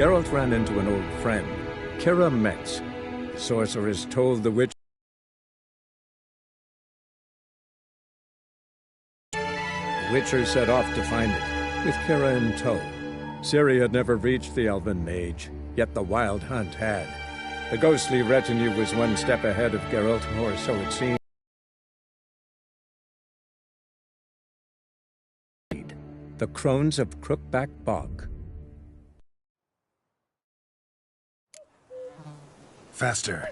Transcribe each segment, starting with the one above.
Geralt ran into an old friend, Kira Metz. The sorceress told the witch. The Witcher set off to find it, with Kira in tow. Ciri had never reached the Elven Mage, yet the Wild Hunt had. The ghostly retinue was one step ahead of Geralt, or so it seemed. The Crones of Crookback Bog. Faster.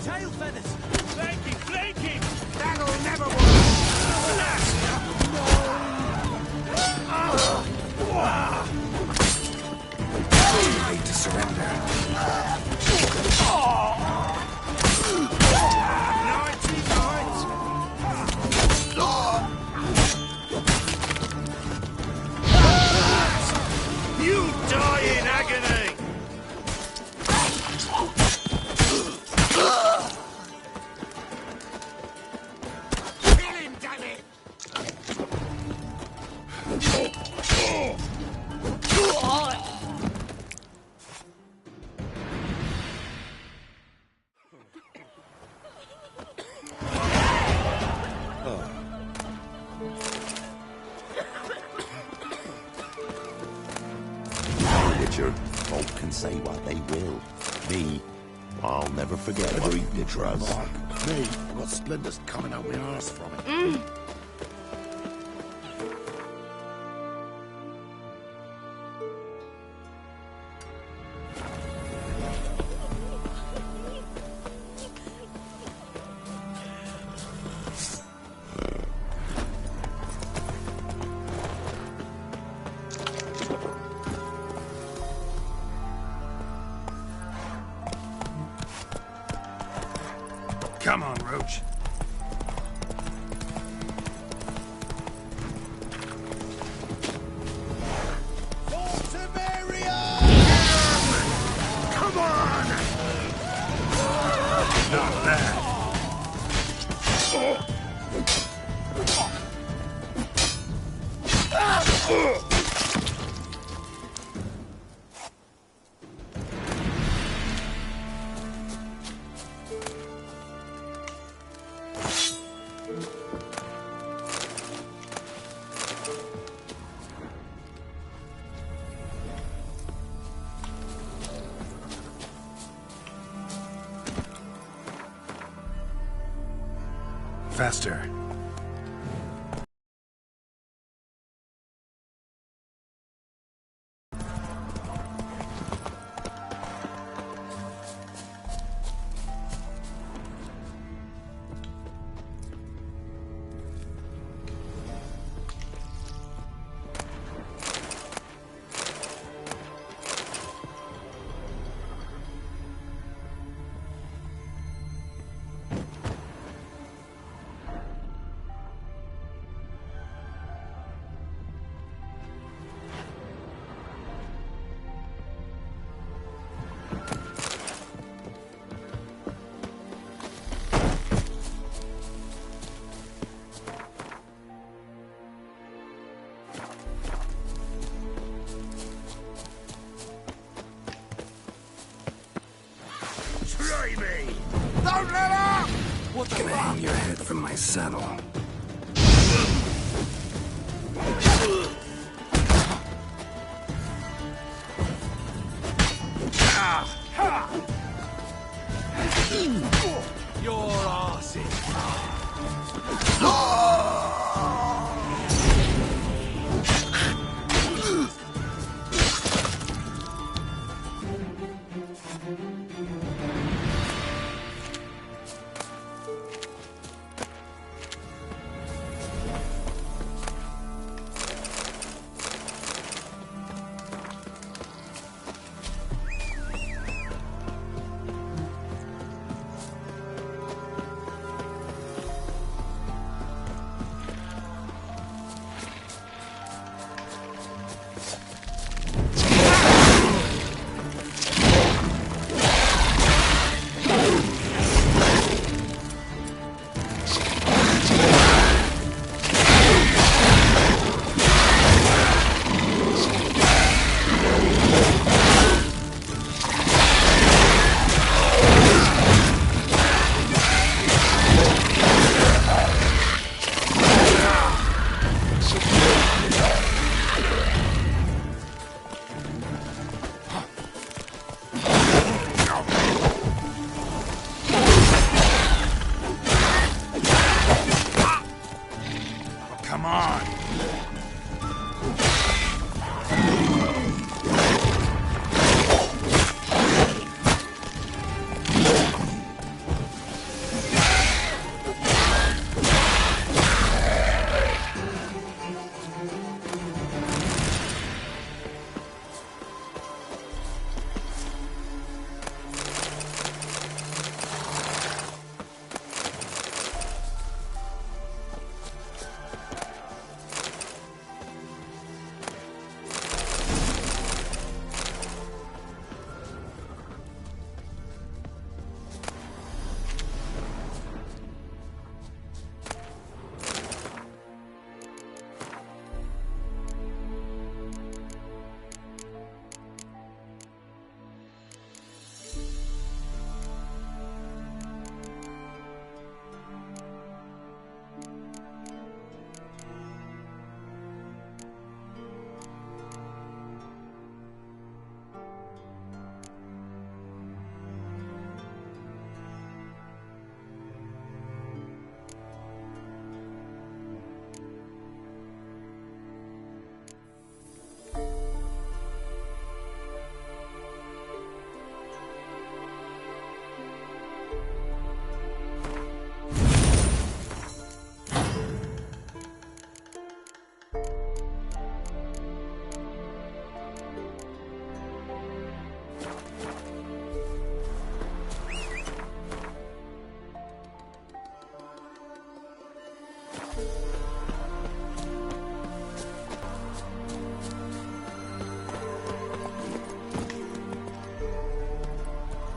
Tail feathers! Flanking! Flanking! That'll never work! Too late to surrender. You die in agony! Kill him, damn it! Witcher, folk can say what they will. Me, I'll never forget a breed to trust. Me, I've got splinters coming out my arse from it. Come on, Roach. Come on! Not bad. Faster. Try me! Don't let up! What the Gonna hang your head from my saddle. Your arse is...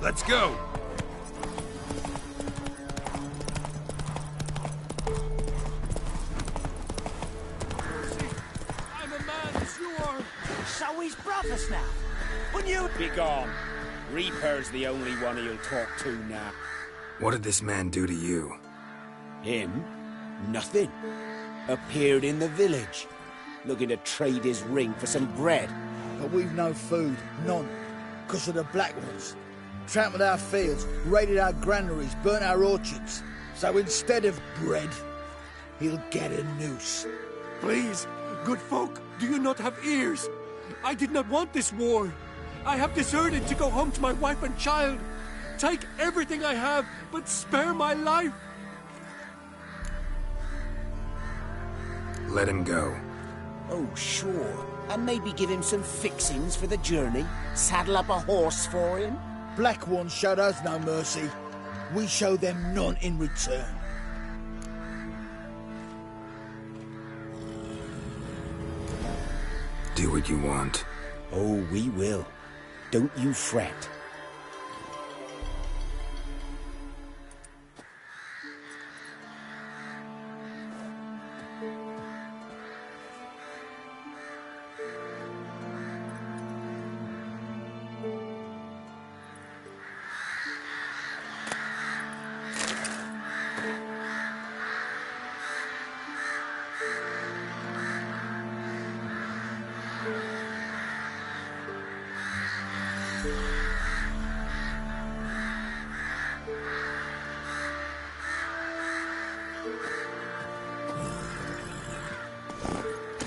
Let's go. I'm a man as you are. So he's brothers now. When you... Be gone. Reaper's the only one he'll talk to now. What did this man do to you? Him? Nothing. Appeared in the village, looking to trade his ring for some bread. But we've no food, none, because of the Black Ones. Trampled our fields, raided our granaries, burnt our orchards. So instead of bread, he'll get a noose. Please, good folk, do you not have ears? I did not want this war. I have deserted to go home to my wife and child. Take everything I have, but spare my life. Let him go. Oh, sure. And maybe give him some fixings for the journey. Saddle up a horse for him. Black Ones showed us no mercy. We show them none in return. Do what you want. Oh, we will. Don't you fret.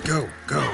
Go, go.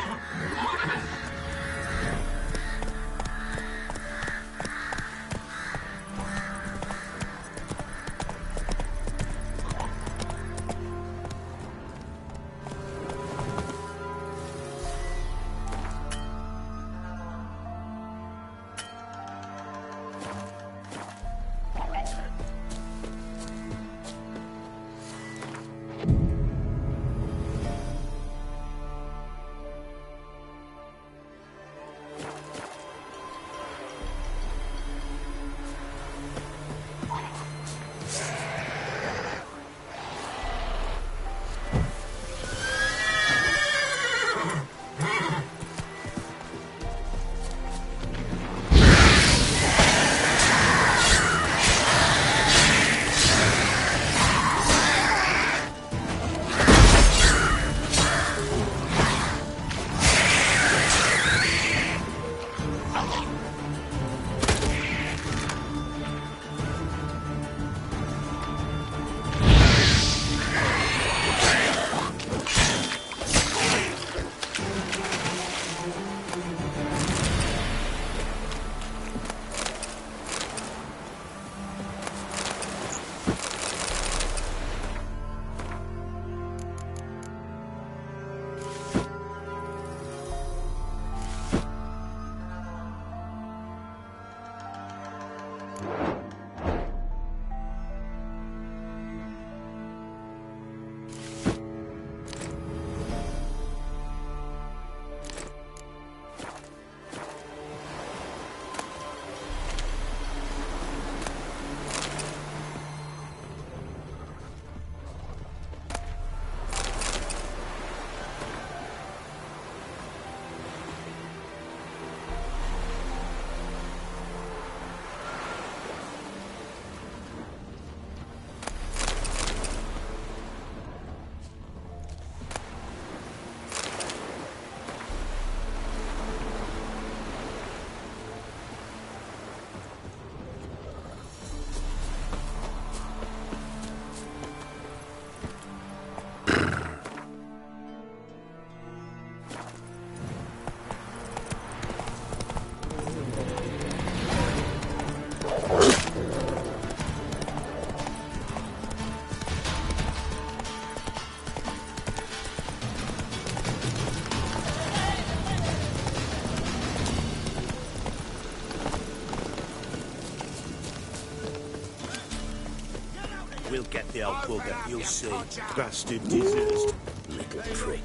We'll get the old bugger, you'll see. Bastard deserves. Little prick.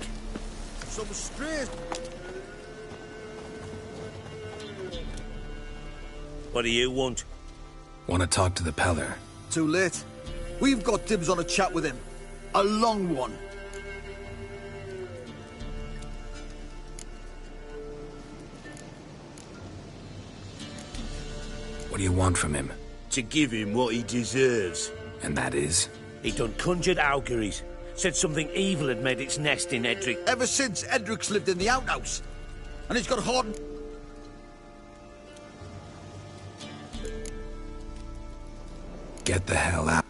Some strays. What do you want? Want to talk to the Peller? Too late. We've got dibs on a chat with him. A long one. What do you want from him? To give him what he deserves. And that is? He done conjured auguries. Said something evil had made its nest in Edric. Ever since Edric's lived in the outhouse. And he's got hard... Get the hell out.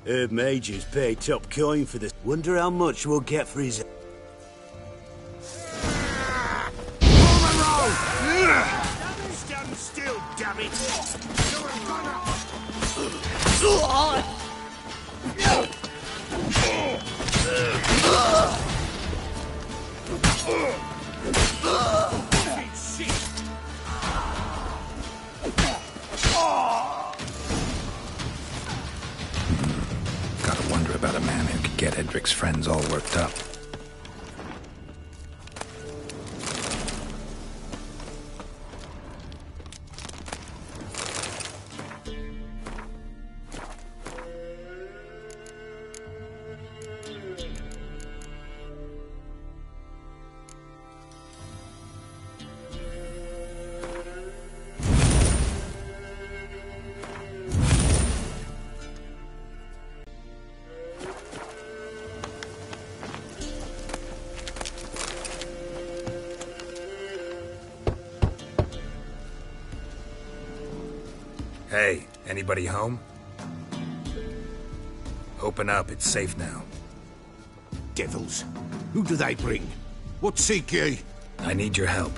Herb mages pay top coin for this. Wonder how much we'll get for his... Stand still, damn it! Gotta wonder about a man who could get Edric's friends all worked up. Hey, anybody home? Open up, it's safe now. Devils. Who do they bring? What seek ye? I need your help.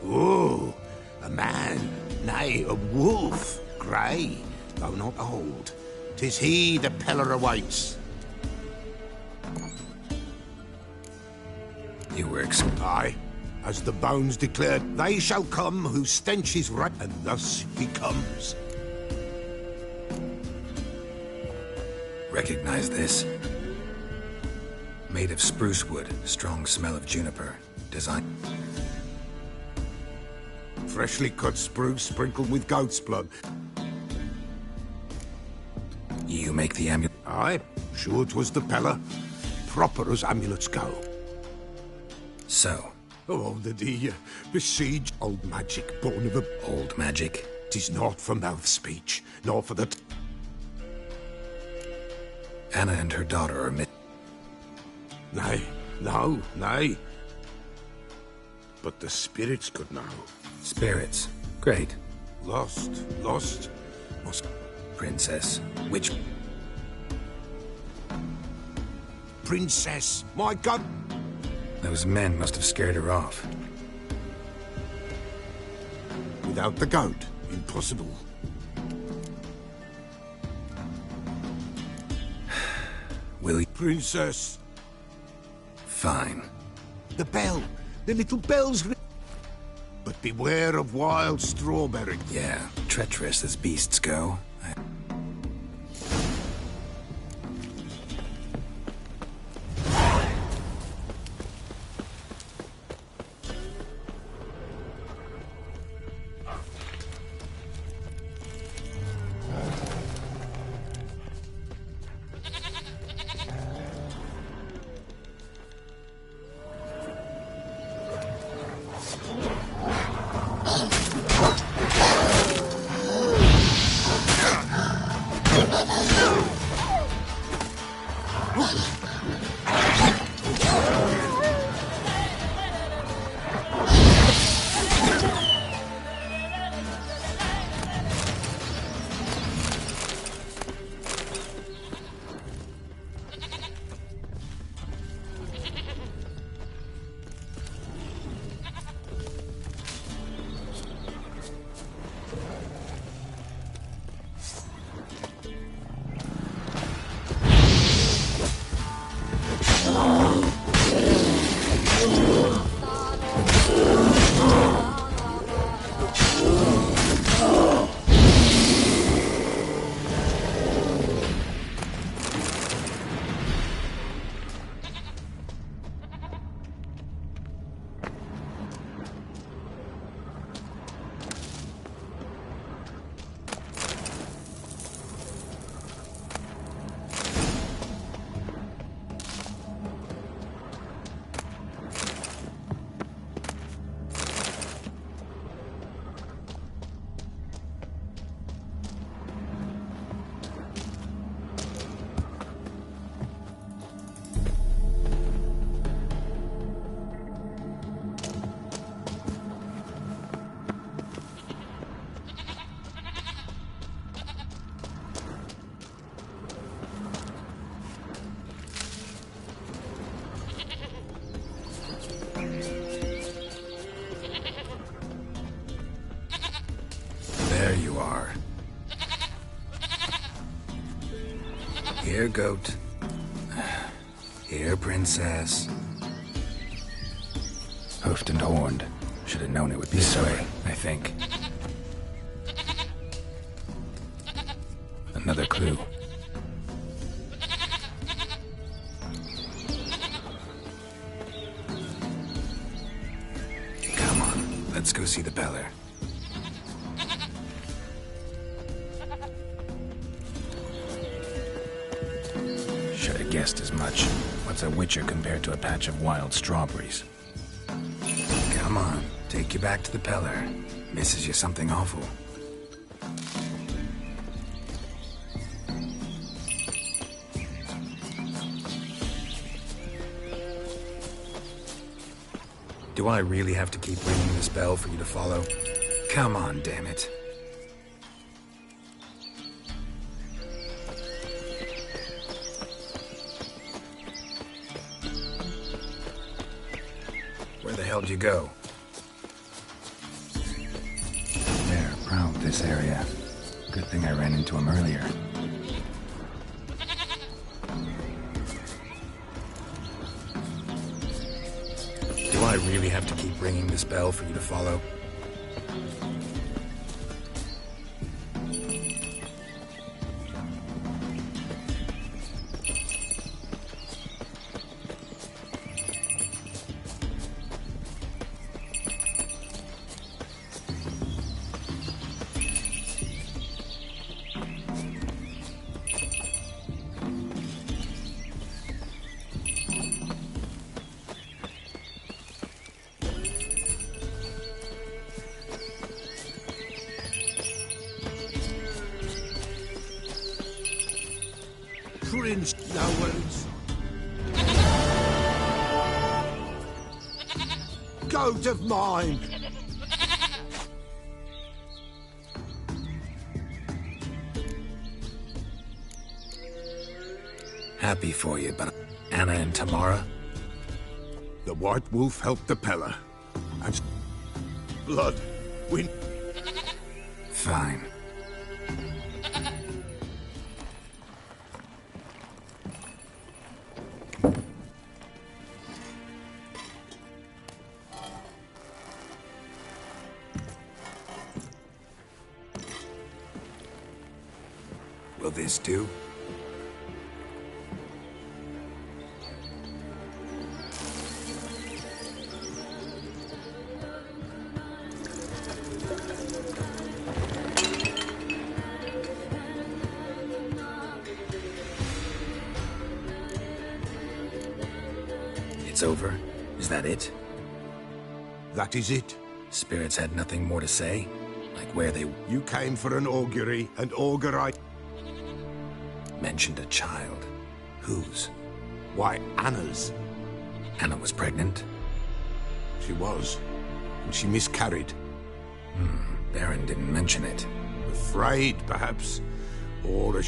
Oh, a man, nay, a wolf. Grey, though not old. 'Tis he the Peller awaits. You were Aye, as the bones declared, they shall come whose stench is right, and thus he comes. Recognize this? Made of spruce wood, strong smell of juniper. Design... Freshly cut spruce sprinkled with goat's blood. You make the amulet? Aye, sure 'twas the Peller. Proper as amulets go. So? Oh, that he besieged old magic born of a... Old magic? 'Tis not for mouth speech, nor for the... Anna and her daughter are Nay, no, nay. But the spirits could know. Spirits? Great. Lost. Must... Princess. Which... Princess, my God! Those men must have scared her off. Without the goat, impossible. Will you... Princess. Fine. The bell. The little bell's... But beware of wild strawberry. Yeah, treacherous as beasts go. Here, goat. Here, princess. Hoofed and horned. Should have known it would be this way, I think. Another clue. Come on, let's go see the Beller. Should have guessed as much. What's a witcher compared to a patch of wild strawberries? Come on, take you back to the Peller. Misses you something awful. Do I really have to keep ringing this bell for you to follow? Come on, damn it. Where the hell did you go? They're proud of this area. Good thing I ran into him earlier. Do I really have to keep ringing this bell for you to follow? Prince Noels. Goat of mine. Happy for you, but Anna and Tamara? The White Wolf helped the Peller. And blood. We... Fine. Will this do? It's over? Is that it? That is it. Spirits had nothing more to say? Like where they You came for an augury, and augur mentioned a child? Whose? Why, Anna's. Anna was pregnant? She was. And she miscarried. Baron didn't mention it. Afraid, perhaps. Or a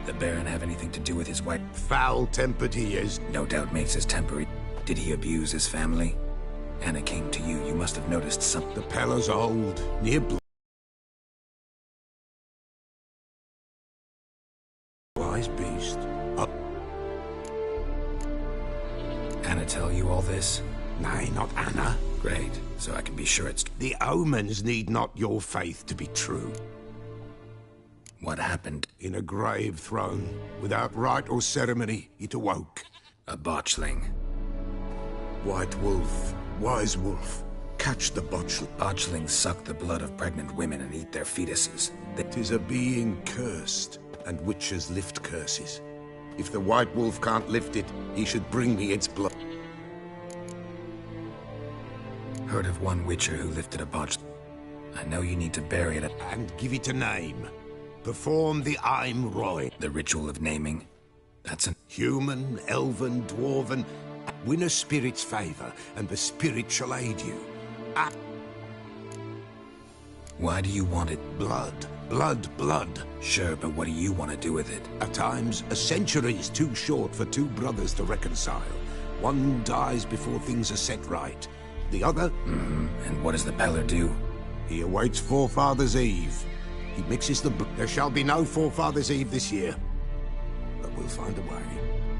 The Baron have anything to do with his wife? foul-tempered he is. No doubt makes his temper. Did he abuse his family? Anna came to you. You must have noticed something. The Peller's old, near wise beast. Anna tell you all this? Nay, not Anna. Great. So I can be sure it's... The omens need not your faith to be true. What happened? In a grave throne, without rite or ceremony, it awoke. A botchling. White wolf, wise wolf, catch the botchling. Botchlings suck the blood of pregnant women and eat their fetuses. It is a being cursed, and witches lift curses. If the white wolf can't lift it, he should bring me its blood. Heard of one witcher who lifted a botch. I know you need to bury it And give it a name. Perform the Aim Roy. the ritual of naming. That's an... Human, elven, dwarven. Win a spirit's favor, and the spirit shall aid you. Why do you want it? Blood, blood, blood. Sure, but what do you want to do with it? At times, a century is too short for two brothers to reconcile. One dies before things are set right. The other... And what does the Peller do? He awaits Forefathers' Eve. He mixes the... There shall be no Forefathers' Eve this year. We'll find a way,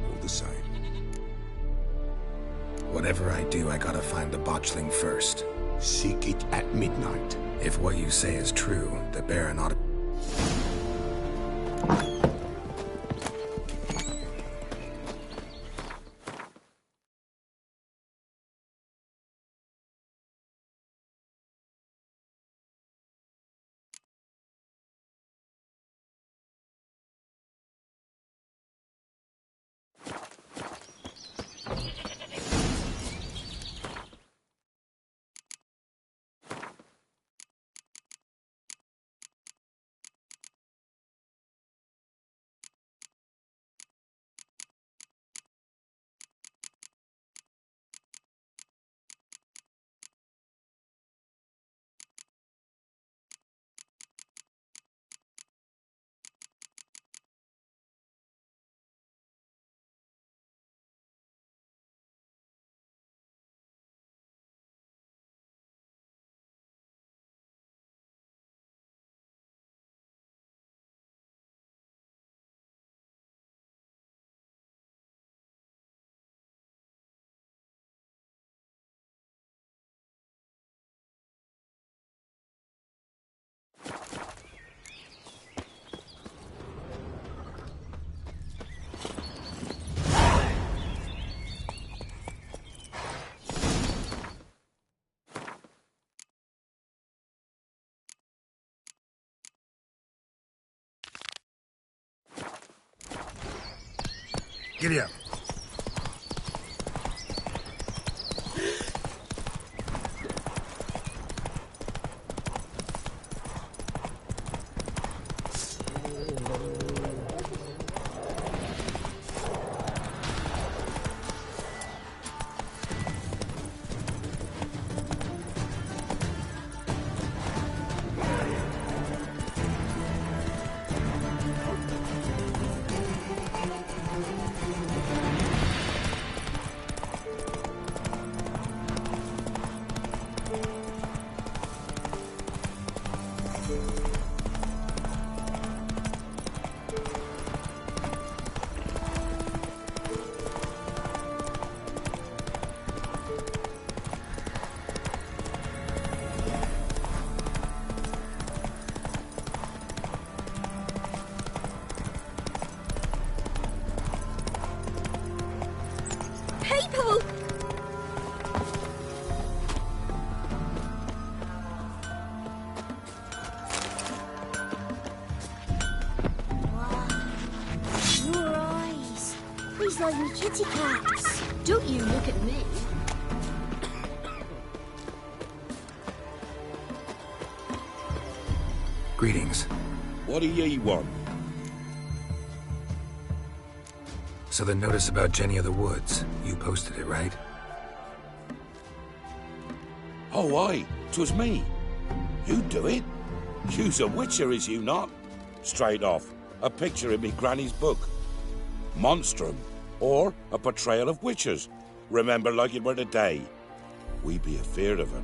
all the same. Whatever I do, I gotta find the botchling first. Seek it at midnight. If what you say is true, the Baron ought to... Giddy up. Like kitty cats. Don't you look at me. Greetings. What do ye want? So the notice about Jenny of the Woods, you posted it, right? Oh, aye. 'Twas me. You do it? You's a witcher, is you not? Straight off. A picture in me granny's book. Monstrum. Or a portrayal of witches. Remember like it were today. We be afeard of it.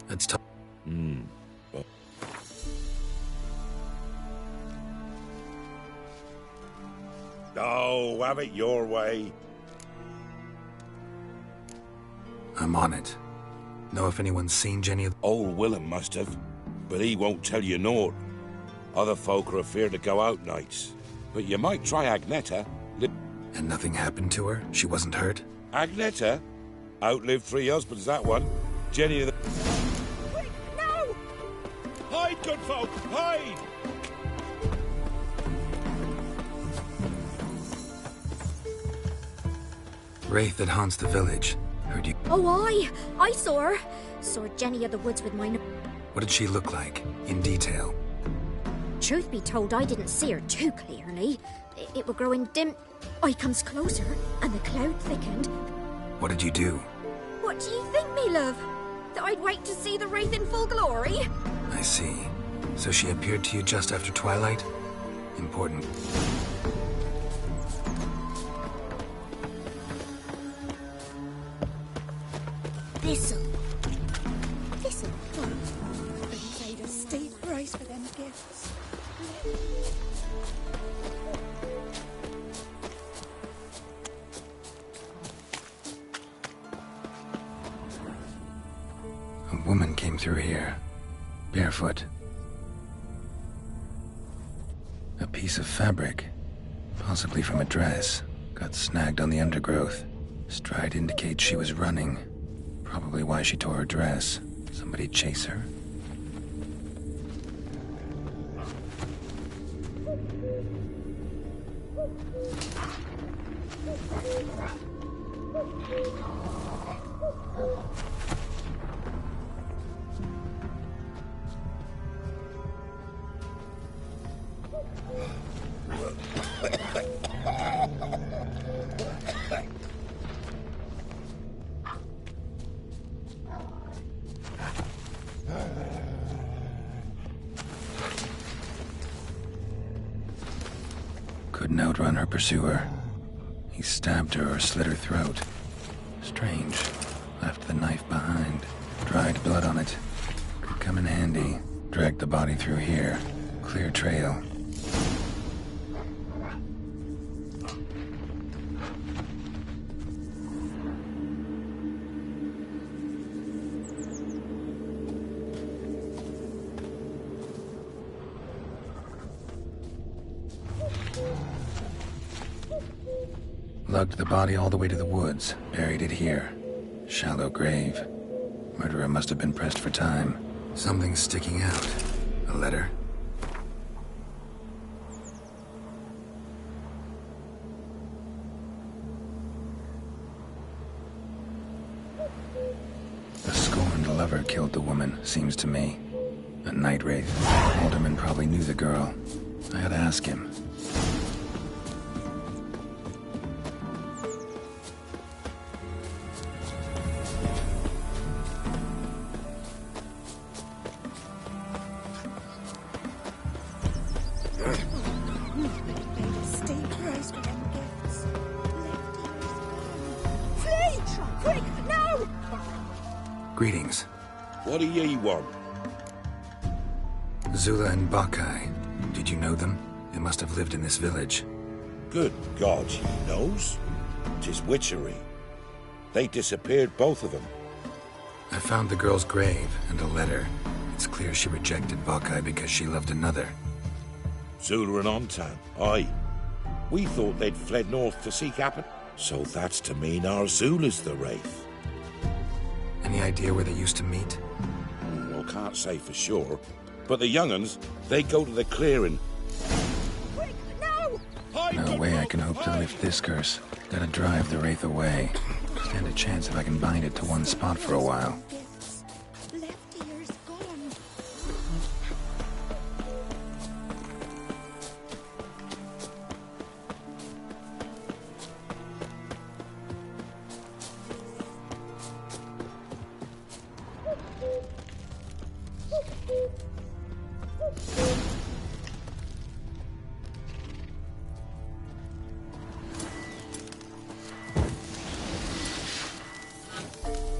Let's talk. Oh, have it your way. I'm on it. Know if anyone's seen Jenny? Old Willem must have, but he won't tell you naught. Other folk are afeard to go out nights. But you might try Agneta. And nothing happened to her? She wasn't hurt? Agneta? Outlived 3 husbands, that one. Jenny of the... Quick, no! Hide, good folk, hide! Wraith that haunts the village. Heard you... Oh, I saw her. Saw Jenny of the Woods with mine. What did she look like? In detail? Truth be told, I didn't see her too clearly. It were growing dim. I comes closer, and the cloud thickened. What did you do? What do you think, me love? That I'd wait to see the wraith in full glory? I see. So she appeared to you just after twilight? Important. This'll fun. They paid a steep price for them gifts. A woman came through here, barefoot. A piece of fabric, possibly from a dress, got snagged on the undergrowth. Stride indicates she was running. Probably why she tore her dress. Somebody chase her? Couldn't outrun her pursuer. He stabbed her or slit her throat. Strange. Left the knife behind. Dried blood on it. Could come in handy. Dragged the body through here. Clear trail. Lugged the body all the way to the woods, buried it here. Shallow grave. Murderer must have been pressed for time. Something's sticking out. A letter? A scorned lover killed the woman, seems to me. A night wraith. Alderman probably knew the girl. I had to ask him. Greetings. What do ye want? Zula and Bakai. Did you know them? They must have lived in this village. Good God, he knows? 'Tis witchery. They disappeared, both of them. I found the girl's grave and a letter. It's clear she rejected Bakai because she loved another. Zula and Ontan, aye. We thought they'd fled north to seek Appin. So that's to mean our Zula's the wraith. Any idea where they used to meet? Well, can't say for sure. But the young'uns, they go to the clearing. Quick, no! No way I can hope to lift this curse. Gotta drive the wraith away. Stand a chance if I can bind it to one spot for a while. Left ear's gone.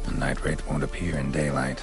The night wraith won't appear in daylight.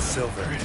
silver.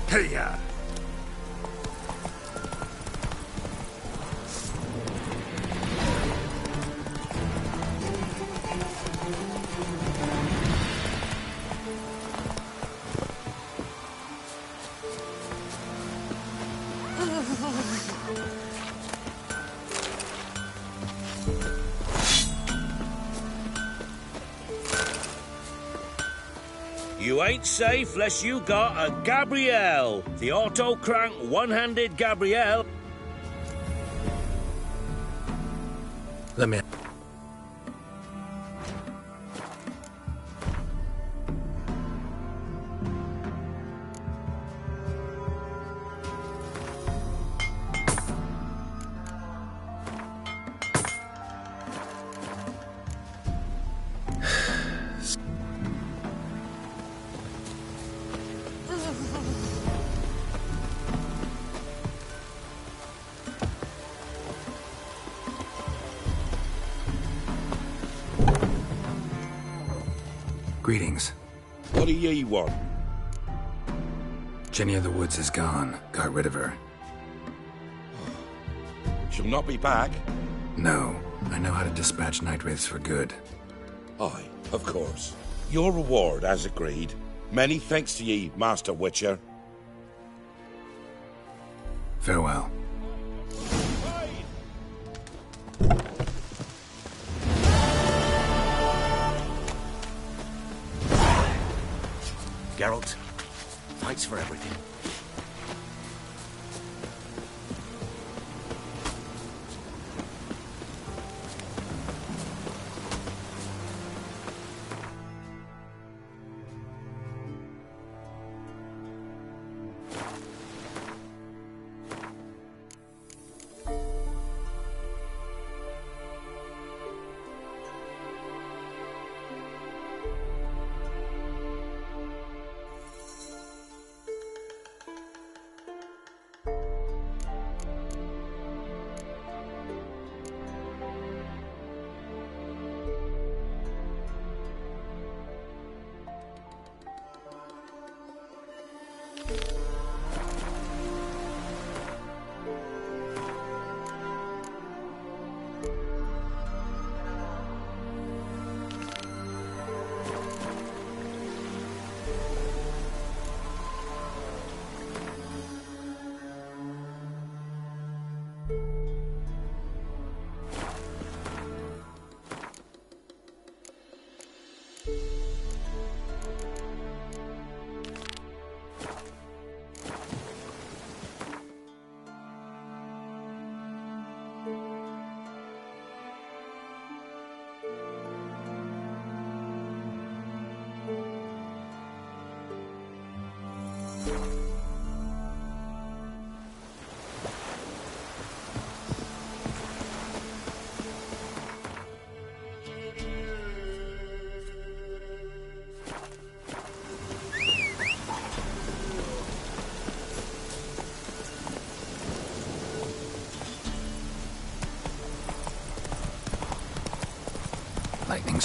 Hey-ya! You ain't safe less you got a Gabrielle. The auto-crank one-handed Gabrielle. Let me... Greetings. What do ye want? Jenny of the Woods is gone. Got rid of her. She'll not be back. No. I know how to dispatch night wraiths for good. Aye, of course. Your reward, as agreed. Many thanks to ye, Master Witcher. Farewell. Geralt, thanks for everything.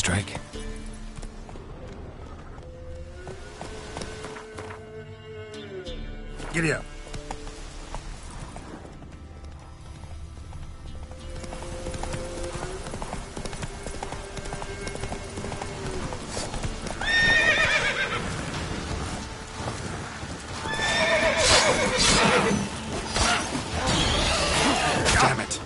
strike? Giddy up. Damn it.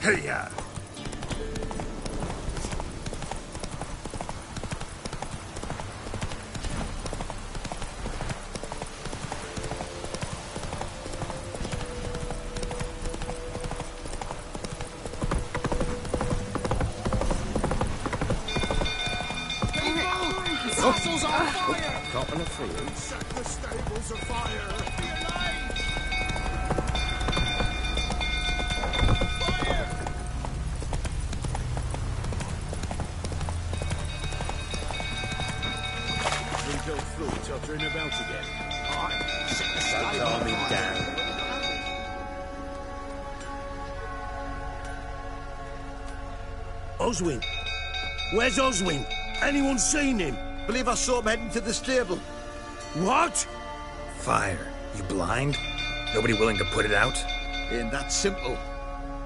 Hey-ya! Castle's on fire! Caught in a field. Set the stables afire! Don't fool tottering about again. Set the Don't stables calm me afire. down. Oswin! Where's Oswin? Anyone seen him? Believe I saw him heading to the stable. What? Fire. You blind? Nobody willing to put it out? Ain't that simple.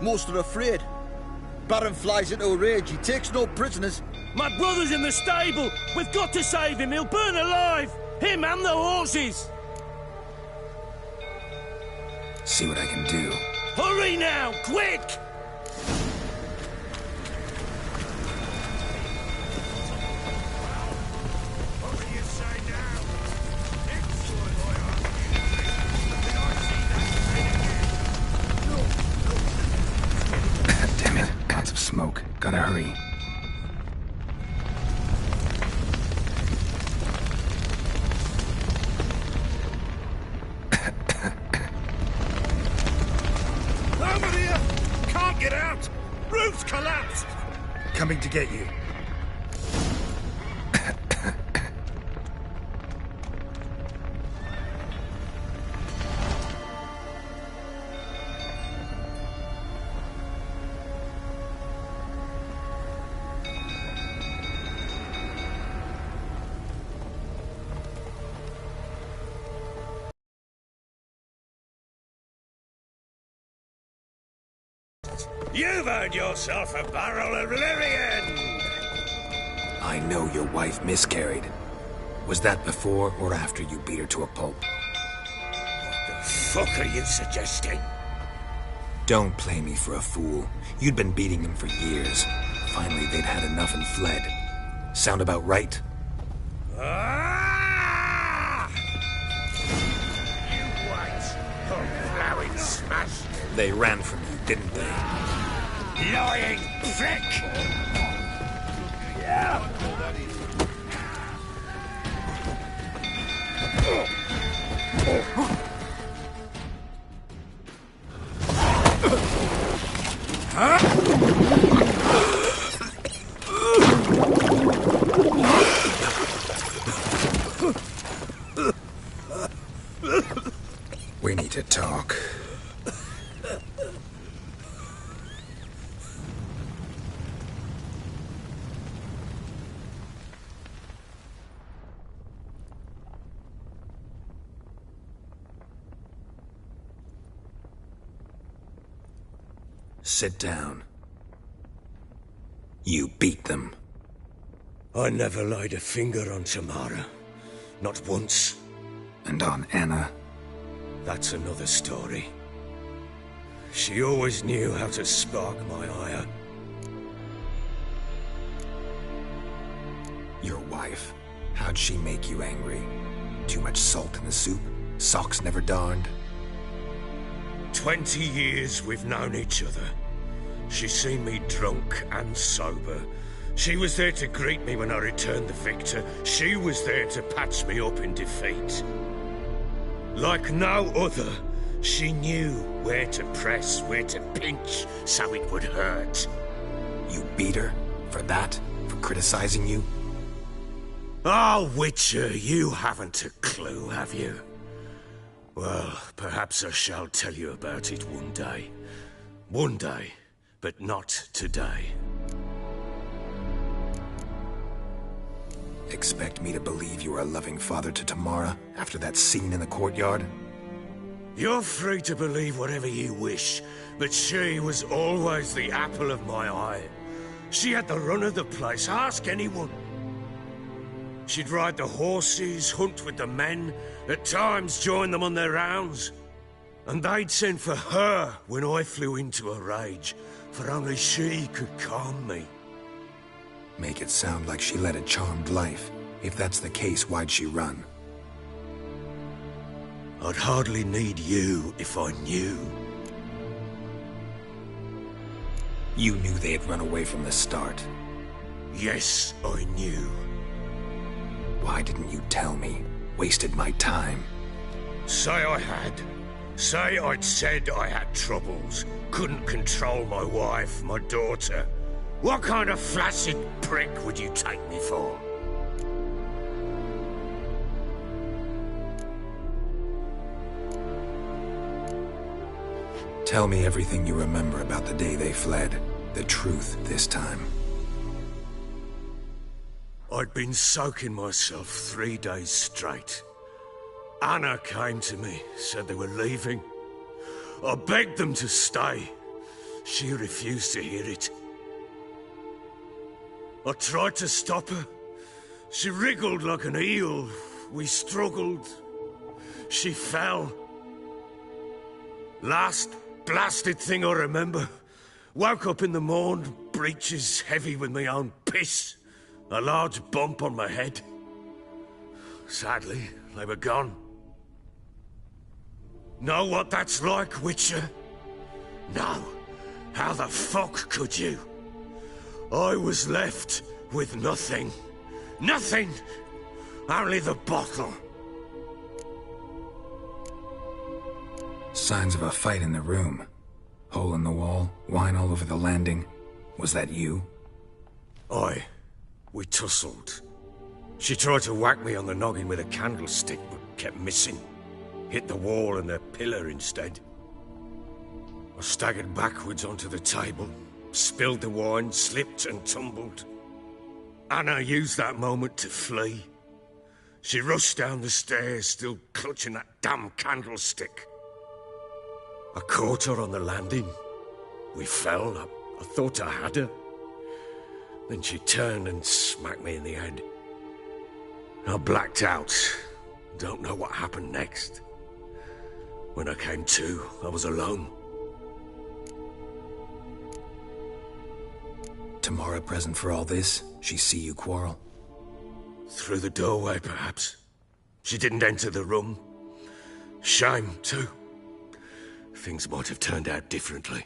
Most are afraid. Baron flies into a rage. He takes no prisoners. My brother's in the stable! We've got to save him! He'll burn alive! Him and the horses! See what I can do. Hurry now! Quick! What do you say now? Damn it. Lots of smoke. Gotta hurry. Over here! Can't get out! Roof's collapsed! Coming to get you. You've earned yourself a barrel of Lyrian! I know your wife miscarried. Was that before or after you beat her to a pulp? What the fuck are you suggesting? Don't play me for a fool. You'd been beating them for years. Finally, they'd had enough and fled. Sound about right? Ah! You white, plowing smash! They ran from you, didn't they? Lying prick! Yeah. We need to talk. Sit down. You beat them. I never laid a finger on Tamara. Not once. And on Anna? That's another story. She always knew how to spark my ire. Your wife. How'd she make you angry? Too much salt in the soup? Socks never darned? 20 years we've known each other. She's seen me drunk and sober. She was there to greet me when I returned the victor. She was there to patch me up in defeat. Like no other, she knew where to press, where to pinch, so it would hurt. You beat her? For that? For criticizing you? Oh, Witcher, you haven't a clue, have you? Well, perhaps I shall tell you about it one day. One day, but not today. Expect me to believe you were a loving father to Tamara after that scene in the courtyard? You're free to believe whatever you wish, but she was always the apple of my eye. She had the run of the place, ask anyone. She'd ride the horses, hunt with the men, at times join them on their rounds. And they'd send for her when I flew into a rage, for only she could calm me. Make it sound like she led a charmed life. If that's the case, why'd she run? I'd hardly need you if I knew. You knew they had run away from the start. Yes, I knew. Why didn't you tell me? Wasted my time. Say I had. Say I'd said I had troubles. Couldn't control my wife, my daughter. What kind of flaccid prick would you take me for? Tell me everything you remember about the day they fled. The truth this time. I'd been soaking myself 3 days straight. Anna came to me, said they were leaving. I begged them to stay. She refused to hear it. I tried to stop her. She wriggled like an eel. We struggled. She fell. Last blasted thing I remember. Woke up in the morn, breeches heavy with my own piss. A large bump on my head. Sadly, they were gone. Know what that's like, Witcher? No. How the fuck could you? I was left with nothing. Nothing! Only the bottle. Signs of a fight in the room. Hole in the wall, wine all over the landing. Was that you? We tussled. She tried to whack me on the noggin with a candlestick, but kept missing. Hit the wall and a pillar instead. I staggered backwards onto the table, spilled the wine, slipped and tumbled. Anna used that moment to flee. She rushed down the stairs, still clutching that damn candlestick. I caught her on the landing. We fell. I thought I had her. Then she turned and smacked me in the head. I blacked out. Don't know what happened next. When I came to, I was alone. Tamara present for all this? She see you quarrel? Through the doorway, perhaps. She didn't enter the room. Shame, too. Things might have turned out differently.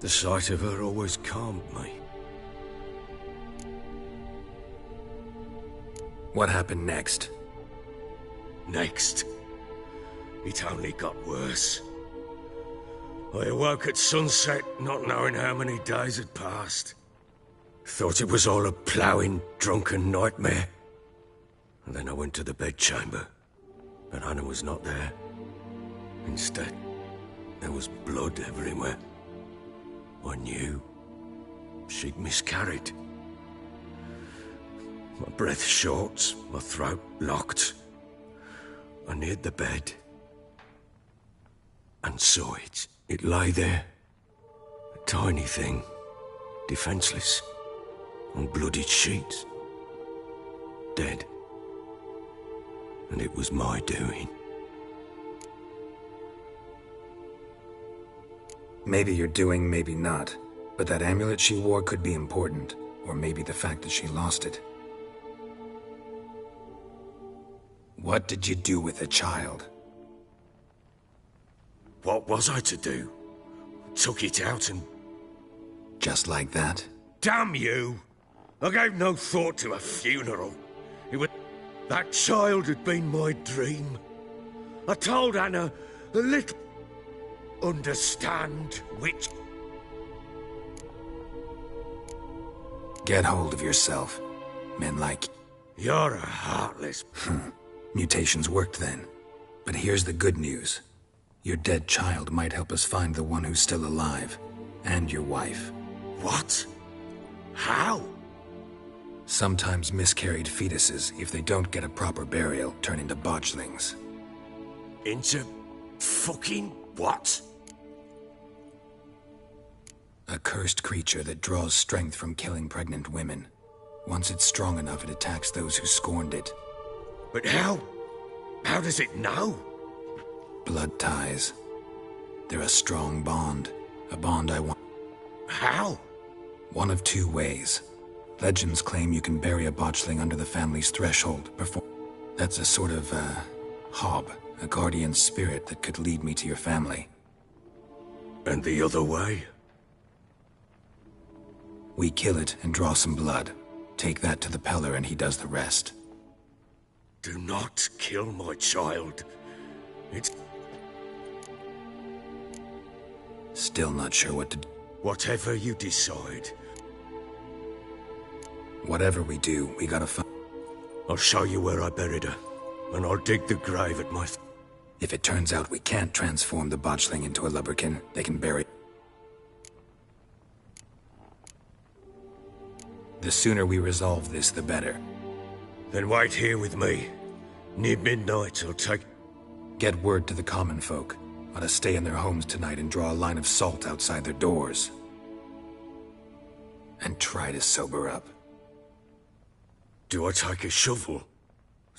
The sight of her always calmed me. What happened next? Next? It only got worse. I awoke at sunset, not knowing how many days had passed. Thought it was all a ploughing, drunken nightmare. And then I went to the bedchamber, but Anna was not there. Instead, there was blood everywhere. I knew she'd miscarried. My breath short, my throat locked. I neared the bed and saw it. It lay there, a tiny thing, defenseless, on bloodied sheets. Dead. And it was my doing. Maybe you're doing, maybe not. But that amulet she wore could be important. Or maybe the fact that she lost it. What did you do with the child? What was I to do? Took it out and... Just like that? Damn you! I gave no thought to a funeral. It was... That child had been my dream. I told Anna a little... Understand, which... Get hold of yourself. Men like... You're a heartless... Mutations worked then. But here's the good news. Your dead child might help us find the one who's still alive. And your wife. What? How? Sometimes miscarried fetuses, if they don't get a proper burial, turn into botchlings. Into... fucking what? A cursed creature that draws strength from killing pregnant women. Once it's strong enough, it attacks those who scorned it. But how? How does it know? Blood ties. They're a strong bond. A bond I want. How? One of two ways. Legends claim you can bury a botchling under the family's threshold before... That's a sort of, hob. A guardian spirit that could lead me to your family. And the other way? We kill it and draw some blood. Take that to the Peller and he does the rest. Do not kill my child. It's... Still not sure what to do. Whatever you decide. Whatever we do, we gotta find... I'll show you where I buried her. And I'll dig the grave at my... If it turns out we can't transform the botchling into a lubberkin, they can bury... The sooner we resolve this, the better. Then wait here with me. Near midnight, I'll take... Get word to the common folk. Ought to stay in their homes tonight and draw a line of salt outside their doors. And try to sober up. Do I take a shovel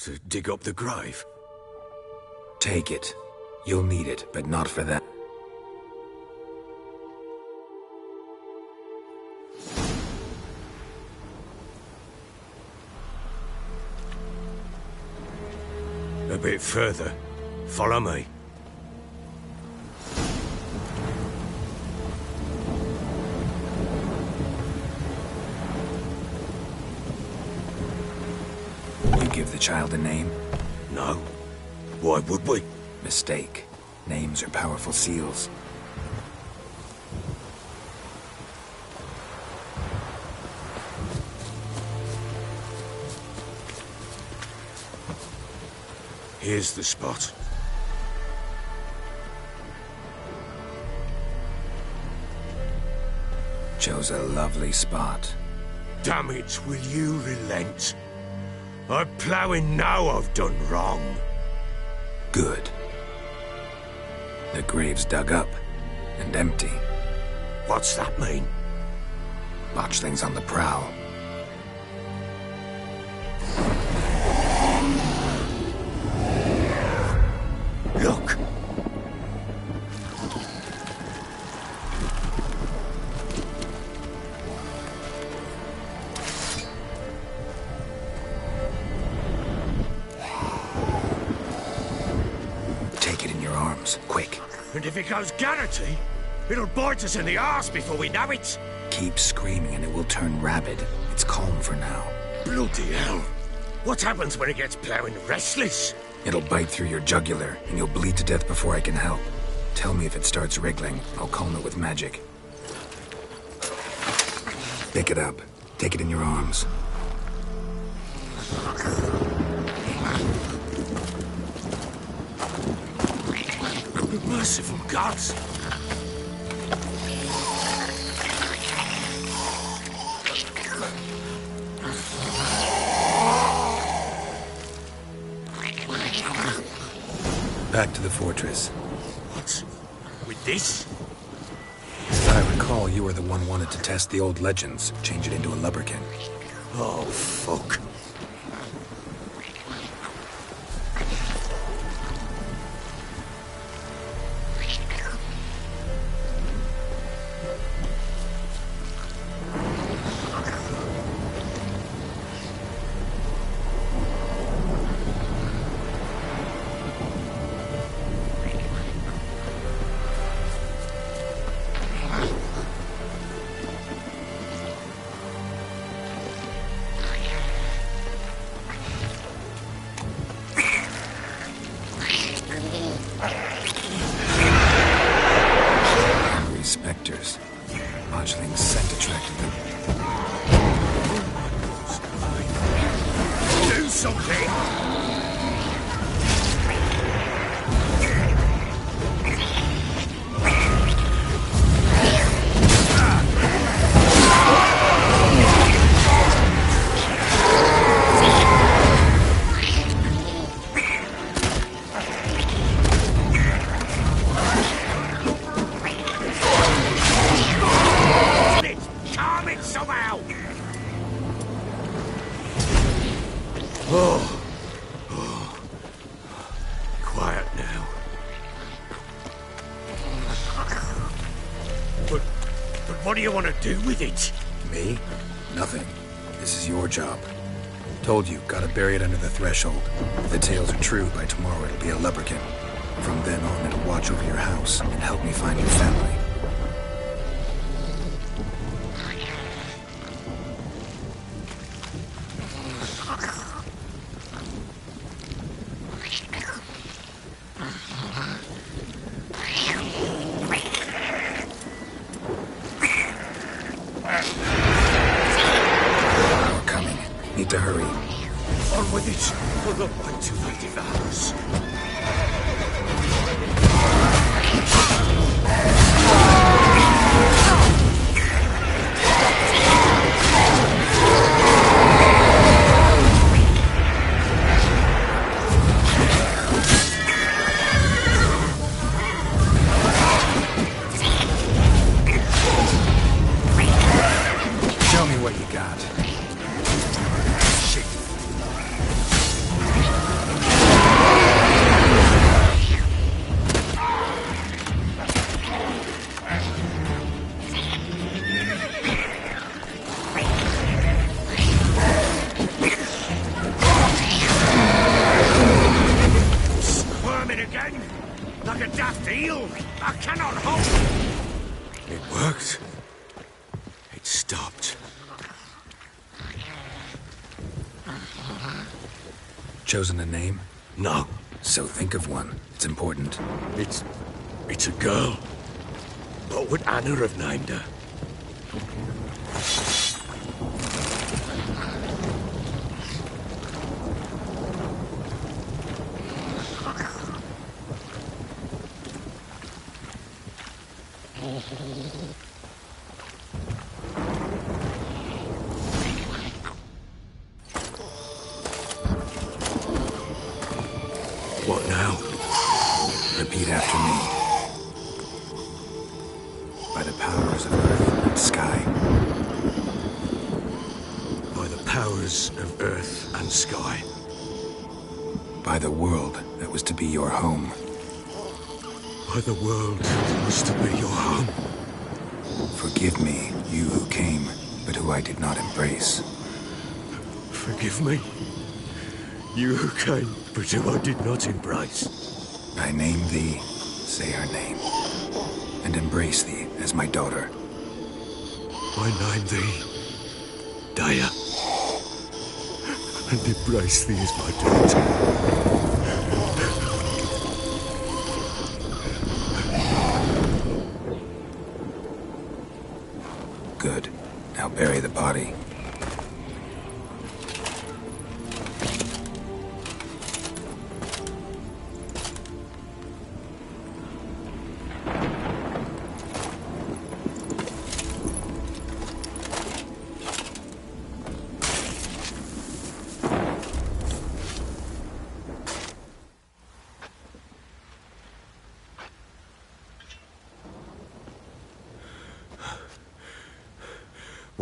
to dig up the grave? Take it. You'll need it, but not for that. A bit further. Follow me. You give the child a name? No. Why would we? Mistake. Names are powerful seals. Here's the spot. Chose a lovely spot. Damn it, will you relent? I'm ploughing now I've done wrong. Good. The grave's dug up and empty. What's that mean? Botchling's on the prowl. Look! Take it in your arms, quick. And if it goes Garrity, it'll bite us in the arse before we know it. Keep screaming and it will turn rabid. It's calm for now. Bloody hell. What happens when it gets ploughing restless? It'll bite through your jugular, and you'll bleed to death before I can help. Tell me if it starts wriggling. I'll calm it with magic. Pick it up. Take it in your arms. Merciful gods! Back to the fortress. What? With this? I recall you were the one wanted to test the old legends, change it into a lubberkin. Oh, fuck. Spectres. Moduling's scent attracted them. Do something! Quiet now. But what do you want to do with it? Me? Nothing. This is your job. Told you, gotta bury it under the threshold. If the tales are true, by tomorrow it'll be a lubberkin. From then on, it'll watch over your house and help me find your family. We're coming. Need to hurry. On with it, or they'll bite too late if the house. Show me what you got. Shit. Squirming again? Like a daft eel? I cannot hold. It worked. It stopped. Chosen a name? No, So think of one. It's important. it's a girl. What would Anna have named her? What now? Repeat after me. By the powers of earth and sky. By the powers of earth and sky. By the world that was to be your home. By the world that was to be your home. Forgive me, you who came, but who I did not embrace. Forgive me. You who came, but who I did not embrace. I name thee, say her name, and embrace thee as my daughter. I name thee Daya, and embrace thee as my daughter. Good. Now bury the body.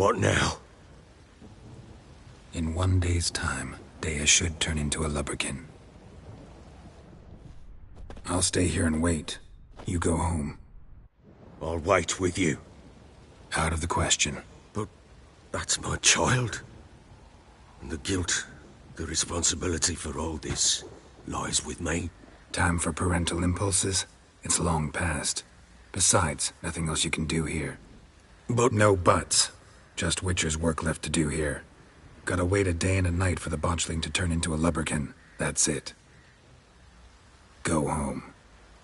What now? In 1 day's time, Dea should turn into a lubberkin. I'll stay here and wait. You go home. I'll wait with you. Out of the question. But that's my child. And the guilt, the responsibility for all this lies with me. Time for parental impulses? It's long past. Besides, nothing else you can do here. But... No buts. Just Witcher's work left to do here. Gotta wait a day and a night for the botchling to turn into a lubberkin. That's it. Go home.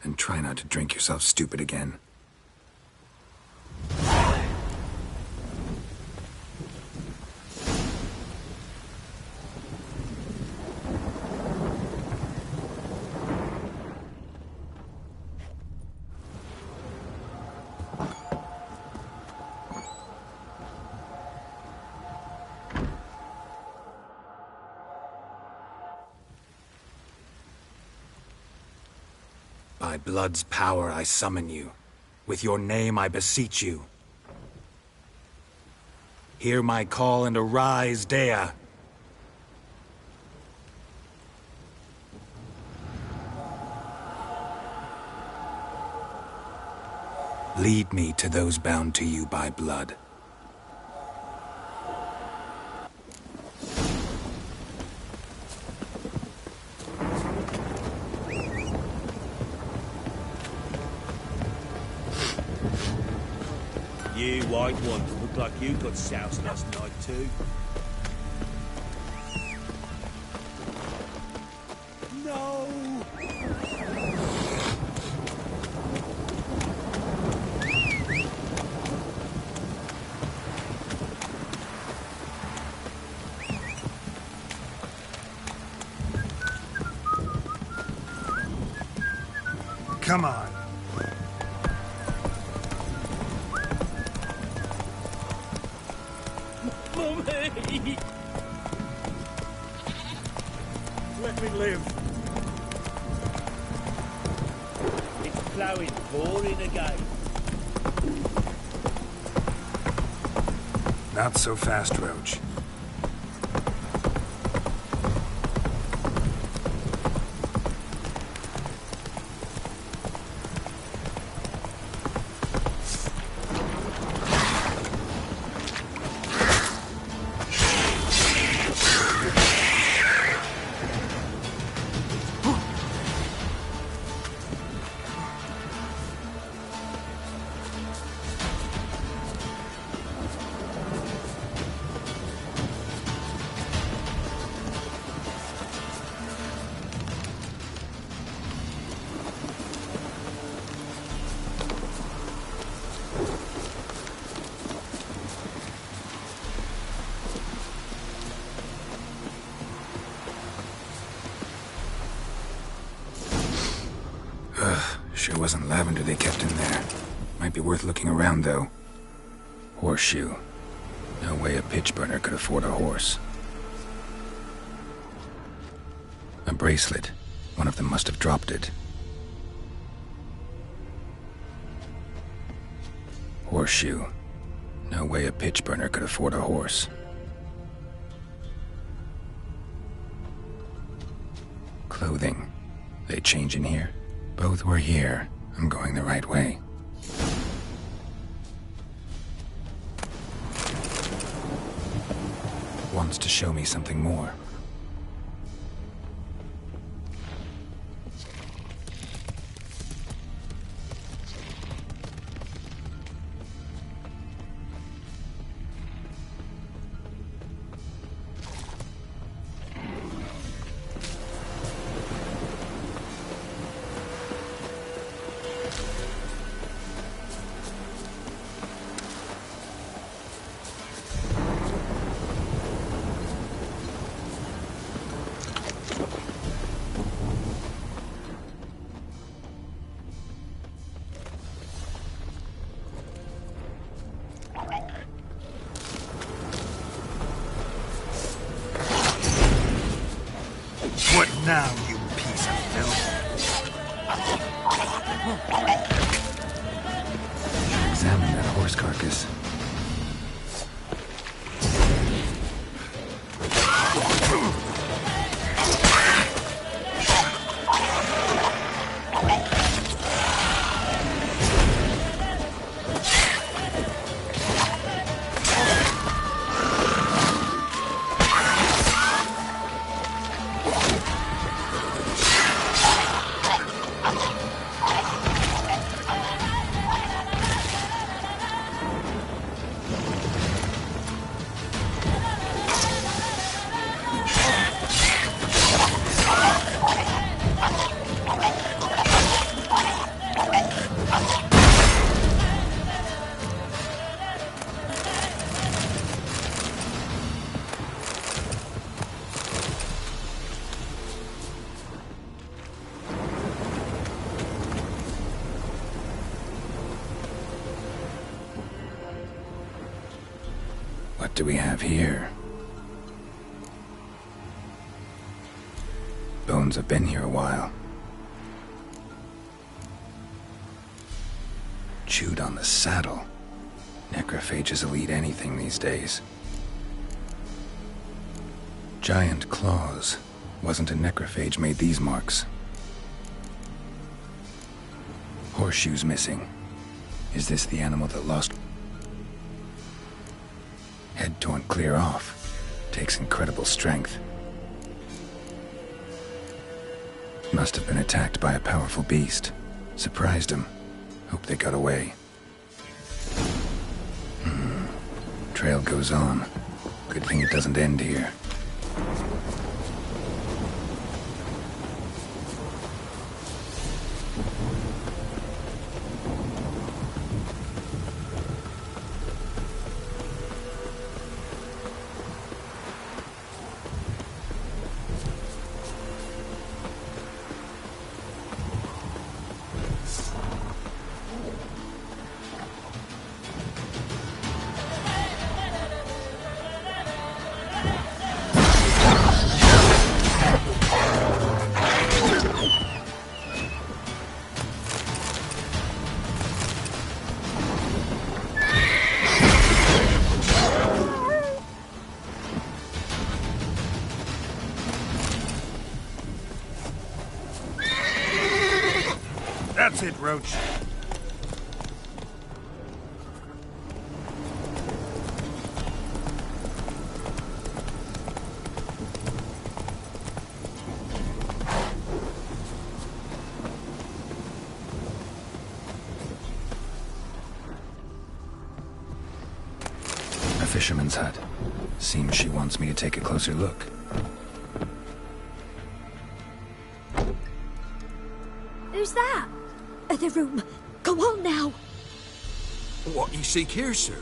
And try not to drink yourself stupid again. By blood's power I summon you. With your name I beseech you. Hear my call and arise, Dea. Lead me to those bound to you by blood. You white one, look like you got soused last night too. No! Come on. Mummy! Let me live. It's ploughing, pouring again. Not so fast, Roach. Sure wasn't lavender they kept in there. Might be worth looking around, though. Horseshoe. No way a pitch burner could afford a horse. A bracelet. One of them must have dropped it. Horseshoe. No way a pitch burner could afford a horse. Clothing. They change in here? Both were here. I'm going the right way. Wants to show me something more. What now, you piece of filth? Examine that horse carcass. do we have here? Bones have been here a while. Chewed on the saddle. Necrophages will eat anything these days. Giant claws. Wasn't a necrophage made these marks. Horseshoes missing. Is this the animal that lost? Head torn clear off. Takes incredible strength. Must have been attacked by a powerful beast. Surprised him. Hope they got away. Trail goes on. Good thing it doesn't end here. That's it, Roach. A fisherman's hut. Seems she wants me to take a closer look. Who's that? The room. Go on now. What you seek here, sir?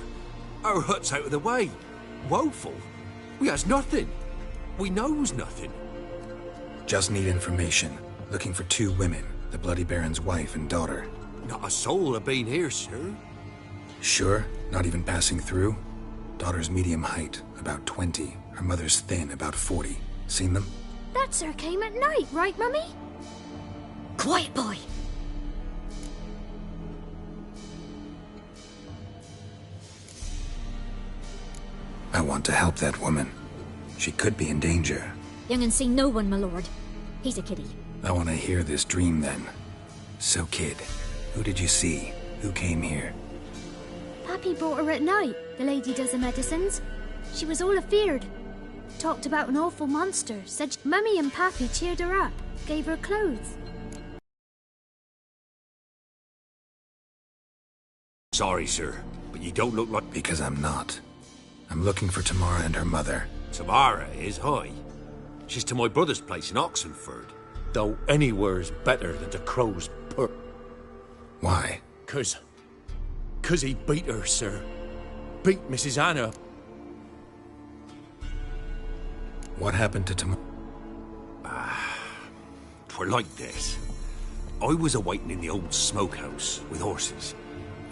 Our hut's out of the way. Woeful. We has nothing. We knows nothing. Just need information. Looking for 2 women. The Bloody Baron's wife and daughter. Not a soul have been here, sir. Sure? Not even passing through? Daughter's medium height, about 20. Her mother's thin, about 40. Seen them? That sir came at night, right, Mummy? Quiet, boy. I want to help that woman. She could be in danger. Young and see no one, my lord. He's a kiddie. I want to hear this dream then. So, kid, who did you see? Who came here? Pappy brought her at night, the lady does the medicines. She was all afeared. Talked about an awful monster. Said Mummy and Pappy cheered her up. Gave her clothes. Sorry, sir, but you don't look like... Because I'm not. I'm looking for Tamara and her mother. Tamara is, hi. She's to my brother's place in Oxenford. Though anywhere's better than the Crow's pur... Why? 'Cause he beat her, sir. Beat Mrs. Anna. What happened to Tamara? 'Twere like this. I was awaiting in the old smokehouse with horses.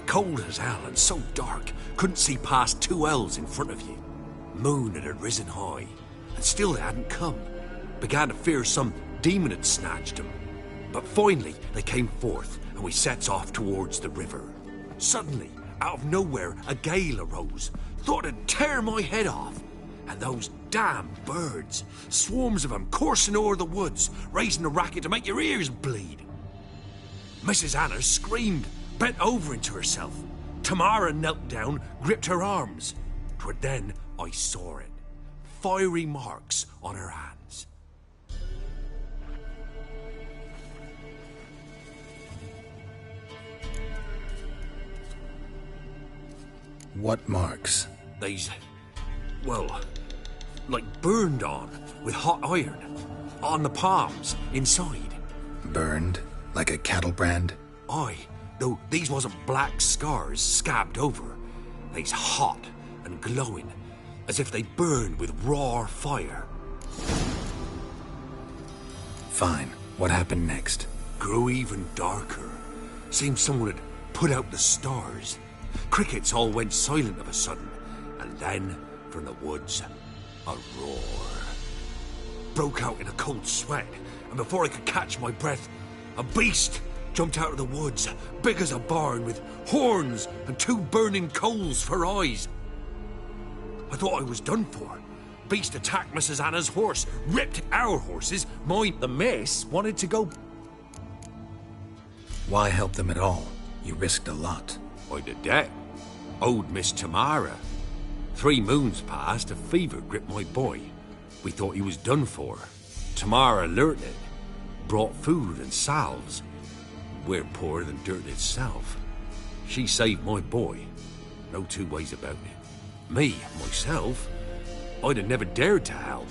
Cold as hell and so dark, couldn't see past 2 ells in front of you. Moon had risen high, and still they hadn't come. Began to fear some demon had snatched them. But finally they came forth, and we sets off towards the river. Suddenly, out of nowhere, a gale arose. Thought it'd tear my head off. And those damn birds, swarms of them coursing o'er the woods, raising a racket to make your ears bleed. Mrs. Anna screamed, bent over into herself. Tamara knelt down, gripped her arms. 'Twere then I saw it. Fiery marks on her hands. What marks? They's, well, like burned on with hot iron. On the palms, inside. Burned? Like a cattle brand? Aye, though these wasn't black scars scabbed over. They's hot and glowing, as if they burned with raw fire. Fine. What happened next? Grew even darker. Seemed someone had put out the stars. Crickets all went silent of a sudden, and then, from the woods. A roar. Broke out in a cold sweat, and before I could catch my breath, a beast jumped out of the woods, big as a barn, with horns and 2 burning coals for eyes. I thought I was done for. Beast attacked Mrs. Anna's horse, ripped our horses. The miss wanted to go. Why help them at all? You risked a lot. I'd a debt. Owed Miss Tamara. 3 moons passed, a fever gripped my boy. We thought he was done for. Tamara alerted, brought food and salves. We're poorer than dirt itself. She saved my boy. No 2 ways about it. Me, myself, I'd have never dared to help.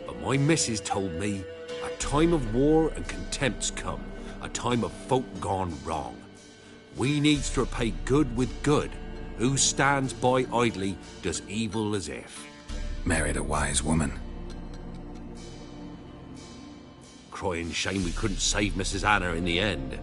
But my missus told me a time of war and contempt's come. A time of folk gone wrong. We needs to repay good with good. Who stands by idly does evil as if. Married a wise woman. Crying shame we couldn't save Mrs. Anna in the end.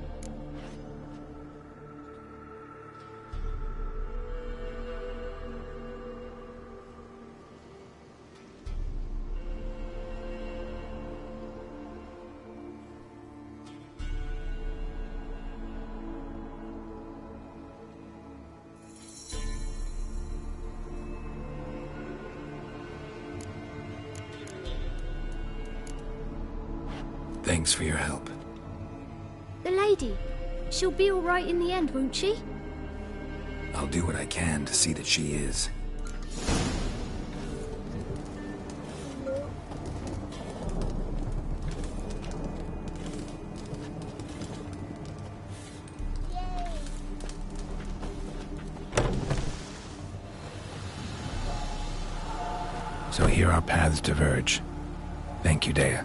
Thanks for your help. The lady. She'll be all right in the end, won't she? I'll do what I can to see that she is. So here our paths diverge. Thank you, Dea.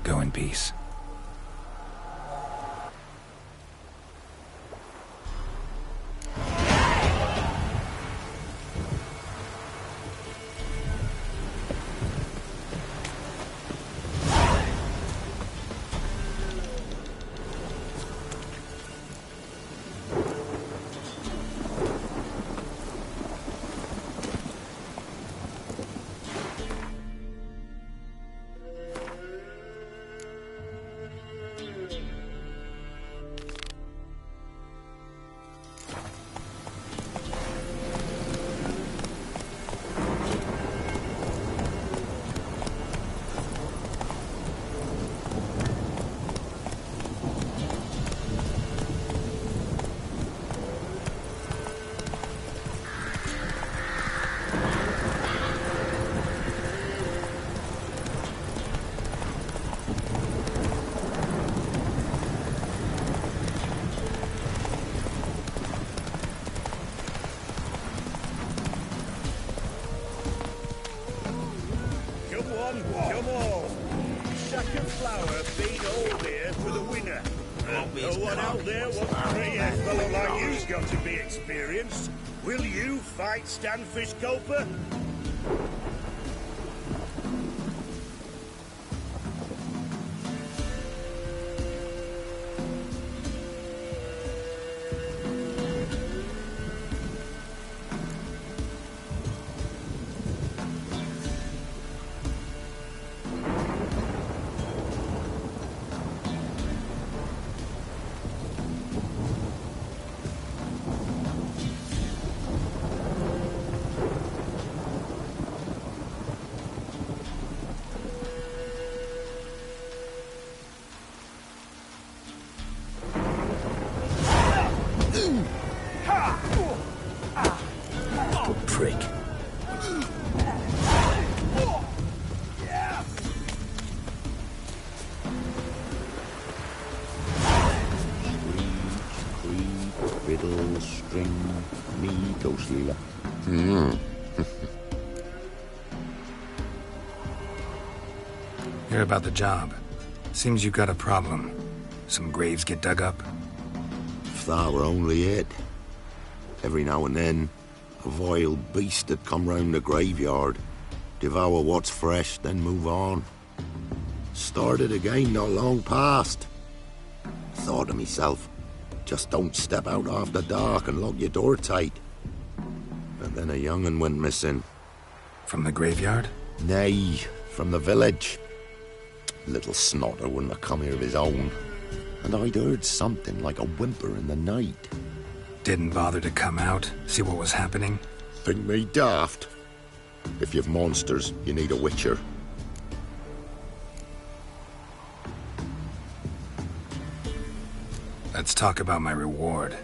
Go in peace. Come on. Sack of flour being all here for the winner. No one out there wants to pray a fellow like you's got to be experienced. Will you fight Stanfish Gulper? Prick. Riddle, string, me, ghostly. Hear about the job. Seems you got a problem. Some graves get dug up. If that were only it. Every now and then, a vile beast that come round the graveyard, devour what's fresh, then move on. Started again not long past. Thought to myself, just don't step out after dark and lock your door tight. And then a young'un went missing. From the graveyard? Nay, from the village. Little snotter wouldn't have come here of his own. And I'd heard something like a whimper in the night. Didn't bother to come out, see what was happening? Think me daft? If you've monsters, you need a witcher. Let's talk about my reward.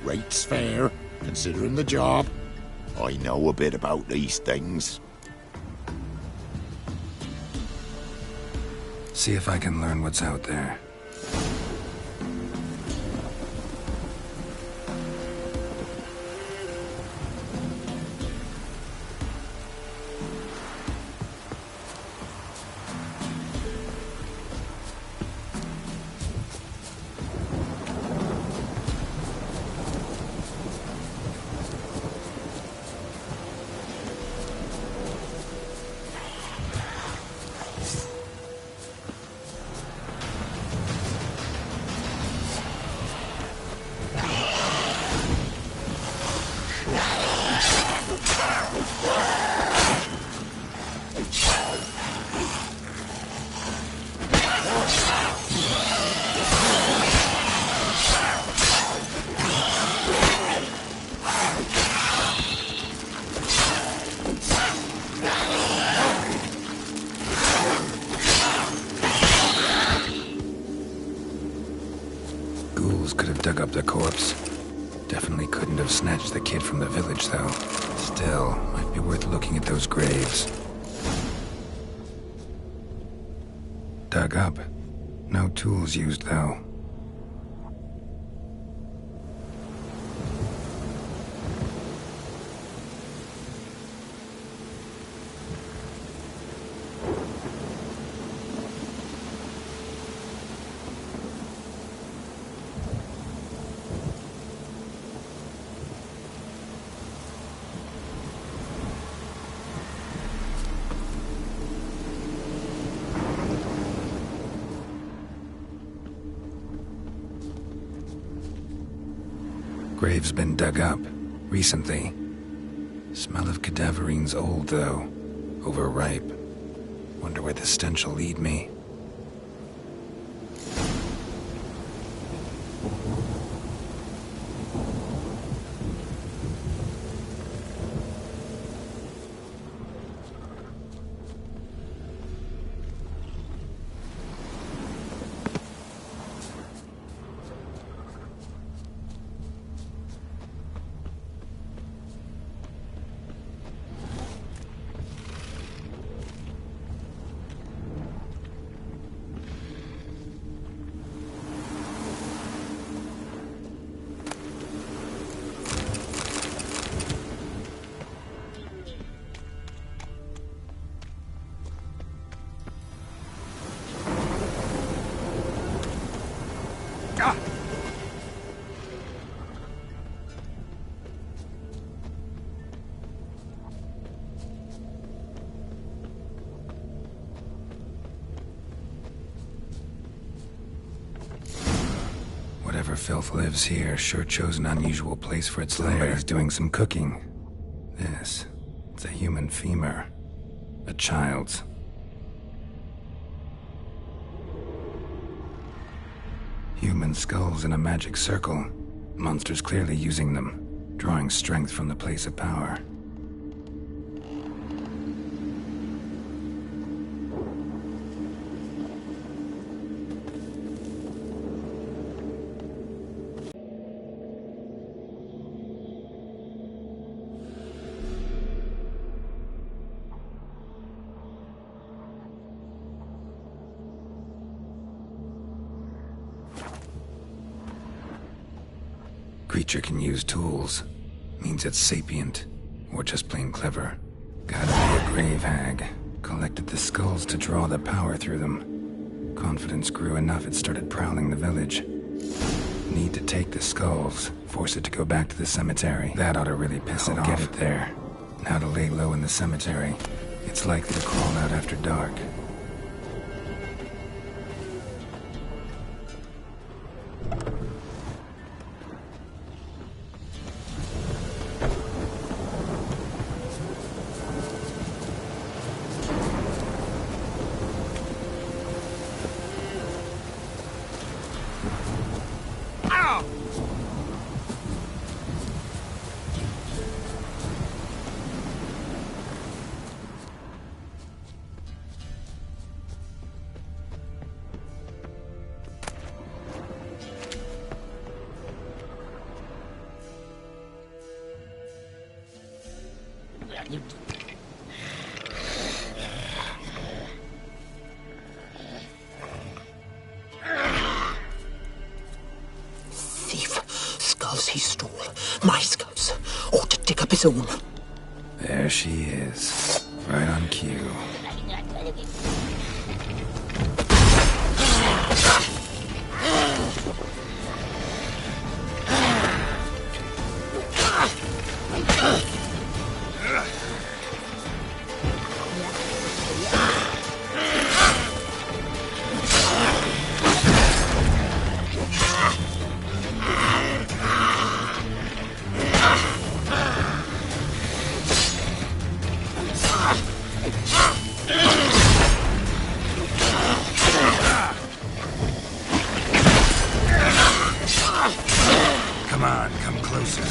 Rate's fair, considering the job. I know a bit about these things. See if I can learn what's out there. Dug up the corpse. Definitely couldn't have snatched the kid from the village, though. Still, might be worth looking at those graves. Dug up. No tools used, though. Grave's been dug up, recently. Smell of cadaverine's old, though. Overripe. Wonder where the stench will lead me. Whatever filth lives here sure chose an unusual place for its lair. Somebody's doing some cooking. It's a human femur. A child's. Human skulls in a magic circle. Monsters clearly using them, drawing strength from the place of power. Creature can use tools. Means it's sapient, or just plain clever. Gotta be a grave hag. Collected the skulls to draw the power through them. Confidence grew enough it started prowling the village. Need to take the skulls, force it to go back to the cemetery. That ought to really piss it off. Get it there. Now to lay low in the cemetery. It's likely to crawl out after dark. Thief. Skulls he stole. My skulls. Ought to dig up his own. There she is. Right on cue. Come on, come closer.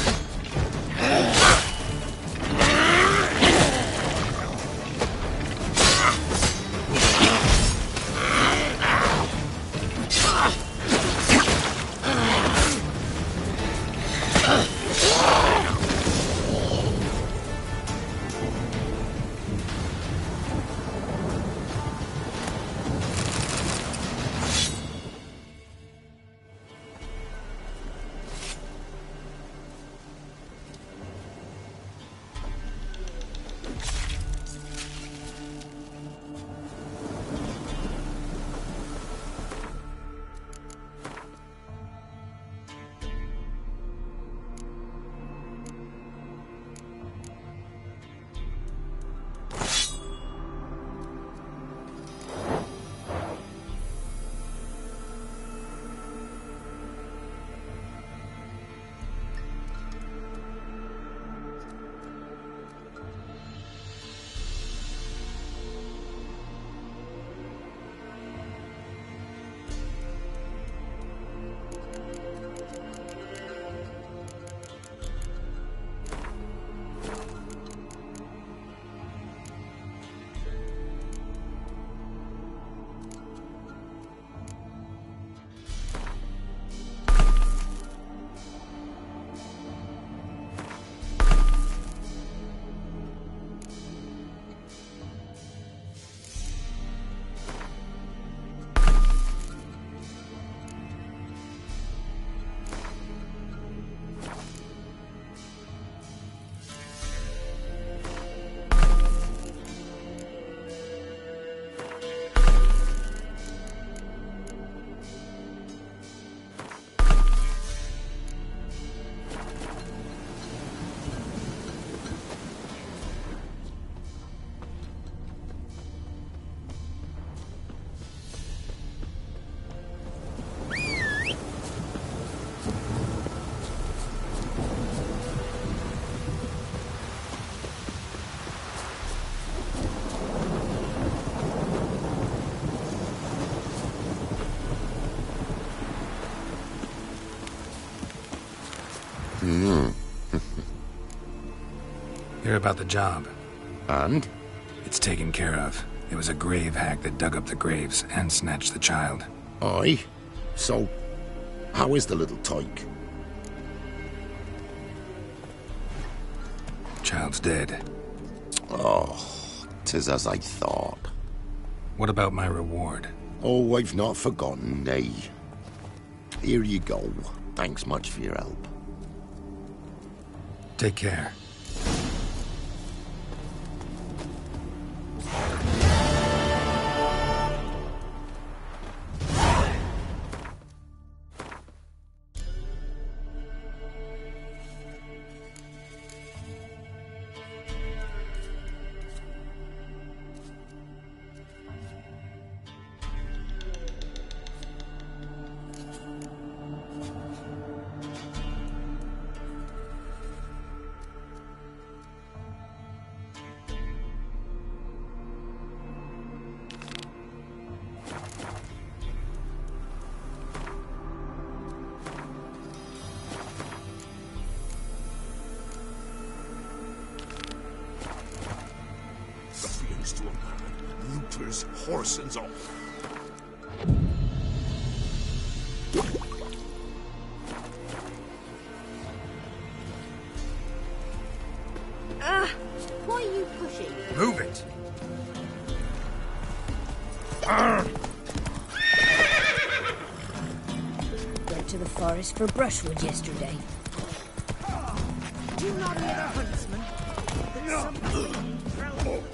Hear about the job. And? It's taken care of. It was a grave hack that dug up the graves and snatched the child. Aye. So, how is the little tyke? Child's dead. Oh, 'tis as I thought. What about my reward? Oh, I've not forgotten, nay. Here you go. Thanks much for your help. Take care. To a man, looters, horse and all. Why are to the forest for brushwood yesterday. You not hear the huntsman? There's something growling.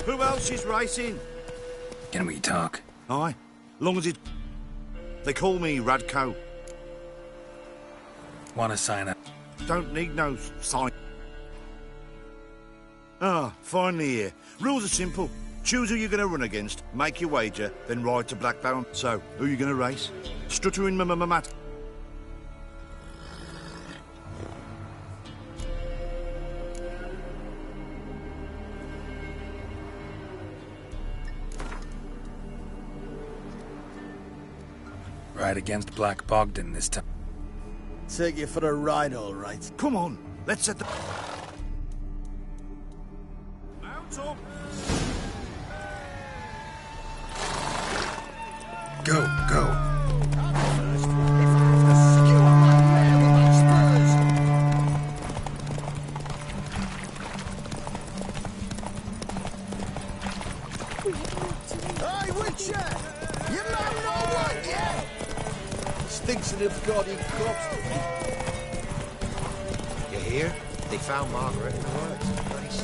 Who else is racing? Can we talk? Aye, long as it... They call me Radko. Want to sign up? Don't need no sign. Ah, finally here. Rules are simple. Choose who you're going to run against, make your wager, then ride to Blackbone. So, who you going to race? Stuttering mat. Ride against Black Bogdan this time. Take you for a ride, all right. Come on, let's set the... Mount up! Go. Hey, Witcher! You man know what yet? Stinks of gaudy corpse to me. You hear? They found Margaret in the woods. Nice.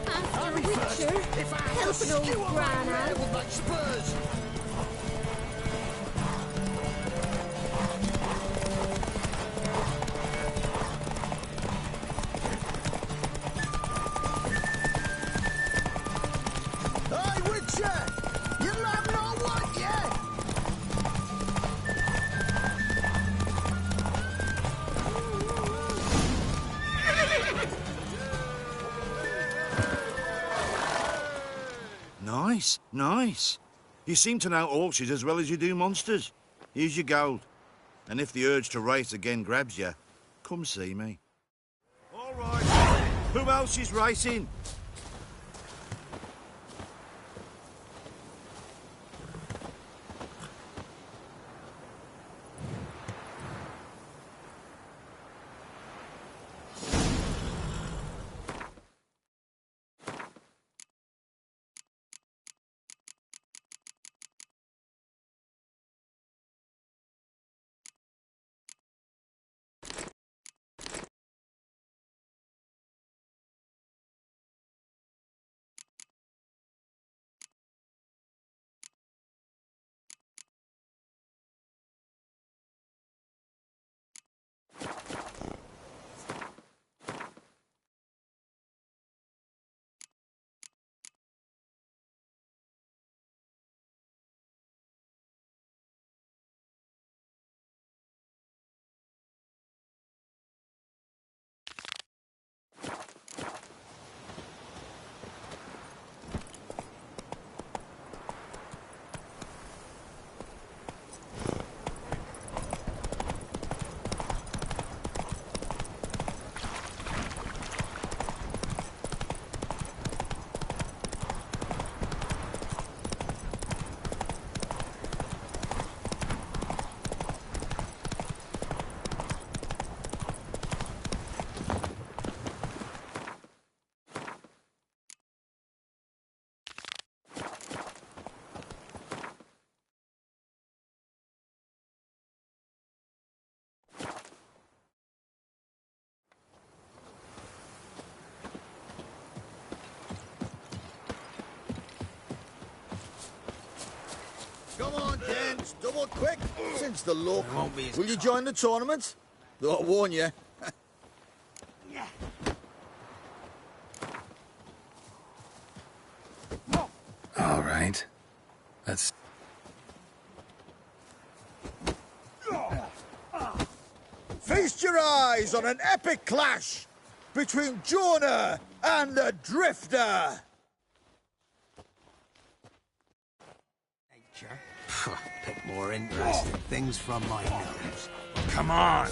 After Witcher, help an old gran out. With my spurs. Hey, Witcher! You man know what yet? Nice. You seem to know horses as well as you do monsters. Here's your gold. And if the urge to race again grabs you, come see me. All right. Who else is racing? Come on, gents, double quick. Since the local, will you join the tournament? Though I warn you. right. Let's... Feast your eyes on an epic clash between Jonah and the Drifter. Nature. Pick more interesting things from my nose. Come on!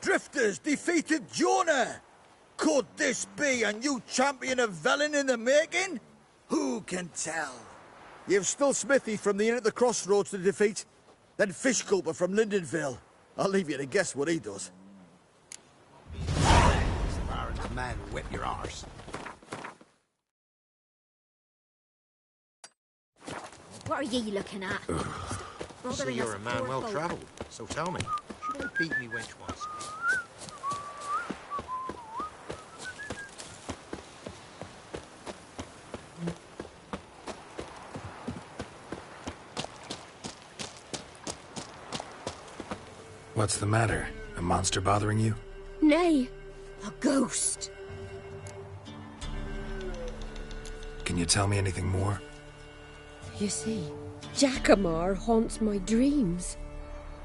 Drifters defeated Jonah. Could this be a new champion of Velen in the making? Who can tell? You've still Smithy from the Inn at the Crossroads to defeat, then Fishculper from Lindenville. I'll leave you to guess what he does. As far as the man who whip your arse. What are ye looking at? So you're a man well travelled, so tell me, should I beat me wench once? What's the matter? A monster bothering you? Nay, a ghost. Can you tell me anything more? You see, Jackamar haunts my dreams.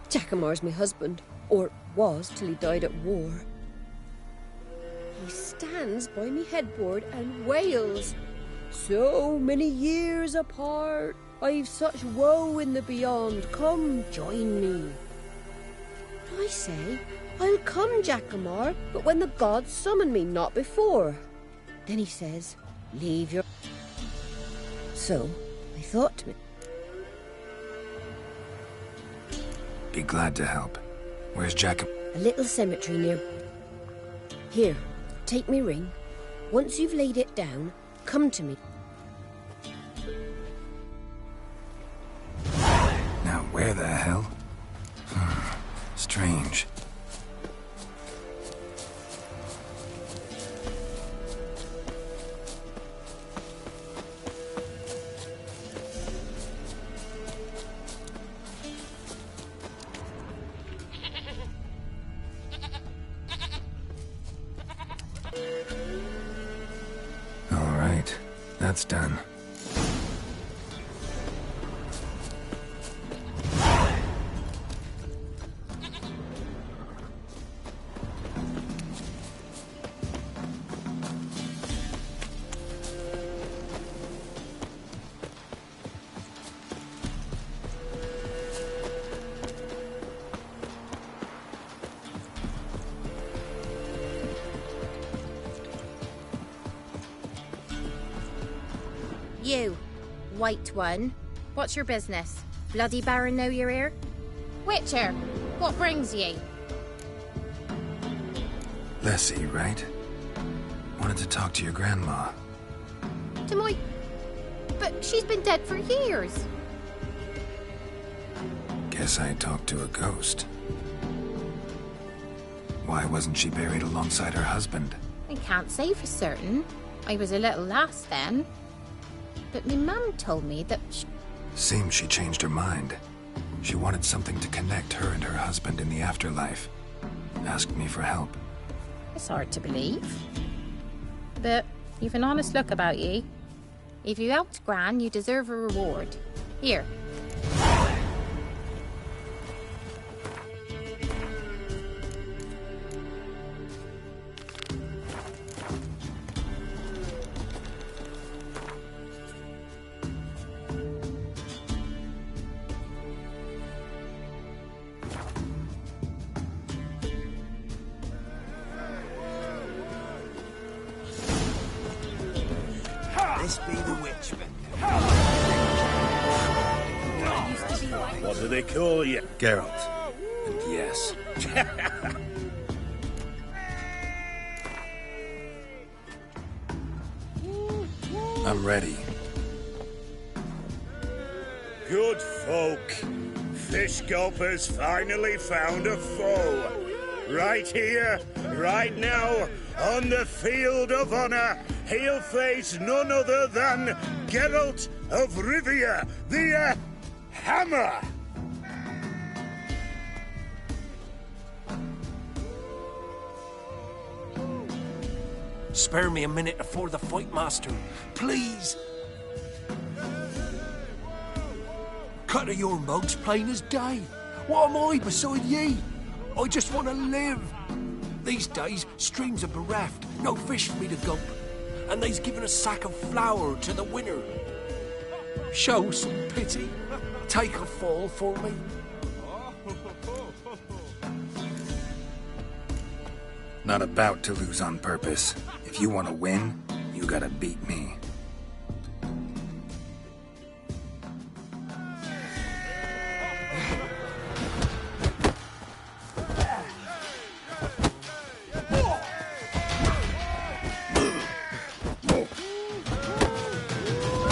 Jackamar's my husband, or was till he died at war. He stands by me headboard and wails. So many years apart, I've such woe in the beyond, come join me. I say, I'll come, Jackamar, but when the gods summon me, not before. Then he says, leave your... So, I thought to me... Be glad to help. Where's Jack? A little cemetery near... Here, take me ring. Once you've laid it down, come to me. Now, where the hell? Strange. All right, that's done. You, white one. What's your business? Bloody Baron know you're here? Witcher, what brings ye? Lessie, right? Wanted to talk to your grandma. To my... But she's been dead for years. Guess I talked to a ghost. Why wasn't she buried alongside her husband? I can't say for certain. I was a little lass then. But my mum told me that Seems she changed her mind. She wanted something to connect her and her husband in the afterlife. Asked me for help. It's hard to believe. But you've an honest look about ye. If you helped Gran, you deserve a reward. Here. This be the witchman. What do they call you? Geralt. And yes. I'm ready. Good folk. Fishgulper's finally found a foe. Right here, right now, on the field of honor, he'll face none other than Geralt of Rivia, the Hammer. Spare me a minute before the fight, master. Please. Cut of your mugs plain as day. What am I beside ye? I just want to live. These days, streams are bereft. No fish for me to gulp. And they's given a sack of flour to the winner. Show some pity. Take a fall for me. Not about to lose on purpose. If you want to win, you gotta beat me.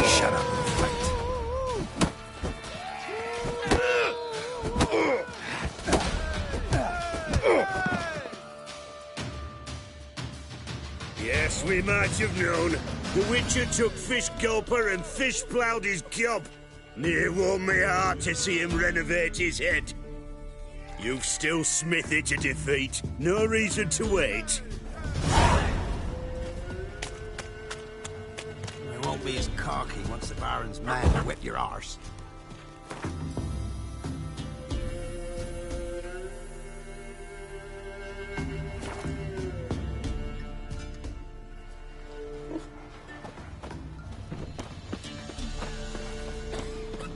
Shut up and fight. Yes, we might have known. The Witcher took Fish Gulper and fish ploughed his gob. Near warmed me heart to see him renovate his head. You've still Smithy to defeat. No reason to wait. It won't be as cocky once the Baron's mad to whip your arse.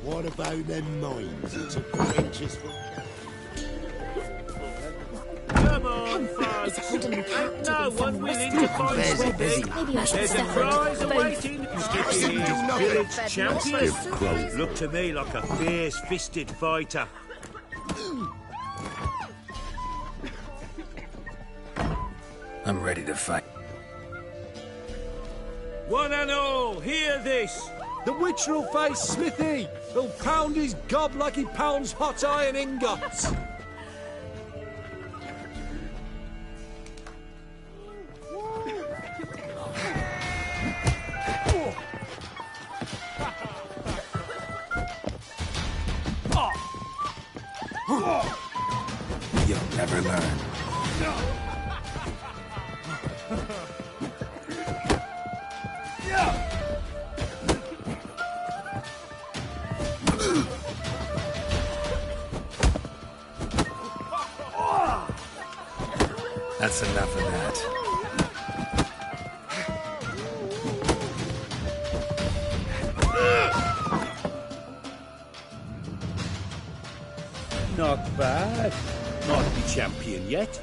What about them mines that took the inches from... Come on, folks. Ain't no one willing to fight Smithy. There's a prize awaiting. Skippy village champion. Look to me like a fierce-fisted fighter. I'm ready to fight. One and all, hear this. The Witcher'll face Smithy. He'll pound his gob like he pounds hot iron ingots. You'll never learn. That's enough of that. Not bad. Might be champion yet.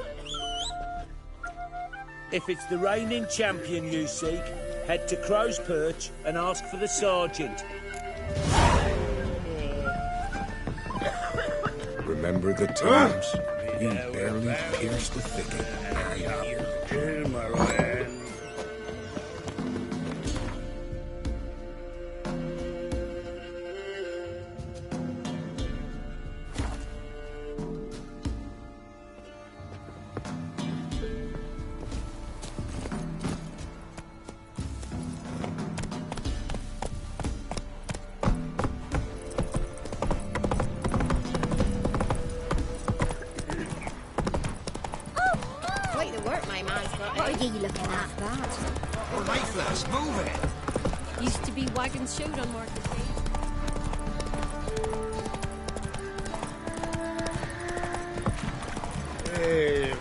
If it's the reigning champion you seek, head to Crow's Perch and ask for the sergeant. Remember the times? You barely pierced the thicket. Kill my Ryan. What are you looking at? That? Well, Mayflow's move it. Used to be wagons showed on Market Day. Hey,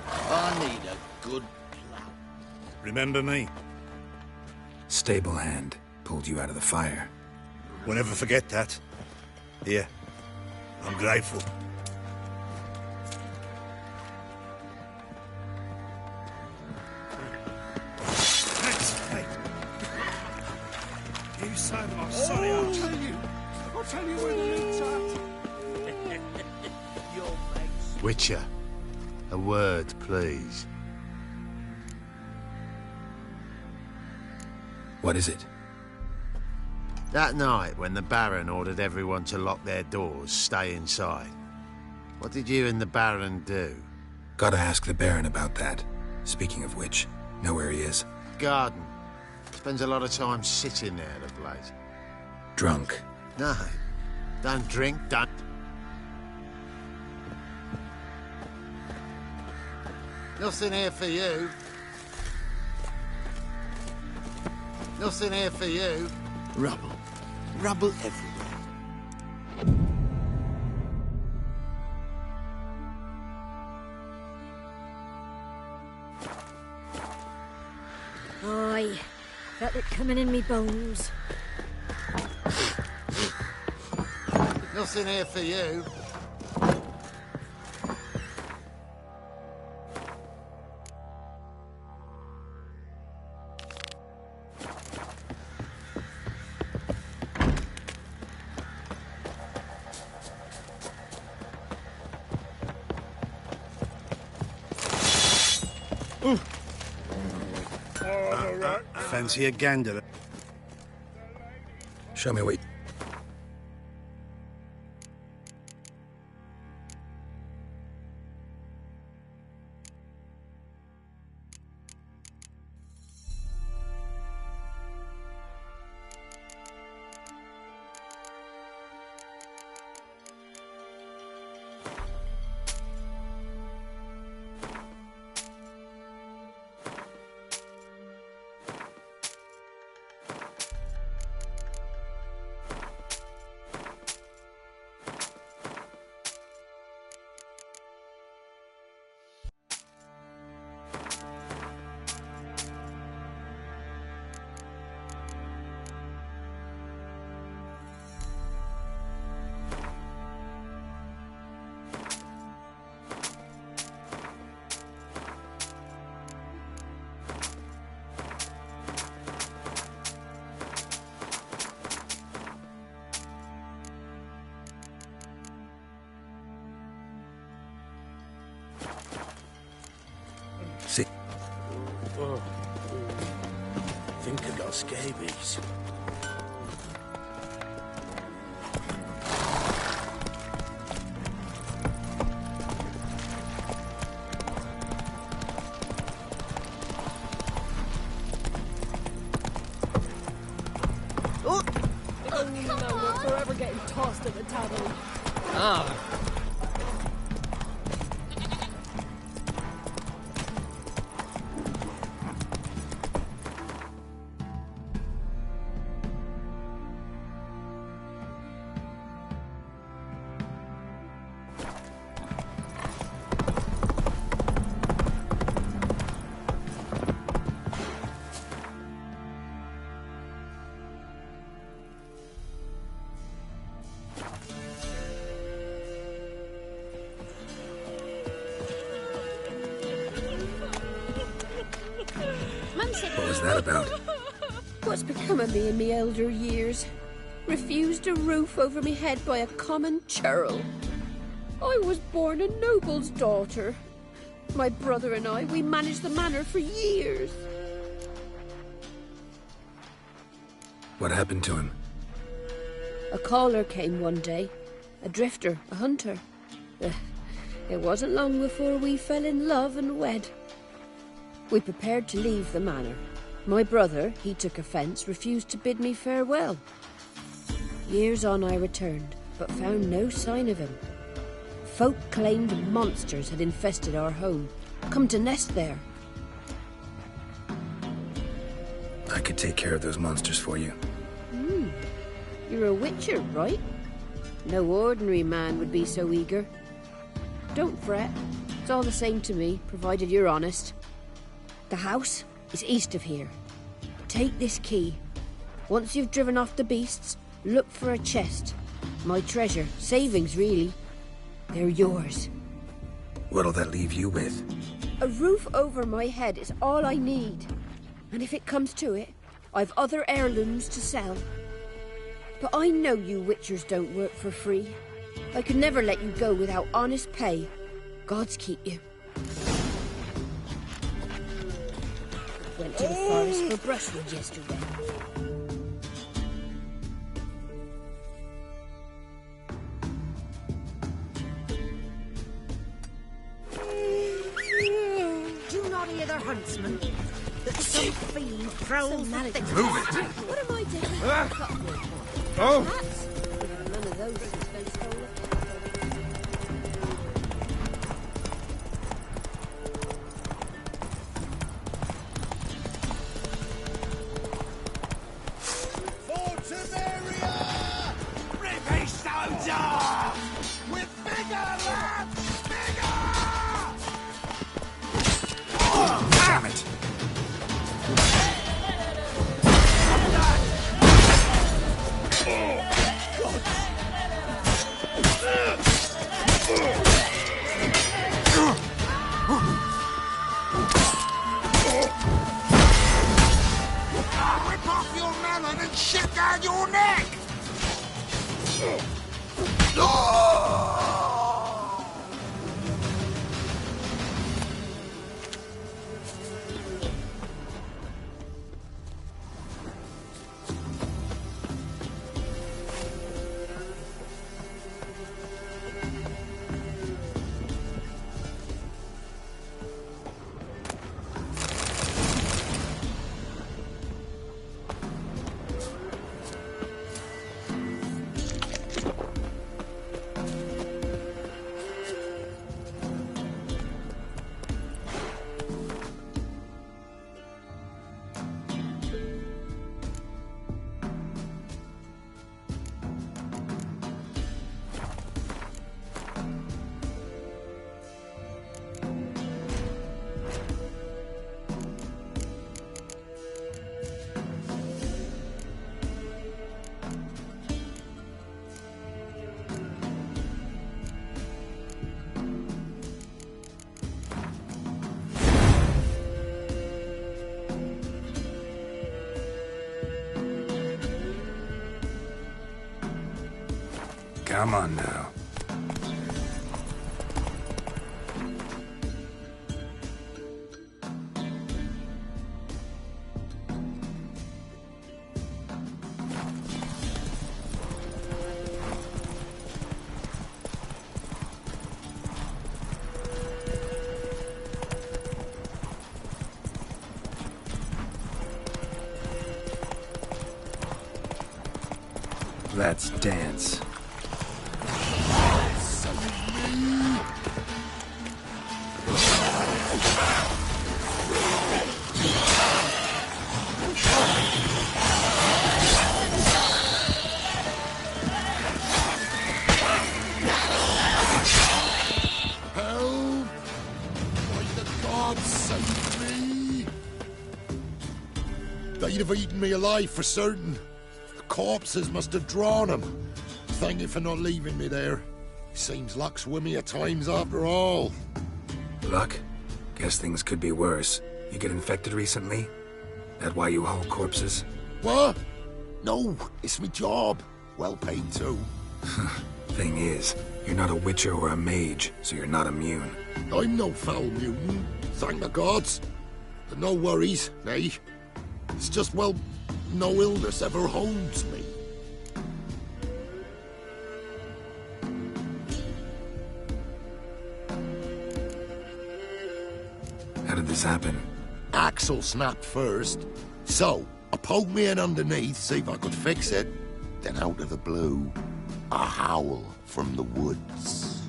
I need a good plow. Remember me? Stable hand pulled you out of the fire. We'll never forget that. Here, I'm grateful. You son of a sorry, I'll tell you when the meat's at. Your mates. Witcher, a word, please. What is it? That night when the Baron ordered everyone to lock their doors, stay inside. What did you and the Baron do? Gotta ask the Baron about that. Speaking of which, know where he is? Garden. Spends a lot of time sitting there of late. Drunk. No. Don't drink, don't... Nothing here for you. Nothing here for you. Rubble. Rubble everywhere. Aye, felt it coming in me bones. Nothing here for you. Fancy a gander? Show me what... See? Oh. Think I got scabies. Oh! We're forever getting tossed at the tavern. Ah. What was that about? What's become of me in me elder years? Refused a roof over me head by a common churl. I was born a noble's daughter. My brother and I, we managed the manor for years. What happened to him? A caller came one day. A drifter, a hunter. It wasn't long before we fell in love and wed. We prepared to leave the manor. My brother, he took offence, refused to bid me farewell. Years on I returned, but found no sign of him. Folk claimed monsters had infested our home, come to nest there. I could take care of those monsters for you. You're a witcher, right? No ordinary man would be so eager. Don't fret. It's all the same to me, provided you're honest. The house is east of here. Take this key. Once you've driven off the beasts, look for a chest. My treasure. Savings, really. They're yours. What'll that leave you with? A roof over my head is all I need. And if it comes to it, I've other heirlooms to sell. But I know you witchers don't work for free. I could never let you go without honest pay. Gods keep you. Went to the forest for brushwood yesterday. any other huntsman that some fiend prowls the thick. Move it! What am I doing? Oh! Perhaps we've had none of those since they stole the With bigger, lads! Bigger! Damn it! Rip off your melon and shit down your neck! Come on now. Let's dance. Help! By the gods, save me! They'd have eaten me alive for certain. The corpses must have drawn them. Thank you for not leaving me there. Seems luck's with me at times after all. Luck? Guess things could be worse. You get infected recently? That why you haul corpses? What? No, it's my job. Well paid too. Thing is, you're not a witcher or a mage, so you're not immune. I'm no foul mutant, thank the gods. But no worries, nay. It's just, well, no illness ever holds me. How did this happen? Axle snapped first. So, I poked me in underneath, see if I could fix it. Then out of the blue, a howl from the woods.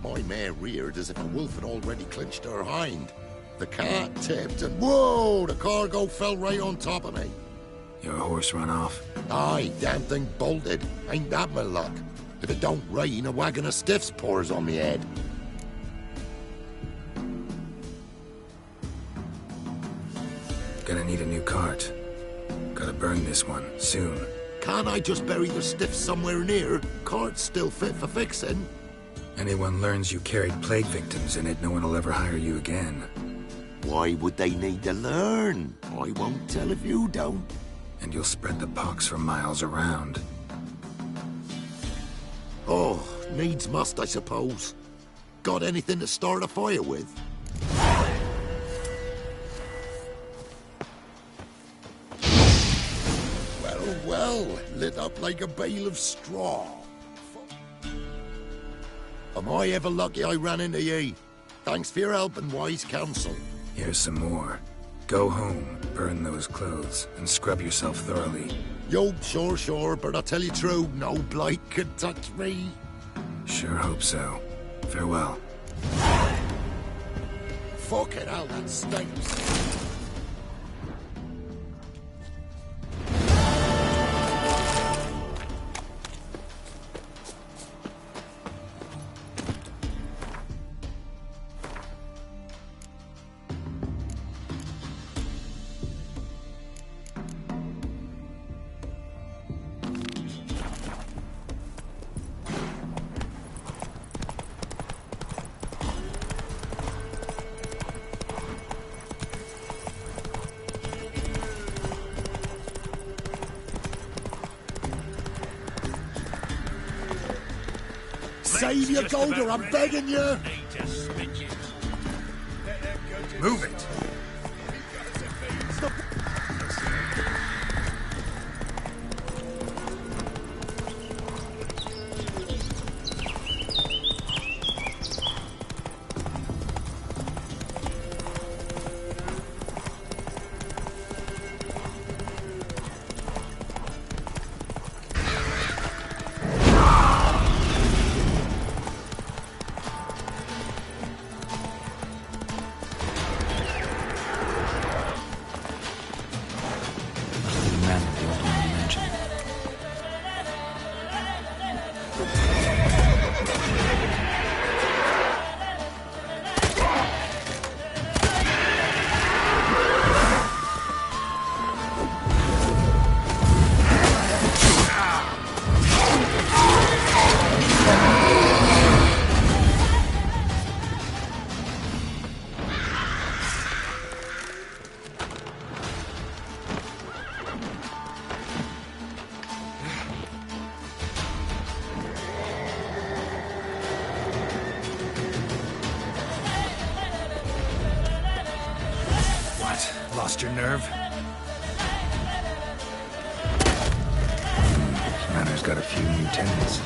My mare reared as if a wolf had already clinched her hind. The cart tipped and whoa, the cargo fell right on top of me. Your horse run off? Aye, damn thing bolted. Ain't that my luck? If it don't rain, a wagon of stiffs pours on me head. Gonna need a new cart. Gotta burn this one, soon. Can't I just bury the stiffs somewhere near? Cart's still fit for fixing. Anyone learns you carried plague victims in it, no one will ever hire you again. Why would they need to learn? I won't tell if you don't. And you'll spread the pox for miles around. Oh, needs must, I suppose. Got anything to start a fire with? Well, lit up like a bale of straw. Am I ever lucky I ran into ye? Thanks for your help and wise counsel. Here's some more. Go home, burn those clothes, and scrub yourself thoroughly. Yo, sure, but I tell you true, no blight could touch me. Sure hope so. Farewell. Fucking hell, that stinks. Save your gold or I'm begging you! Move it! Lost your nerve? Manor's got a few new tenants.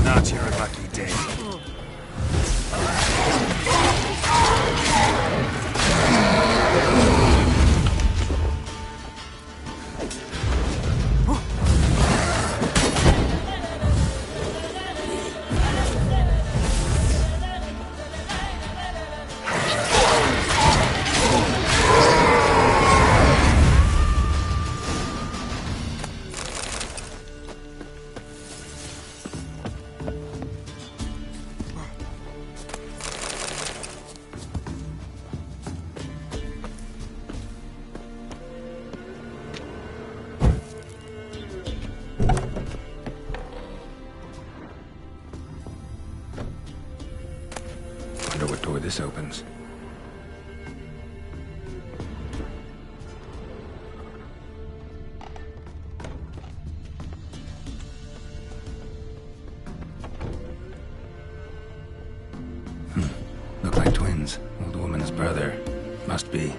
Not your lucky day. Wonder what door this opens. Look like twins. Old woman's brother. Must be.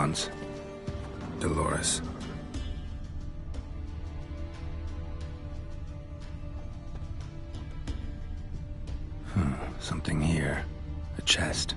once. Dolores. Something here. A chest.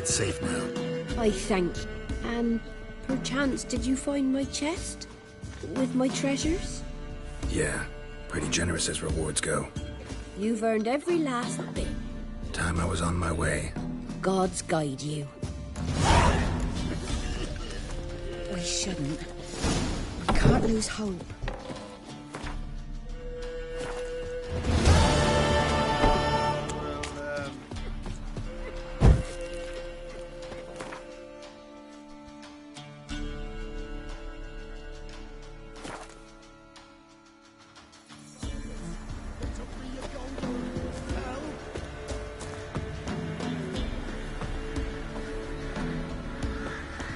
Safe now. I thank you. And perchance did you find my chest? With my treasures? Yeah, pretty generous as rewards go. You've earned every last bit. Time I was on my way. Gods guide you. We shouldn't. We can't lose hope.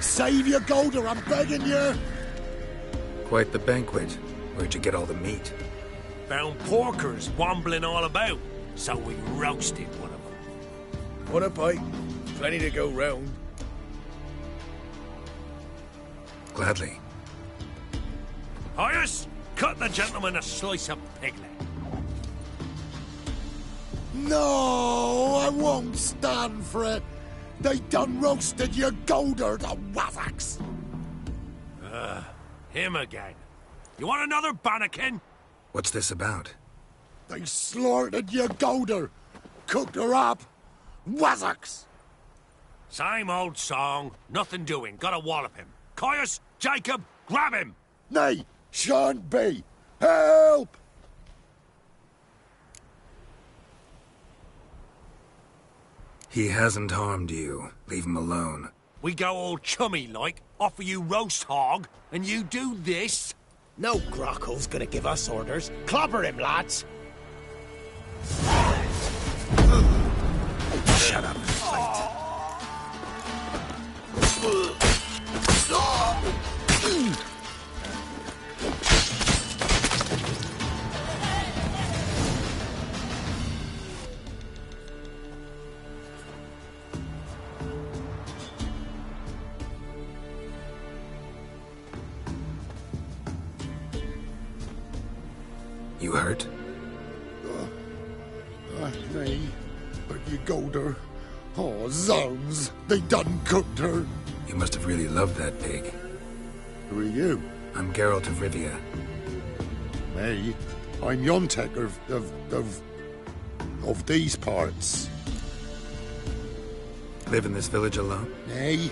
Save your Golder, I'm begging you! Quite the banquet. Where'd you get all the meat? Found porkers wambling all about, so we roasted one of them. Want a bite? Plenty to go round. Gladly. Hyas, cut the gentleman a slice of piglet. No, I won't stand for it. They done roasted your Golder, the wazzocks. Him again. You want another bannikin? What's this about? They slaughtered your Golder. Cooked her up. Wazzocks. Same old song. Nothing doing. Gotta wallop him. Caius, Jacob, grab him. Nay, shan't be. Help! He hasn't harmed you. Leave him alone. We go all chummy-like, offer you roast hog, and you do this? No Grocko's gonna give us orders. Clobber him, lads! Shut up and fight. You hurt? Nay, but your Golder. Oh, zounds! They done cooked her. You must have really loved that pig. Who are you? I'm Geralt of Rivia. Me? I'm Yontek of these parts. Live in this village alone? Nay,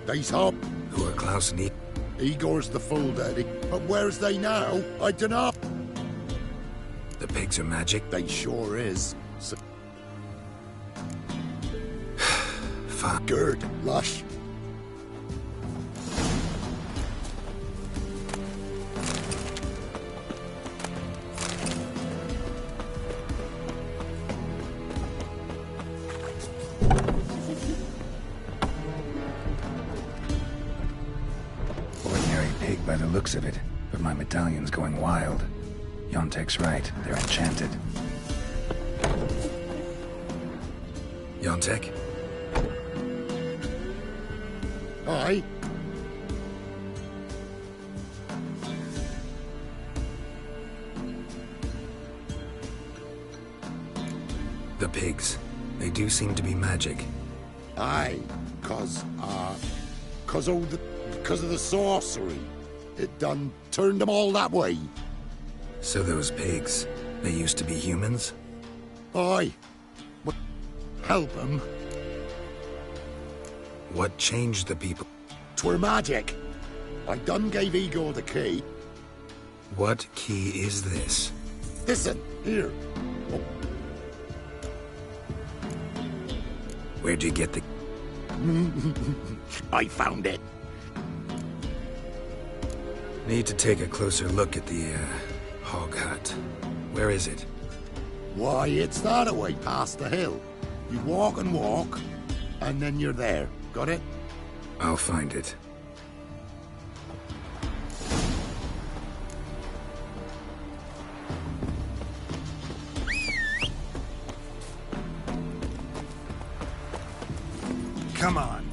they's up. Who are Klaus and Igor's the fool daddy. But where's they now? I dunno. The pigs are magic? They sure is. So Fine. Gerd, lush. looks of it, but my medallion's going wild. Yontek's right, they're enchanted. Yontek? Aye. The pigs. They do seem to be magic. Aye, cause of the sorcery. It done turned them all that way. So those pigs, they used to be humans? Aye. But help them. What changed the people? 'Twere magic. I done gave Igor the key. What key is this? Listen, here. Oh. Where'd you get the... I found it. Need to take a closer look at the, hog hut. Where is it? Why, it's that away past the hill. You walk and walk, and then you're there. Got it? I'll find it. Come on.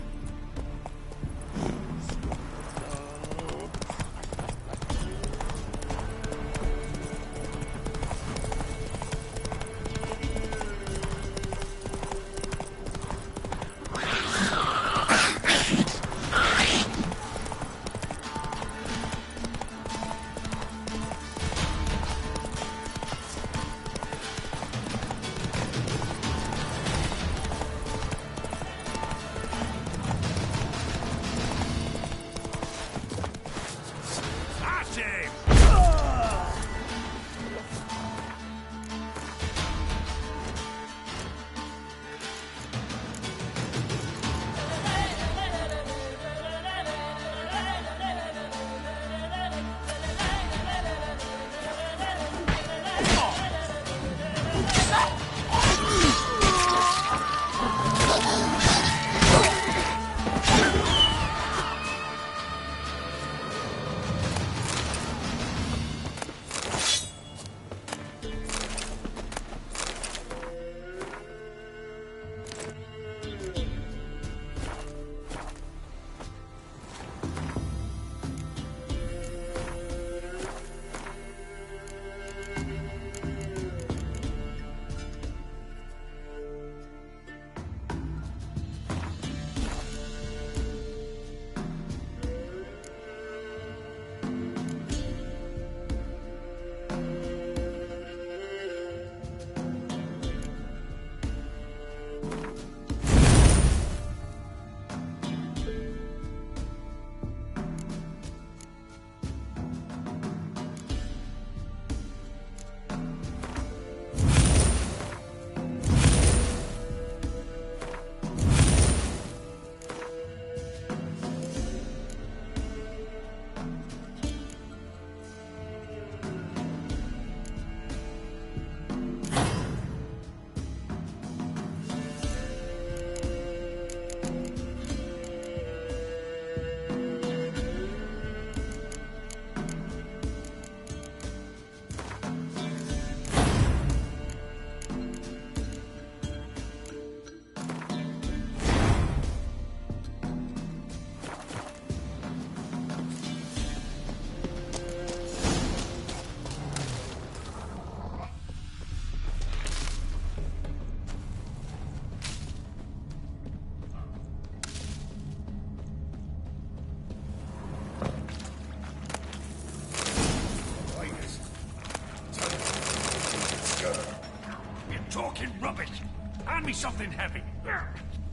Talking rubbish. Hand me something heavy.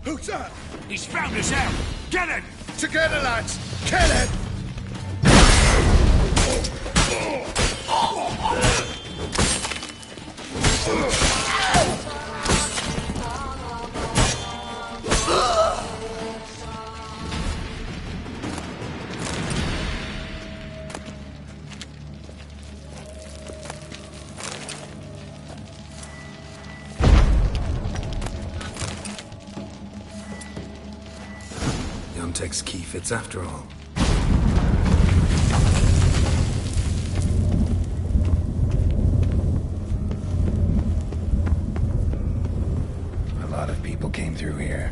Who's that? He's found us out. Get him! Together, lads! Kill him! Yontek's key fits after all. lot of people came through here,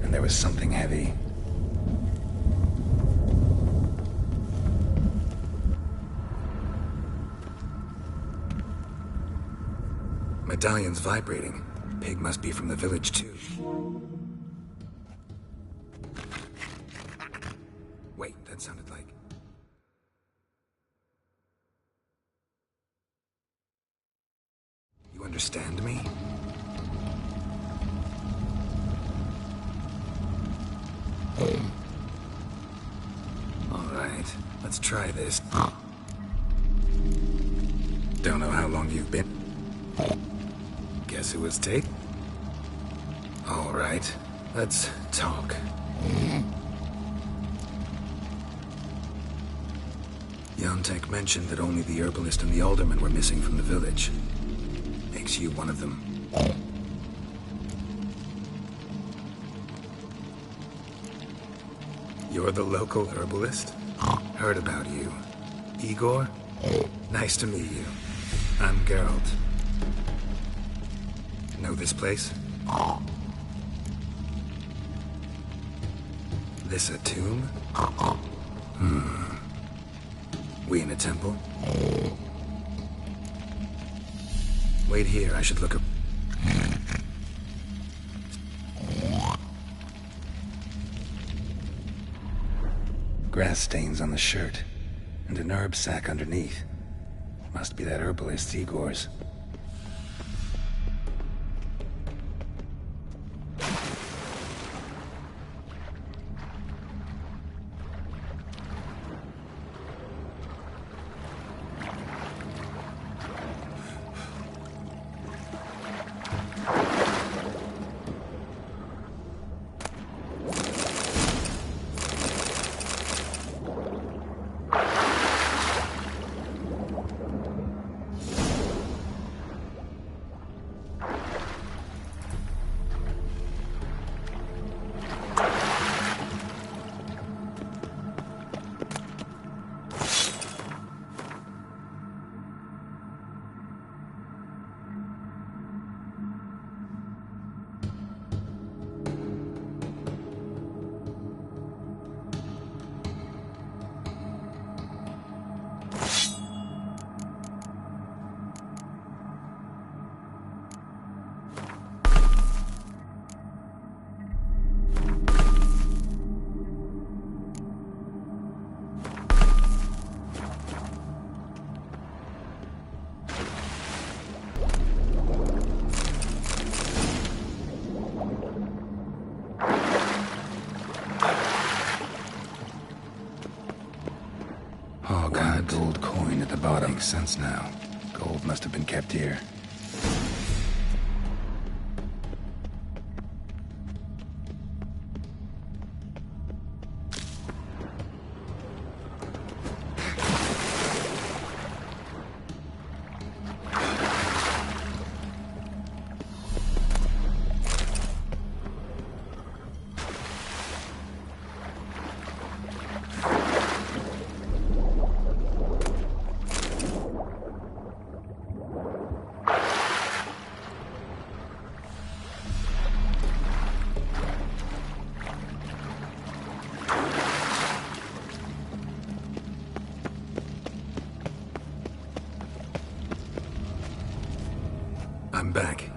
and there was something heavy. Medallion's vibrating. Pig must be from the village, too. Wait, that sounded like... You understand me? Alright, let's try this. Don't know how long you've been. Guess it was Tate? Alright, let's talk. Yontek mentioned that only the herbalist and the alderman were missing from the village. Makes you one of them. You're the local herbalist? Heard about you. Igor? Nice to meet you. I'm Geralt. Know this place? This a tomb? We in a temple? Wait here, I should look up. Grass stains on the shirt, and an herb sack underneath. Must be that herbalist Igor's. Gold coin at the bottom. Makes sense now. Gold must have been kept here. I'm back.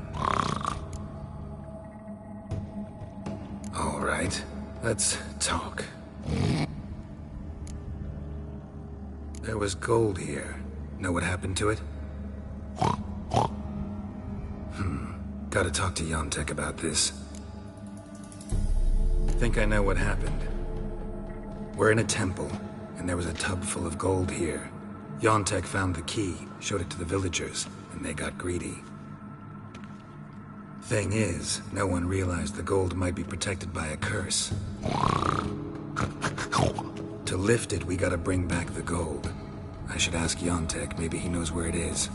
All right, let's talk. There was gold here. Know what happened to it? Gotta talk to Yontek about this. Think I know what happened. We're in a temple, and there was a tub full of gold here. Yontek found the key, showed it to the villagers, and they got greedy. Thing is, no one realized the gold might be protected by a curse. To lift it, we gotta bring back the gold. I should ask Yontek, maybe he knows where it is.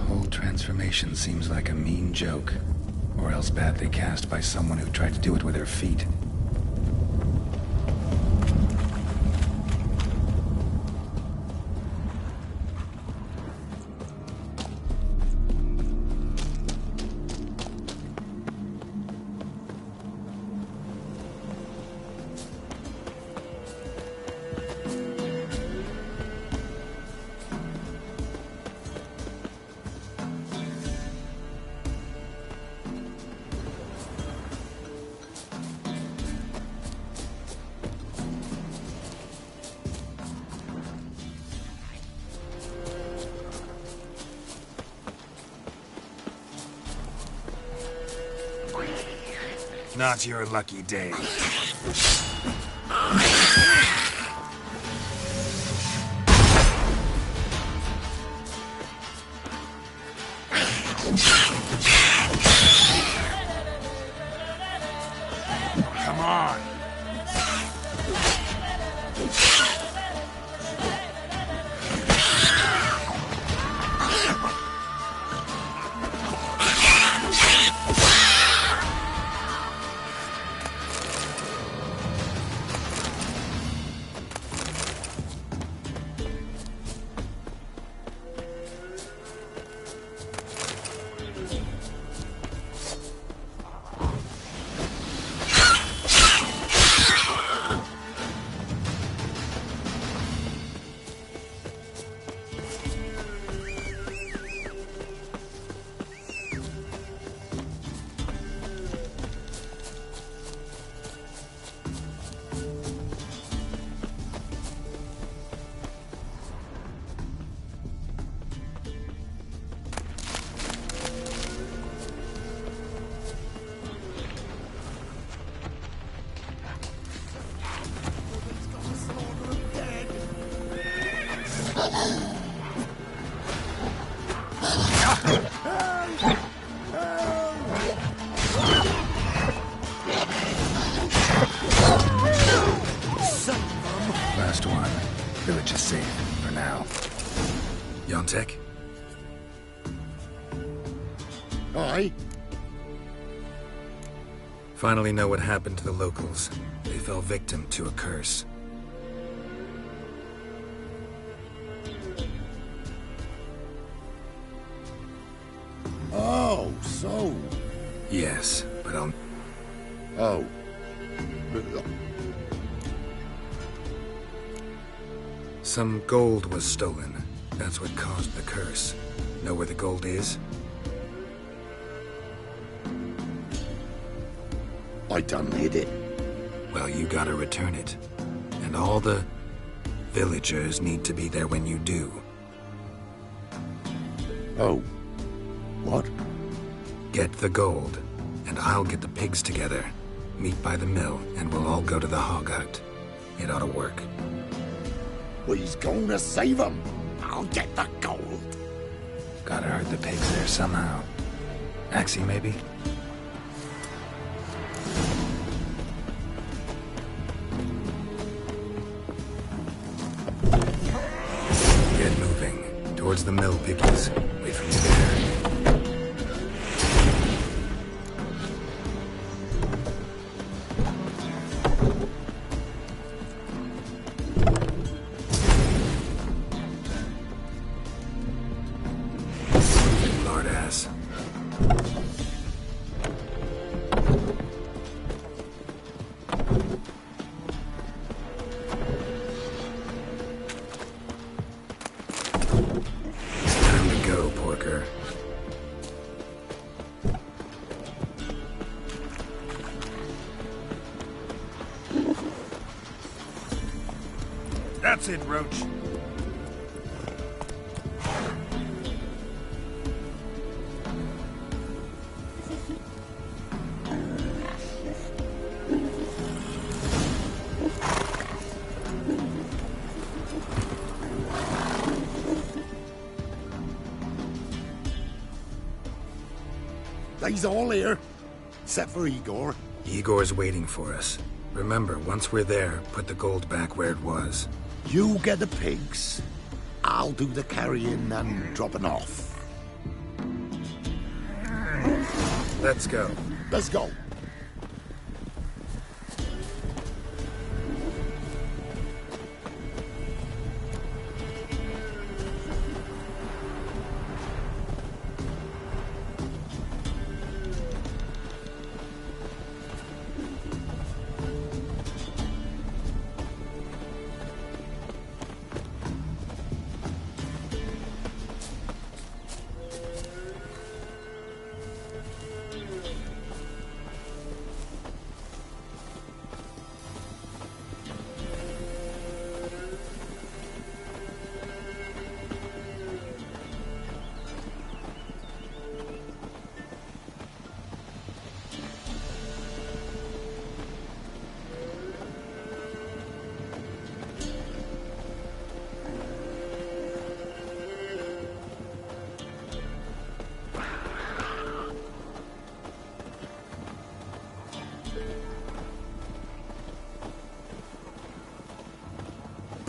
Whole transformation seems like a mean joke, or else badly cast by someone who tried to do it with her feet. Not your lucky day. Come on. Last one. Village is safe for now. Yontek? Aye? Finally know what happened to the locals. They fell victim to a curse. Oh, so... Yes, but I'll... Oh. Some gold was stolen. That's what caused the curse. Know where the gold is? I done hid it. Well, you gotta return it. And all the villagers need to be there when you do. Oh. What? Get the gold, and I'll get the pigs together. Meet by the mill, and we'll all go to the hog hut. It ought to work. We's gonna save them. I'll get the gold. Gotta herd the pigs there somehow. Axie, maybe? Get moving. Towards the mill, piggies. Wait for me there. That's it, Roach. They's all here, except for Igor. Igor's waiting for us. Remember, once we're there, put the gold back where it was. You get the pigs. I'll do the carrying and dropping off. Let's go. Let's go.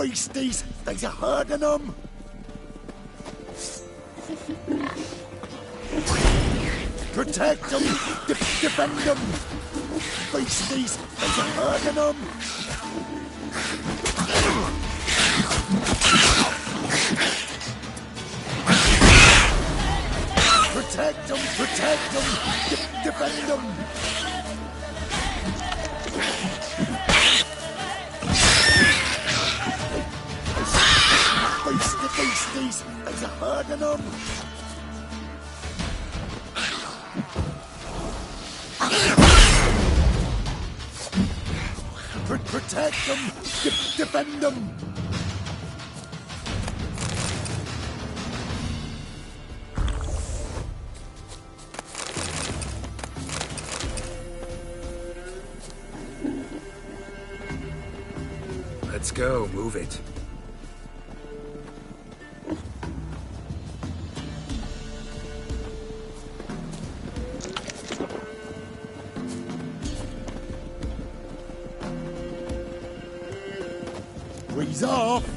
Beasties! There's a herd of them! Protect them! Defend them! Beasties! There's a herd of them! Protect them! Protect them! Defend them! Beasties! There's a herd of them! Protect them! Defend them! Let's go, move it. He's off!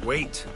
Wait.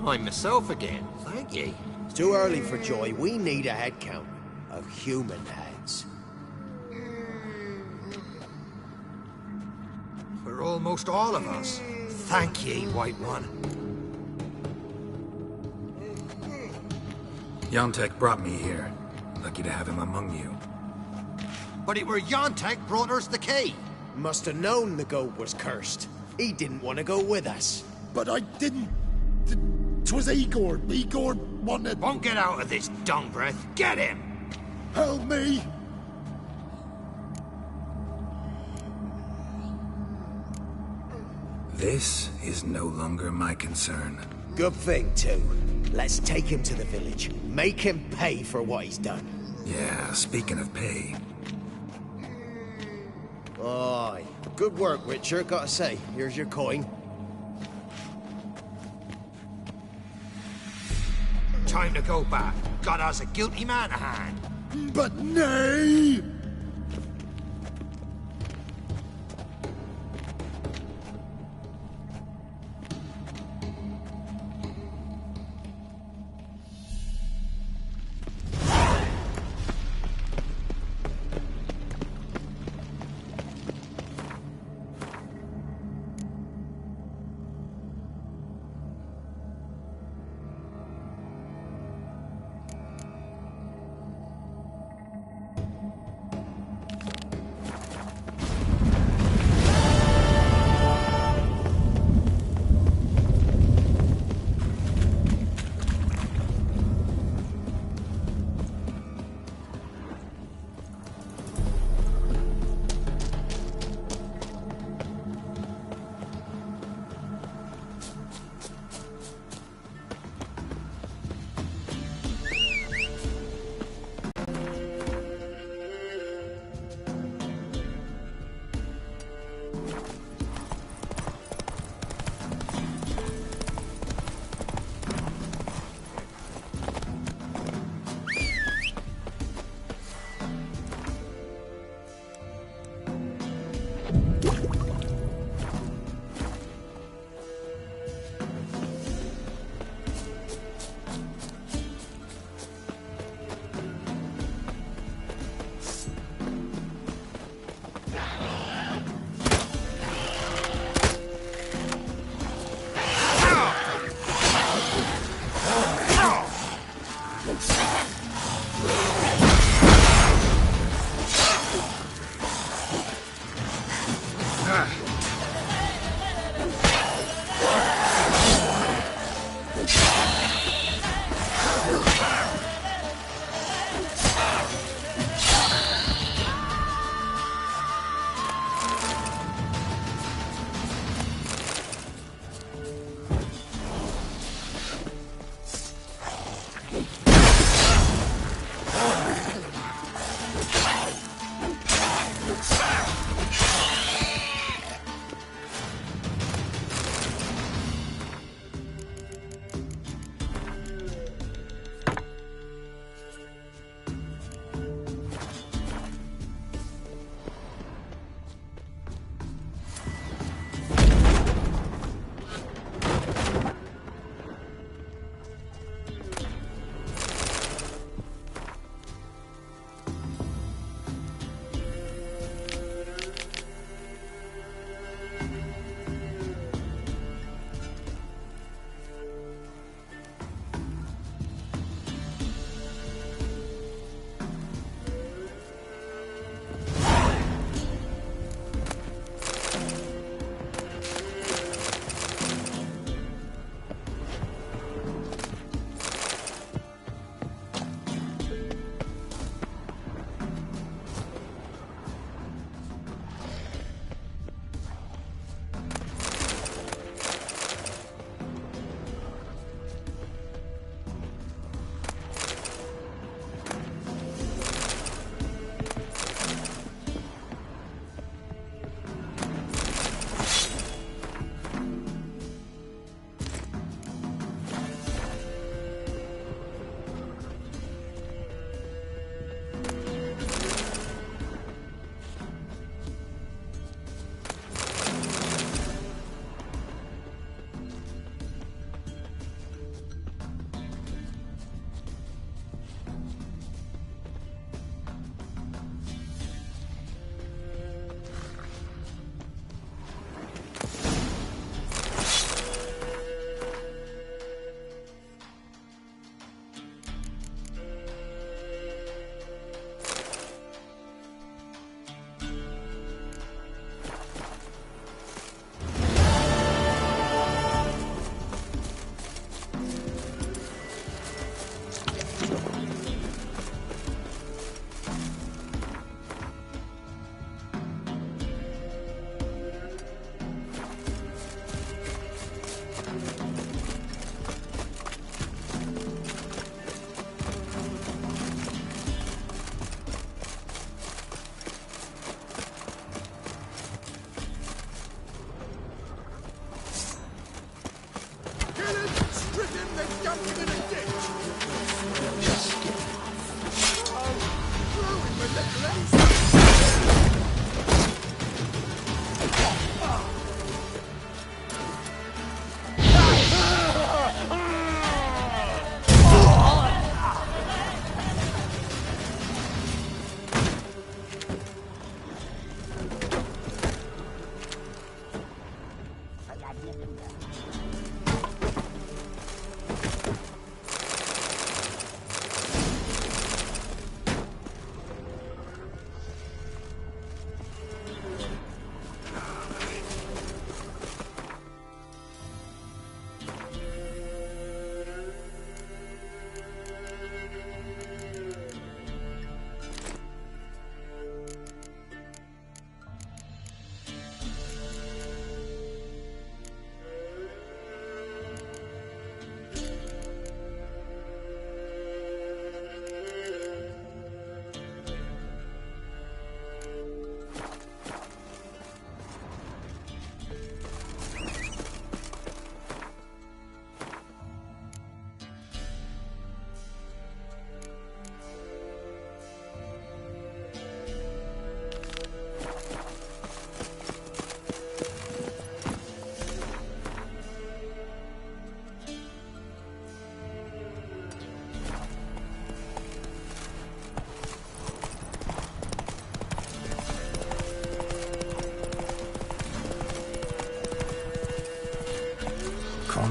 I'm myself again. Thank ye. It's too early for joy. We need a head count of human heads. For almost all of us. Thank ye, White One. Yontek brought me here. Lucky to have him among you. But it were Yontek brought us the key. Must have known the goat was cursed. He didn't want to go with us. But I didn't... 'Twas Igor. Igor wanted... Won't get out of this dung breath. Get him! Help me! This is no longer my concern. Good thing, too. Let's take him to the village. Make him pay for what he's done. Yeah, speaking of pay. Aye. Good work, Richard, gotta say. Here's your coin. Time to go back. Got us a guilty man to hand. But nay!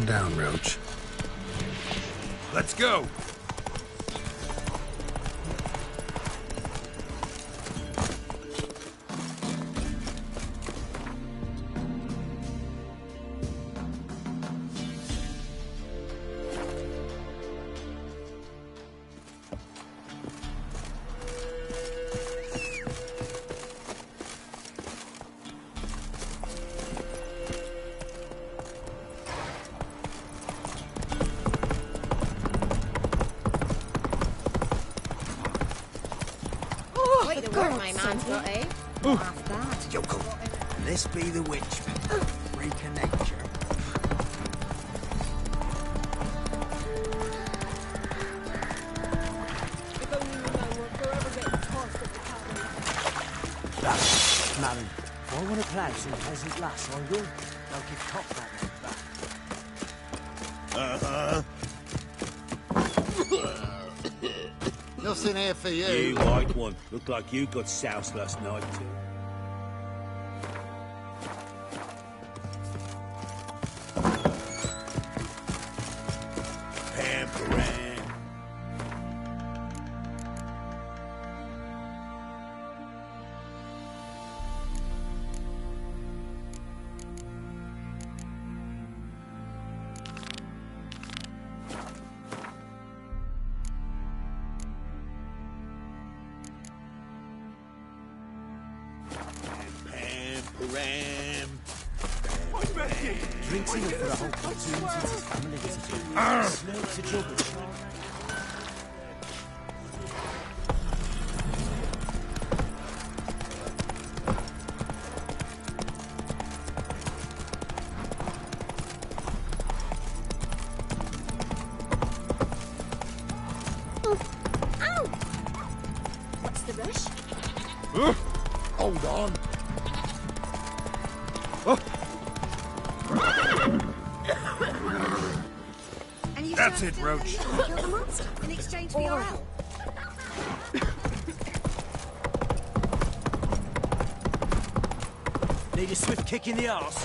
Calm down, Roach. Let's go! This be the witch. Reconnect you. If only you know we're forever getting tossed at the cabin. Marry, if I want to play some peasant lass, I will. I'll give Cop that one back. Nothing here for you. You white one. Looked like you got soused last night, too. Drinks enough for a whole platoon since his family visited. Snurks a jug of shot. Ow! What's the rush? Hold on. That's it, Roach. Kill the monster in exchange for your help. Need a swift kick in the arse.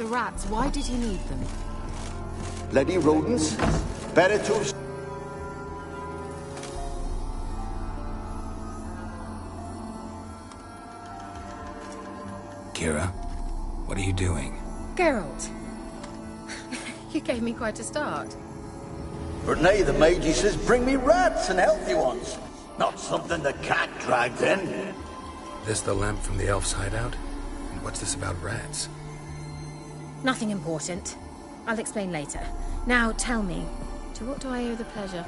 Rats, why did he need them? Bloody rodents. Better to... Kira, what are you doing? Geralt. You gave me quite a start. But nay, the mage, he says, bring me rats and healthy ones. Not something the cat dragged in. This the lamp from the elf's hideout? And what's this about rats? Nothing important. I'll explain later. Now, tell me, to what do I owe the pleasure?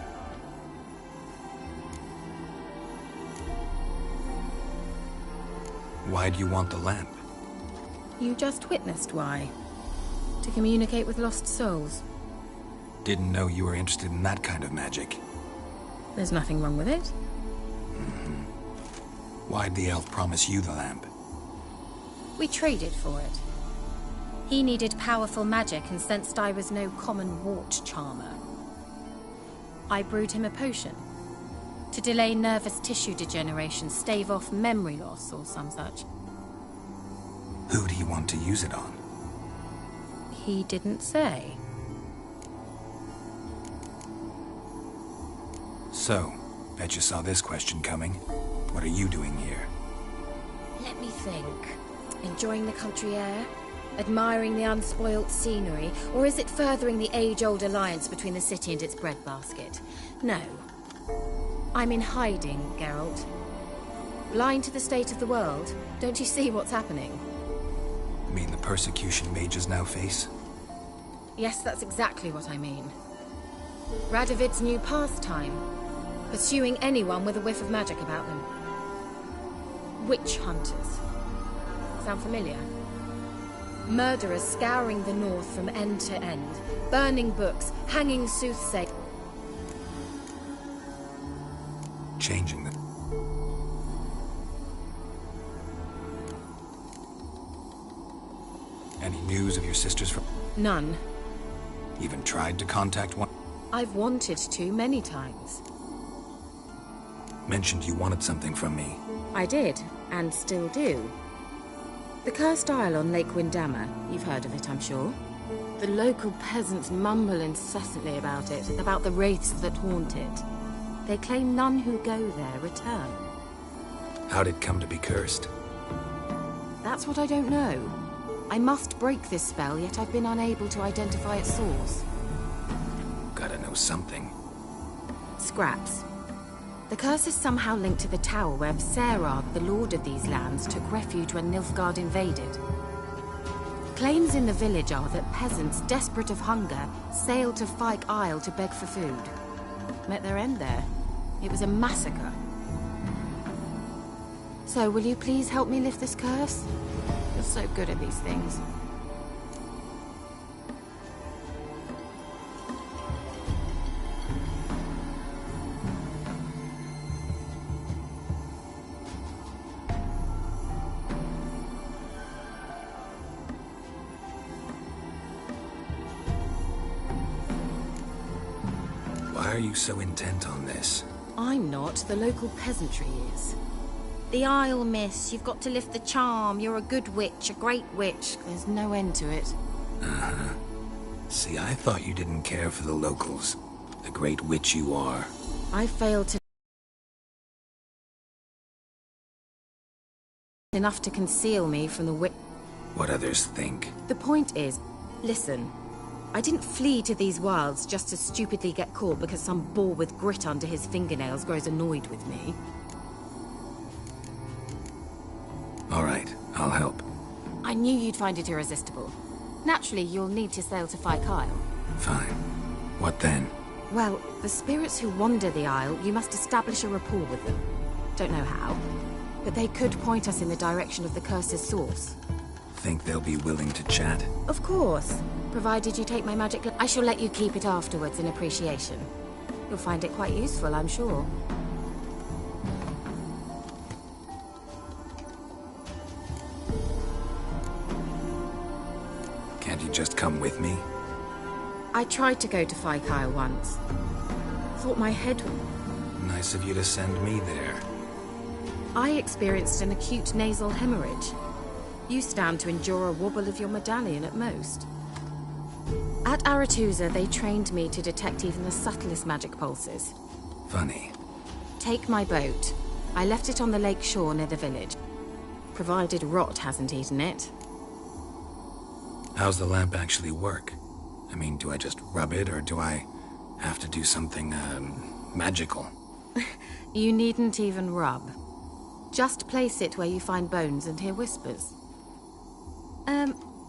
Why do you want the lamp? You just witnessed why. To communicate with lost souls. Didn't know you were interested in that kind of magic. There's nothing wrong with it. Mm-hmm. Why'd the elf promise you the lamp? We traded for it. He needed powerful magic and sensed I was no common wart charmer. I brewed him a potion to delay nervous tissue degeneration, stave off memory loss or some such. Who'd he want to use it on? He didn't say. So, bet you saw this question coming. What are you doing here? Let me think. Enjoying the country air? Admiring the unspoilt scenery? Or is it furthering the age-old alliance between the city and its breadbasket? No. I'm in hiding, Geralt. Blind to the state of the world? Don't you see what's happening? You mean the persecution mages now face? Yes, that's exactly what I mean. Radovid's new pastime. Pursuing anyone with a whiff of magic about them. Witch hunters. Sound familiar? Murderers scouring the north from end to end. Burning books, hanging soothsayers. Changing the... Any news of your sisters from... None. Even tried to contact one? I've wanted to many times. Mentioned you wanted something from me. I did, and still do. The cursed isle on Lake Windammer. You've heard of it, I'm sure. The local peasants mumble incessantly about it, about the wraiths that haunt it. They claim none who go there return. How'd it come to be cursed? That's what I don't know. I must break this spell, yet I've been unable to identify its source. Gotta know something. Scraps. The curse is somehow linked to the tower where Serad, the lord of these lands, took refuge when Nilfgaard invaded. Claims in the village are that peasants, desperate of hunger, sailed to Fyke Isle to beg for food. Met their end there. It was a massacre. So, will you please help me lift this curse? You're so good at these things. Why are you so intent on this? I'm not. The local peasantry is. The Isle, miss. You've got to lift the charm. You're a good witch, a great witch. There's no end to it. Uh-huh. See, I thought you didn't care for the locals. The great witch you are. I failed to... enough to conceal me from the witch... What others think. The point is, listen. I didn't flee to these wilds just to stupidly get caught because some boar with grit under his fingernails grows annoyed with me. All right, I'll help. I knew you'd find it irresistible. Naturally, you'll need to sail to Fyke Isle. Fine. What then? Well, the spirits who wander the Isle, you must establish a rapport with them. Don't know how, but they could point us in the direction of the curse's source. Think they'll be willing to chat? Of course. Provided you take my magic... I shall let you keep it afterwards in appreciation. You'll find it quite useful, I'm sure. Can't you just come with me? I tried to go to Fyke Isle once. Thought my head... Nice of you to send me there. I experienced an acute nasal hemorrhage. You stand to endure a wobble of your medallion at most. At Aretusa, they trained me to detect even the subtlest magic pulses. Funny. Take my boat. I left it on the lake shore near the village. Provided rot hasn't eaten it. How's the lamp actually work? I mean, do I just rub it, or do I have to do something, magical? You needn't even rub. Just place it where you find bones and hear whispers.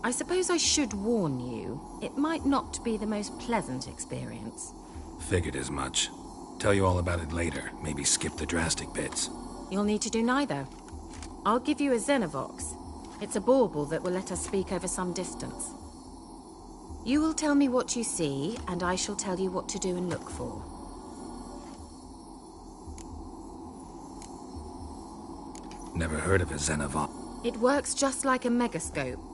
I suppose I should warn you. It might not be the most pleasant experience. Figured as much. Tell you all about it later. Maybe skip the drastic bits. You'll need to do neither. I'll give you a Xenovox. It's a bauble that will let us speak over some distance. You will tell me what you see, and I shall tell you what to do and look for. Never heard of a Xenovox. It works just like a megascope.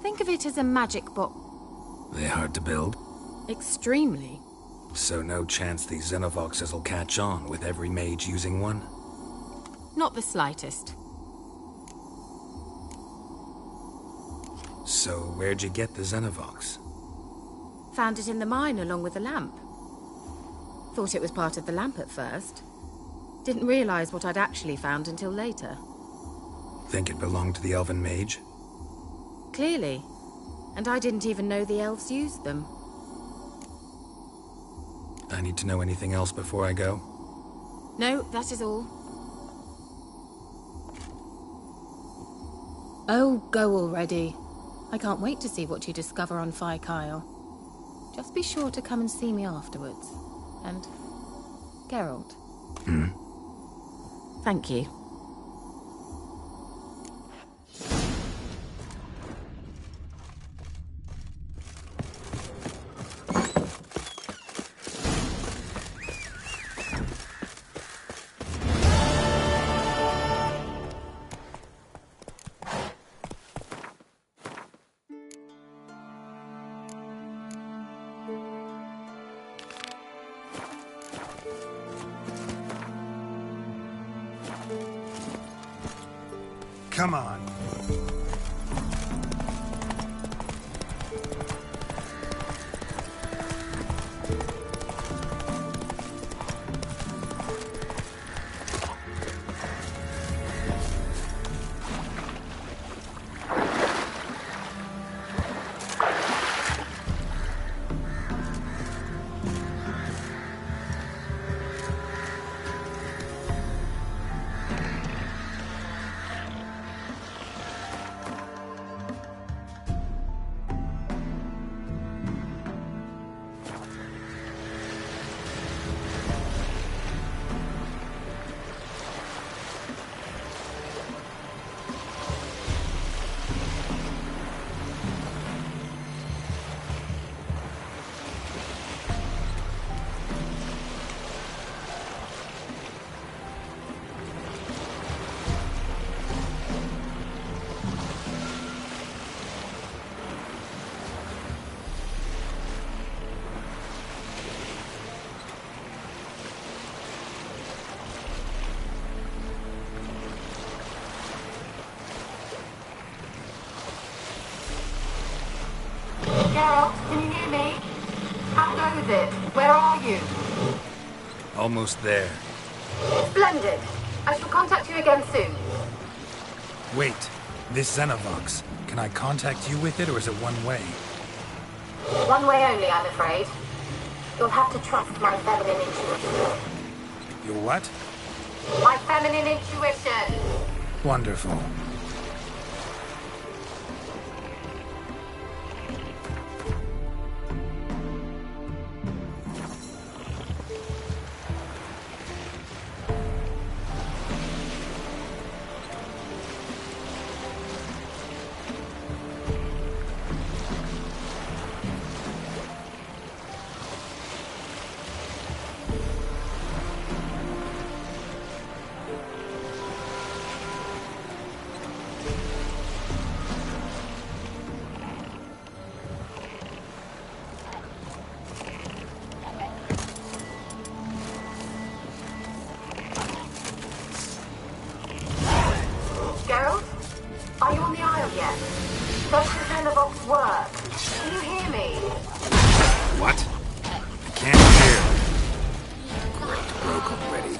Think of it as a magic box. They hard to build? Extremely. So no chance these Xenovoxes will catch on with every mage using one? Not the slightest. So where'd you get the Xenovox? Found it in the mine along with the lamp. Thought it was part of the lamp at first. Didn't realize what I'd actually found until later. Think it belonged to the elven mage? Clearly. And I didn't even know the elves used them. I need to know anything else before I go? No, that is all. Oh, go already. I can't wait to see what you discover on Phi Kyle. Just be sure to come and see me afterwards. And Geralt. Thank you. Come on. Geralt, can you hear me? How goes it? Where are you? Almost there. Splendid. I shall contact you again soon. Wait, this Xenovox. Can I contact you with it, or is it one way? One way only, I'm afraid. You'll have to trust my feminine intuition. Your what? My feminine intuition. Wonderful. Geralt? Are you on the Isle yet? Does the Xenovox work? Can you hear me? What? I can't hear. It broke already.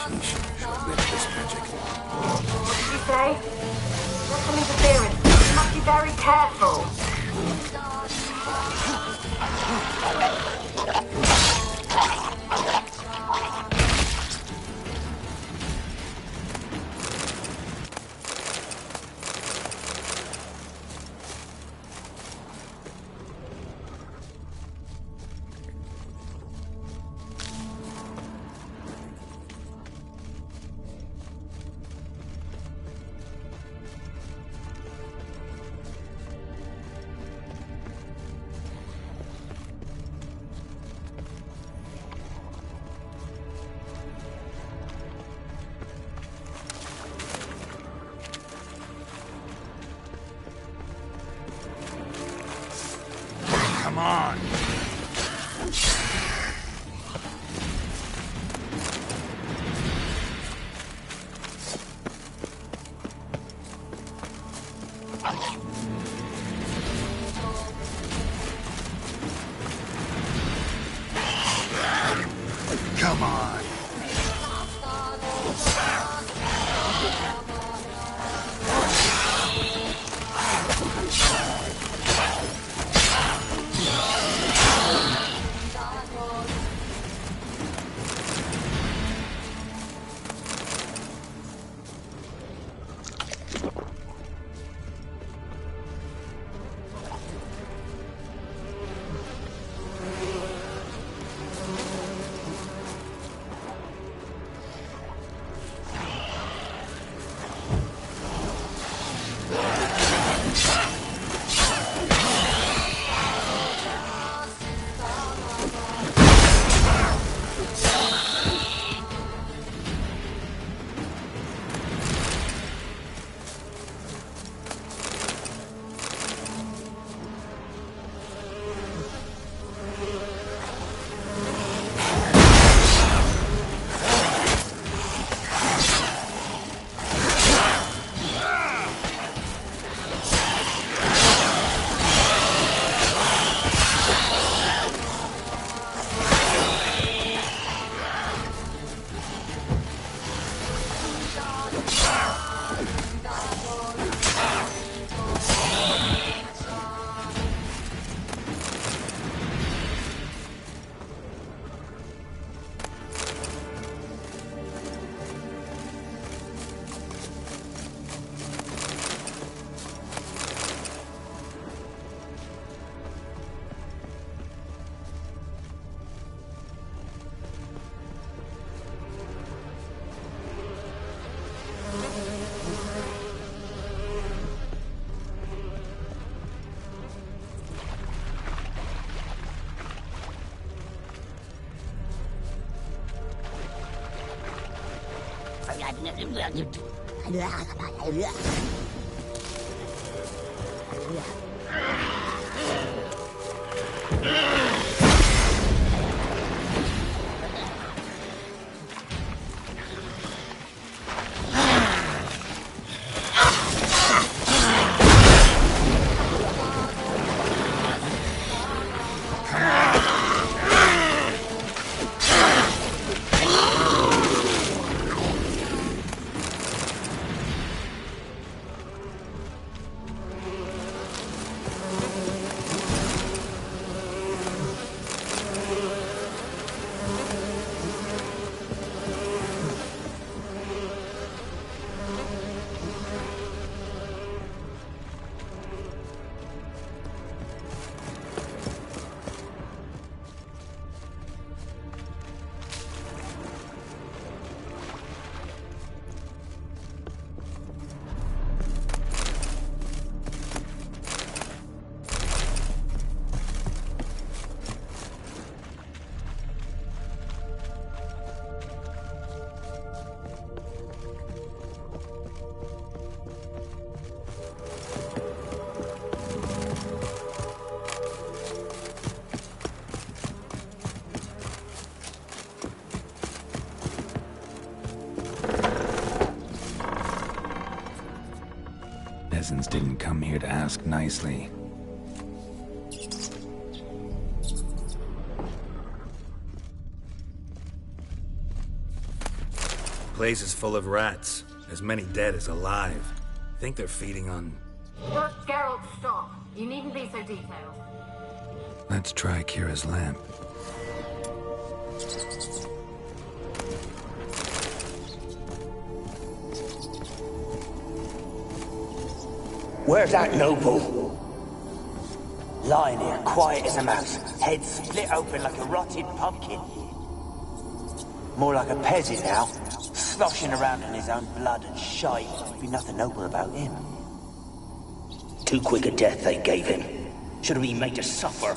Sheesh, she'll live this magic. What did you say? There's some interference. You must be very careful. Come on. Peasants didn't come here to ask nicely. Place is full of rats. As many dead as alive. Think they're feeding on... Look, Geralt, stop. You needn't be so detailed. Let's try Kira's lamp. Where's that noble? Lying here, quiet as a mouse, head split open like a rotted pumpkin. More like a peasant now, sloshing around in his own blood and shite. Be nothing noble about him. Too quick a death they gave him. Should have been made to suffer.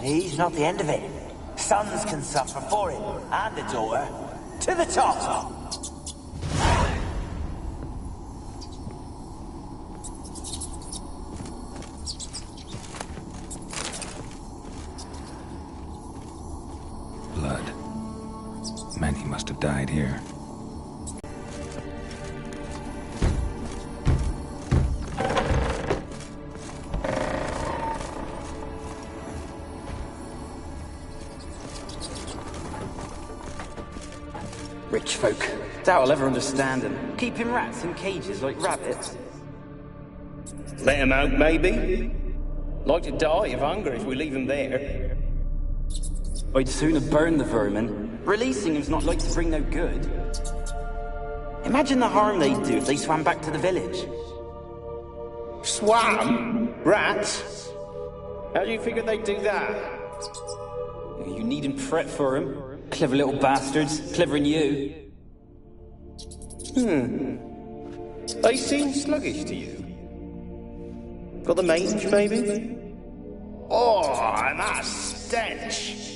He's not the end of it. Sons can suffer for it, and a daughter. To the top! Blood. Many must have died here. Rich folk. Doubt I'll ever understand them. Keeping rats in cages like rabbits. Let them out, maybe? Like to die of hunger if we leave them there. I'd sooner burn the vermin. Releasing them's not like to bring no good. Imagine the harm they'd do if they swam back to the village. Swam? Rats? How do you figure they'd do that? You needn't fret for them. Clever little bastards. Clever than you. They seem sluggish to you. Got the mange, maybe? Oh, and that stench!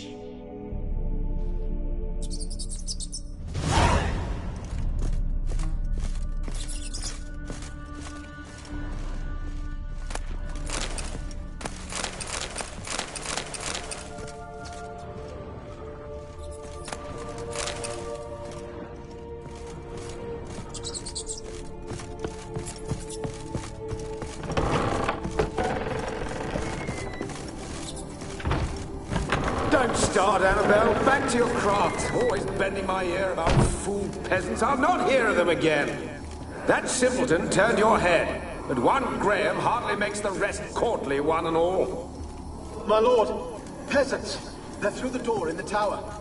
Don't start, Annabelle. Back to your craft. Always bending my ear about fool peasants. I'll not hear of them again. That simpleton turned your head, but one Graham hardly makes the rest courtly, one and all. My lord, peasants. They're through the door in the tower.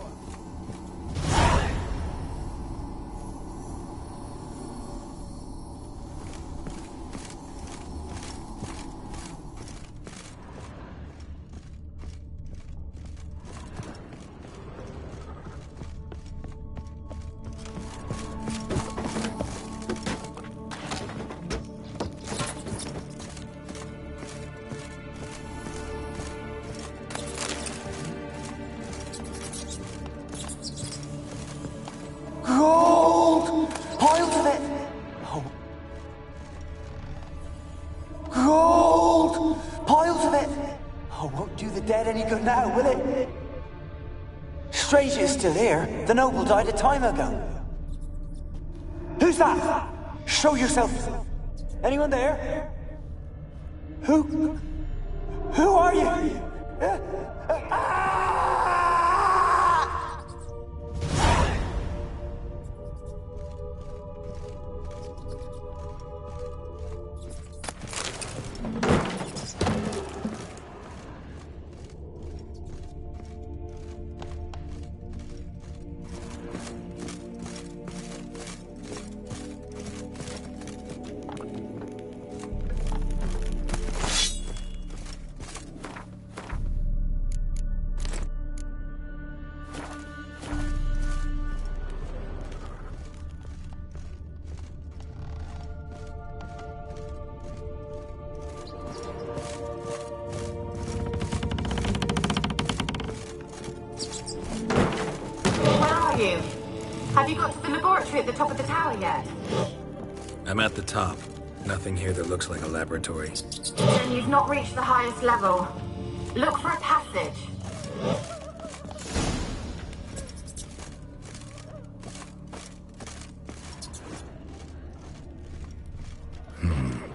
any good now, will it? Strange it's still here. The noble died a time ago. Who's that? Show yourself. Anyone there? Who are you? Have you got to the laboratory at the top of the tower yet? I'm at the top. Nothing here that looks like a laboratory. Then you've not reached the highest level. Look for a passage.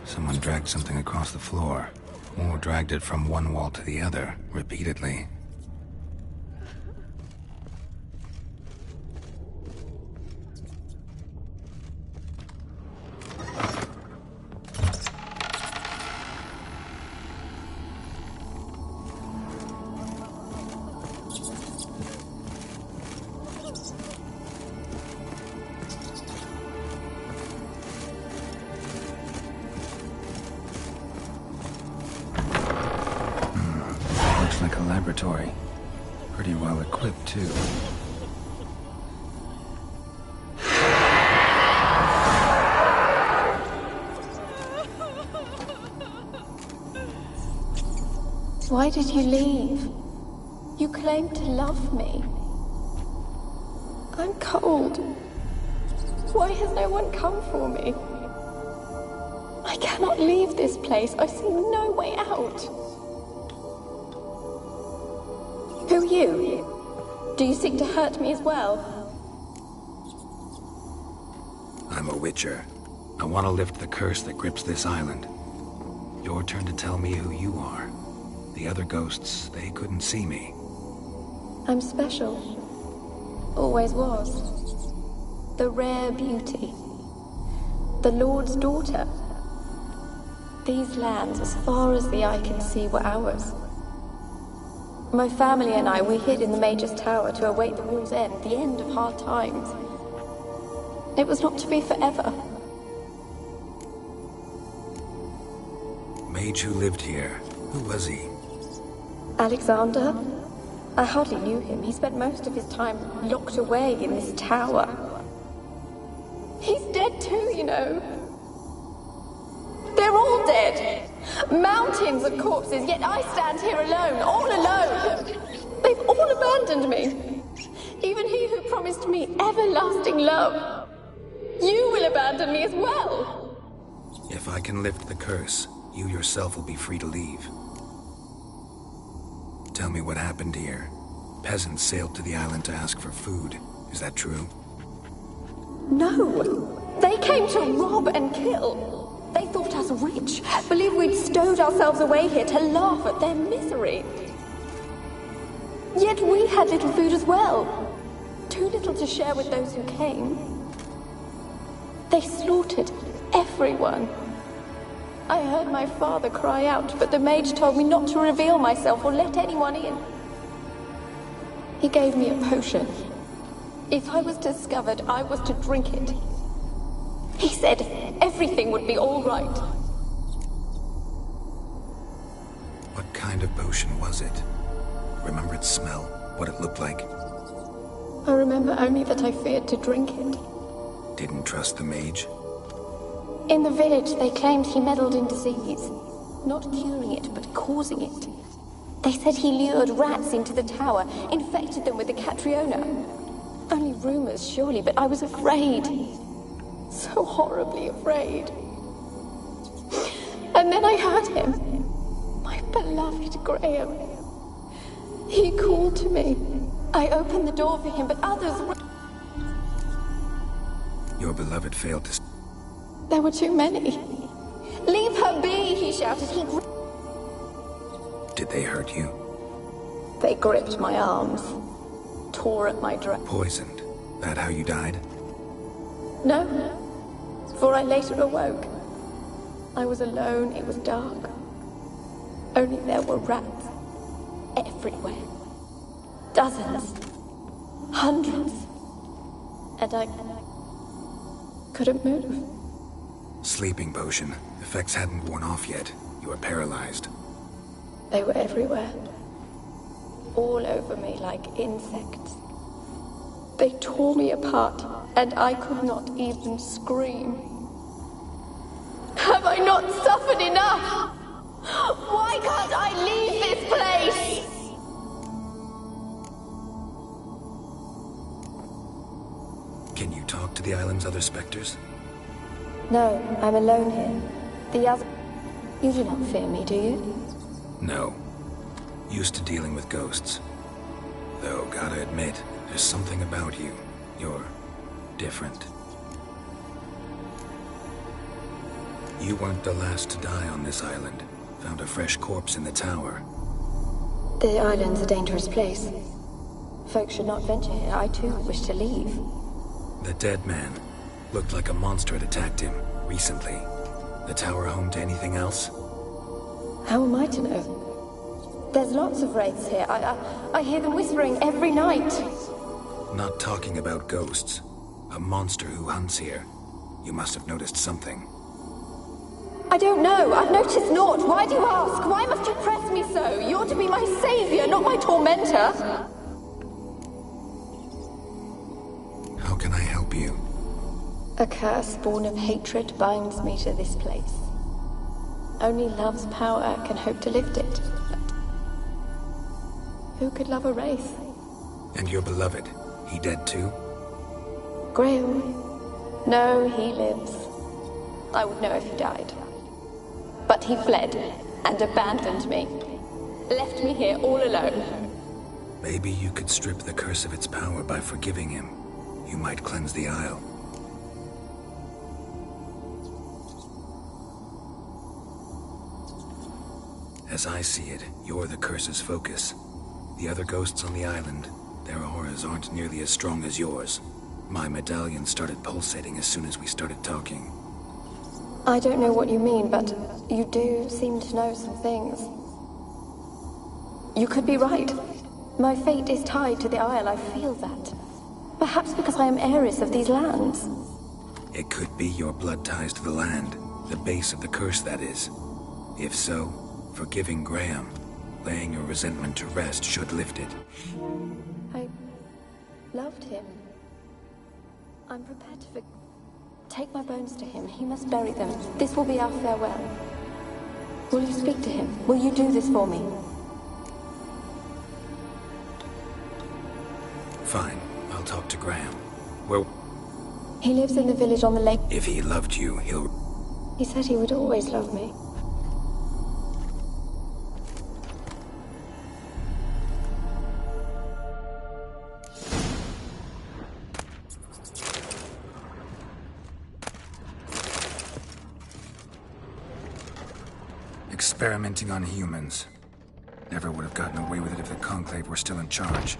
Someone dragged something across the floor. Or dragged it from one wall to the other, repeatedly. Like a laboratory. Pretty well equipped, too. Why did you leave? You claimed to love me. I'm cold. Why has no one come for me? I cannot leave this place. I see no way out. Who are you? Do you seek to hurt me as well? I'm a witcher. I want to lift the curse that grips this island. Your turn to tell me who you are. The other ghosts, they couldn't see me. I'm special. Always was. The rare beauty. The Lord's daughter. These lands, as far as the eye can see, were ours. My family and I, we hid in the Mage's Tower to await the war's end, the end of hard times. It was not to be forever. Mage who lived here. Who was he? Alexander? I hardly knew him. He spent most of his time locked away in this tower. He's dead too, you know. They're all dead. Mountains of corpses, yet I stand here alone, all alone. They've all abandoned me. Even he who promised me everlasting love. You will abandon me as well. If I can lift the curse, you yourself will be free to leave. Tell me what happened here. Peasants sailed to the island to ask for food. Is that true? No. They came to rob and kill. They thought us rich, believed we'd stowed ourselves away here to laugh at their misery. Yet we had little food as well. Too little to share with those who came. They slaughtered everyone. I heard my father cry out, but the mage told me not to reveal myself or let anyone in. He gave me a potion. If I was discovered, I was to drink it. He said everything would be all right. What kind of potion was it? Remember its smell? What it looked like? I remember only that I feared to drink it. Didn't trust the mage? In the village, they claimed he meddled in disease. Not curing it, but causing it. They said he lured rats into the tower, infected them with the Catriona. Only rumors, surely, but I was afraid. So horribly afraid. And then I heard him. My beloved Graham. He called to me. I opened the door for him, but others were... Your beloved failed to... There were too many. Leave her be, he shouted. Did they hurt you? They gripped my arms, tore at my dress. Poisoned? That how you died? No, for I later awoke. I was alone, it was dark. Only there were rats everywhere. Dozens. Hundreds. And I couldn't move. Sleeping potion. Effects hadn't worn off yet. You were paralyzed. They were everywhere. All over me like insects. They tore me apart, and I could not even scream. Have I not suffered enough? Why can't I leave this place? Can you talk to the island's other specters? No, I'm alone here. The other... You do not fear me, do you? No. Used to dealing with ghosts. Though, gotta admit, there's something about you. You're different. You weren't the last to die on this island. Found a fresh corpse in the tower. The island's a dangerous place. Folks should not venture here. I too wish to leave. The dead man. Looked like a monster had attacked him, recently. The tower home to anything else? How am I to know? There's lots of wraiths here. I hear them whispering every night. Not talking about ghosts. A monster who hunts here. You must have noticed something. I don't know. I've noticed naught. Why do you ask? Why must you press me so? You're to be my savior, not my tormentor. How can I help you? A curse born of hatred binds me to this place. Only love's power can hope to lift it. But who could love a wraith? And your beloved, he dead too? Graham? No, he lives. I would know if he died. But he fled and abandoned me. Left me here all alone. Maybe you could strip the curse of its power by forgiving him. You might cleanse the Isle. As I see it, you're the curse's focus. The other ghosts on the island, their auras aren't nearly as strong as yours. My medallion started pulsating as soon as we started talking. I don't know what you mean, but you do seem to know some things. You could be right. My fate is tied to the Isle, I feel that. Perhaps because I am heiress of these lands. It could be your blood ties to the land, the base of the curse, that is. If so, forgiving Graham, laying your resentment to rest should lift it. I loved him. I'm prepared to take my bones to him. He must bury them. This will be our farewell. Will you speak to him? Will you do this for me? Fine. I'll talk to Graham. Where... He lives in the village on the lake. If he loved you, he'll... He said he would always love me. Experimenting on humans. Never would have gotten away with it if the Conclave were still in charge.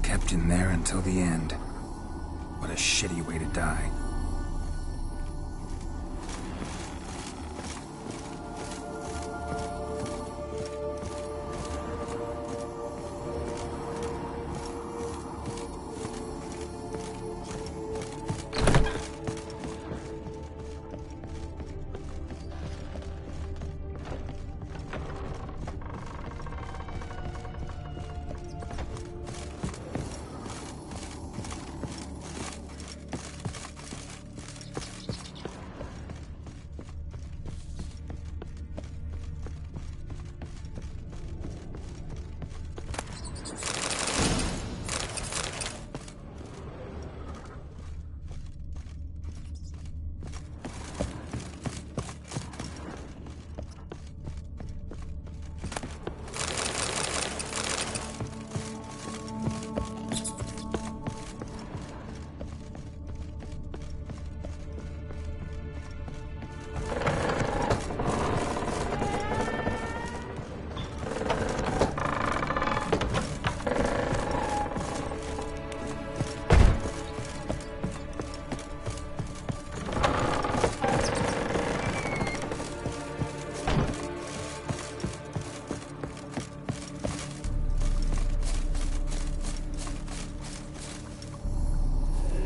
Kept in there until the end. What a shitty way to die.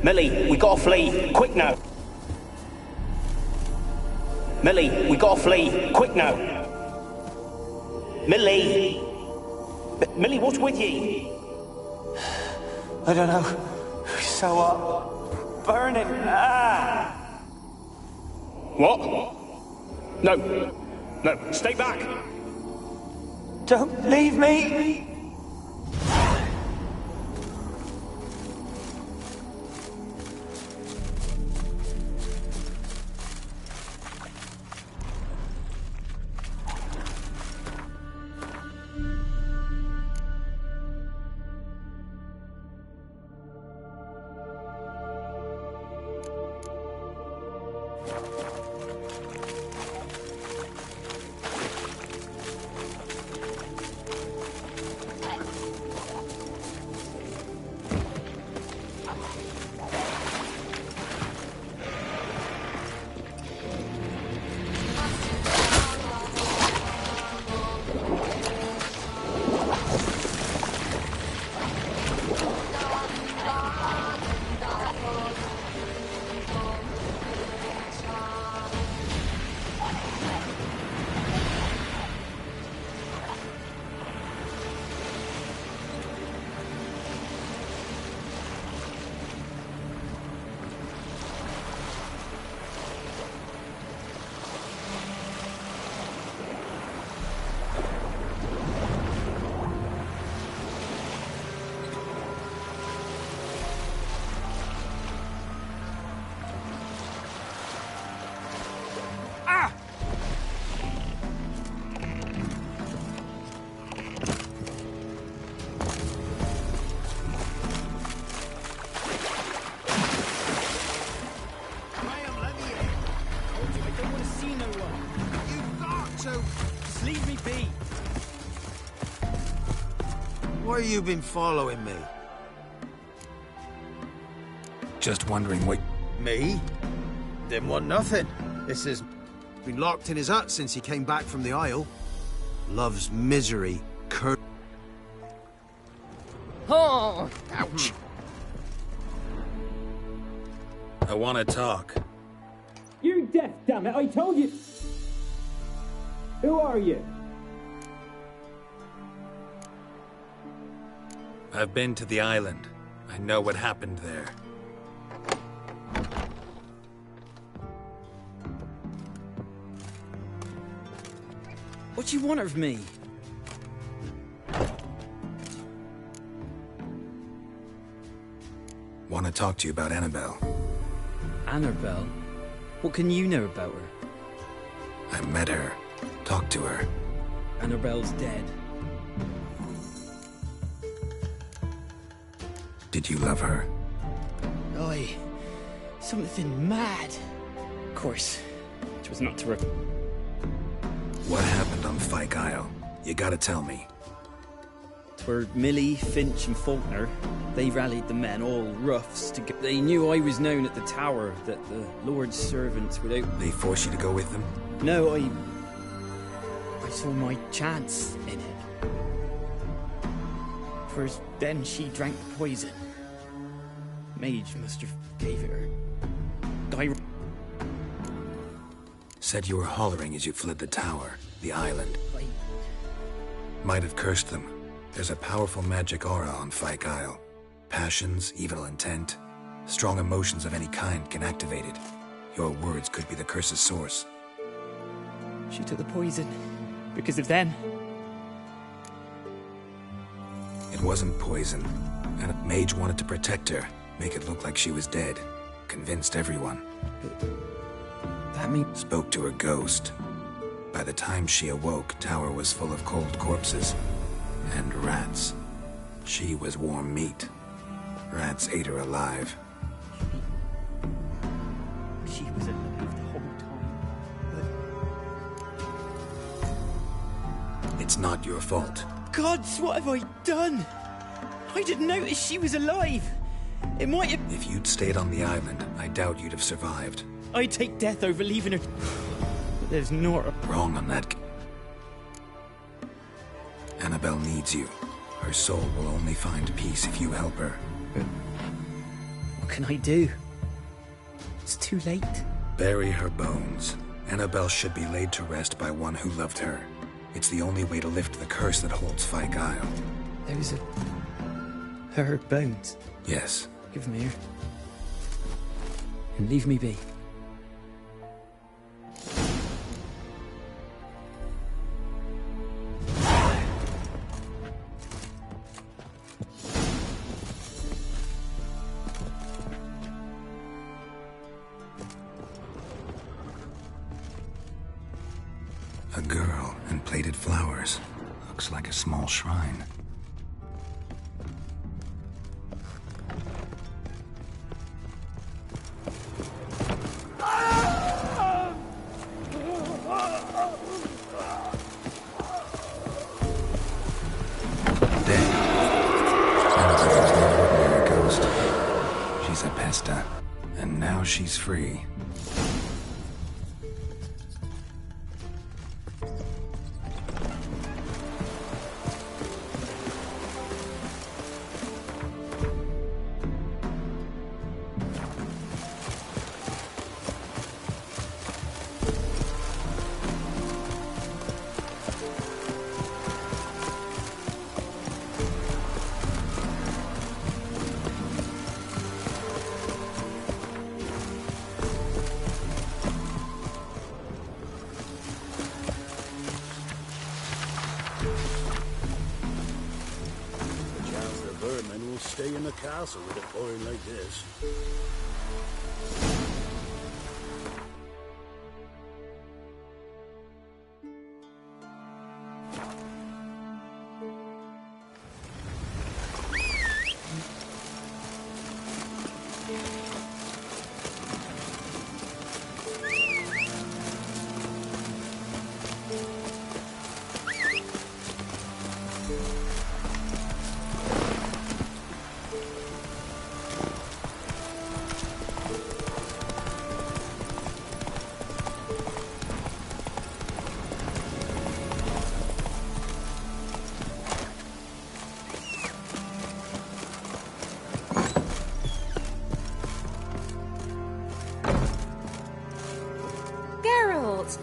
Millie, we gotta flee. Quick now. Millie, we gotta flee. Quick now. Millie! Millie, what's with ye? I don't know. So what? Burning. Ah! What? No. No, stay back. Don't leave me! Why have you been following me? Just wondering what... Me? Didn't want nothing. This has been locked in his hut since he came back from the Isle. Loves misery. Oh! Ouch! I want to talk. You're deaf, damn it! I told you! Who are you? I've been to the island. I know what happened there. What do you want of me? Want to talk to you about Annabelle. Annabelle? What can you know about her? I met her. Talked to her. Annabelle's dead. Did you love her? Aye. Something mad. Of course, it was not to her. What happened on Fyke Isle? You gotta tell me. Twere Millie, Finch and Faulkner. They rallied the men, all roughs, to get... They knew I was known at the tower, that the Lord's servants would out... They forced you to go with them? No, I saw my chance in it. First, then she drank the poison. Mage must have gave it her. Said you were hollering as you fled the tower, the island. Might have cursed them. There's a powerful magic aura on Fyke Isle. Passions, evil intent, strong emotions of any kind can activate it. Your words could be the curse's source. She took the poison because of them. It wasn't poison, and a mage wanted to protect her, make it look like she was dead. Convinced everyone. That means... Spoke to her ghost. By the time she awoke, tower was full of cold corpses. And rats. She was warm meat. Rats ate her alive. She was alive the whole time. It's not your fault. Gods, what have I done? I didn't notice she was alive. It might have... If you'd stayed on the island, I doubt you'd have survived. I'd take death over leaving her. But there's not a... Wrong on that. Annabelle needs you. Her soul will only find peace if you help her. What can I do? It's too late. Bury her bones. Annabelle should be laid to rest by one who loved her. It's the only way to lift the curse that holds Fyke Isle. Those are... her bones. Yes. Give them here. And leave me be. A girl and plated flowers. Looks like a small shrine. She's a pesta, and now she's free. Stay in the castle with it pouring like this.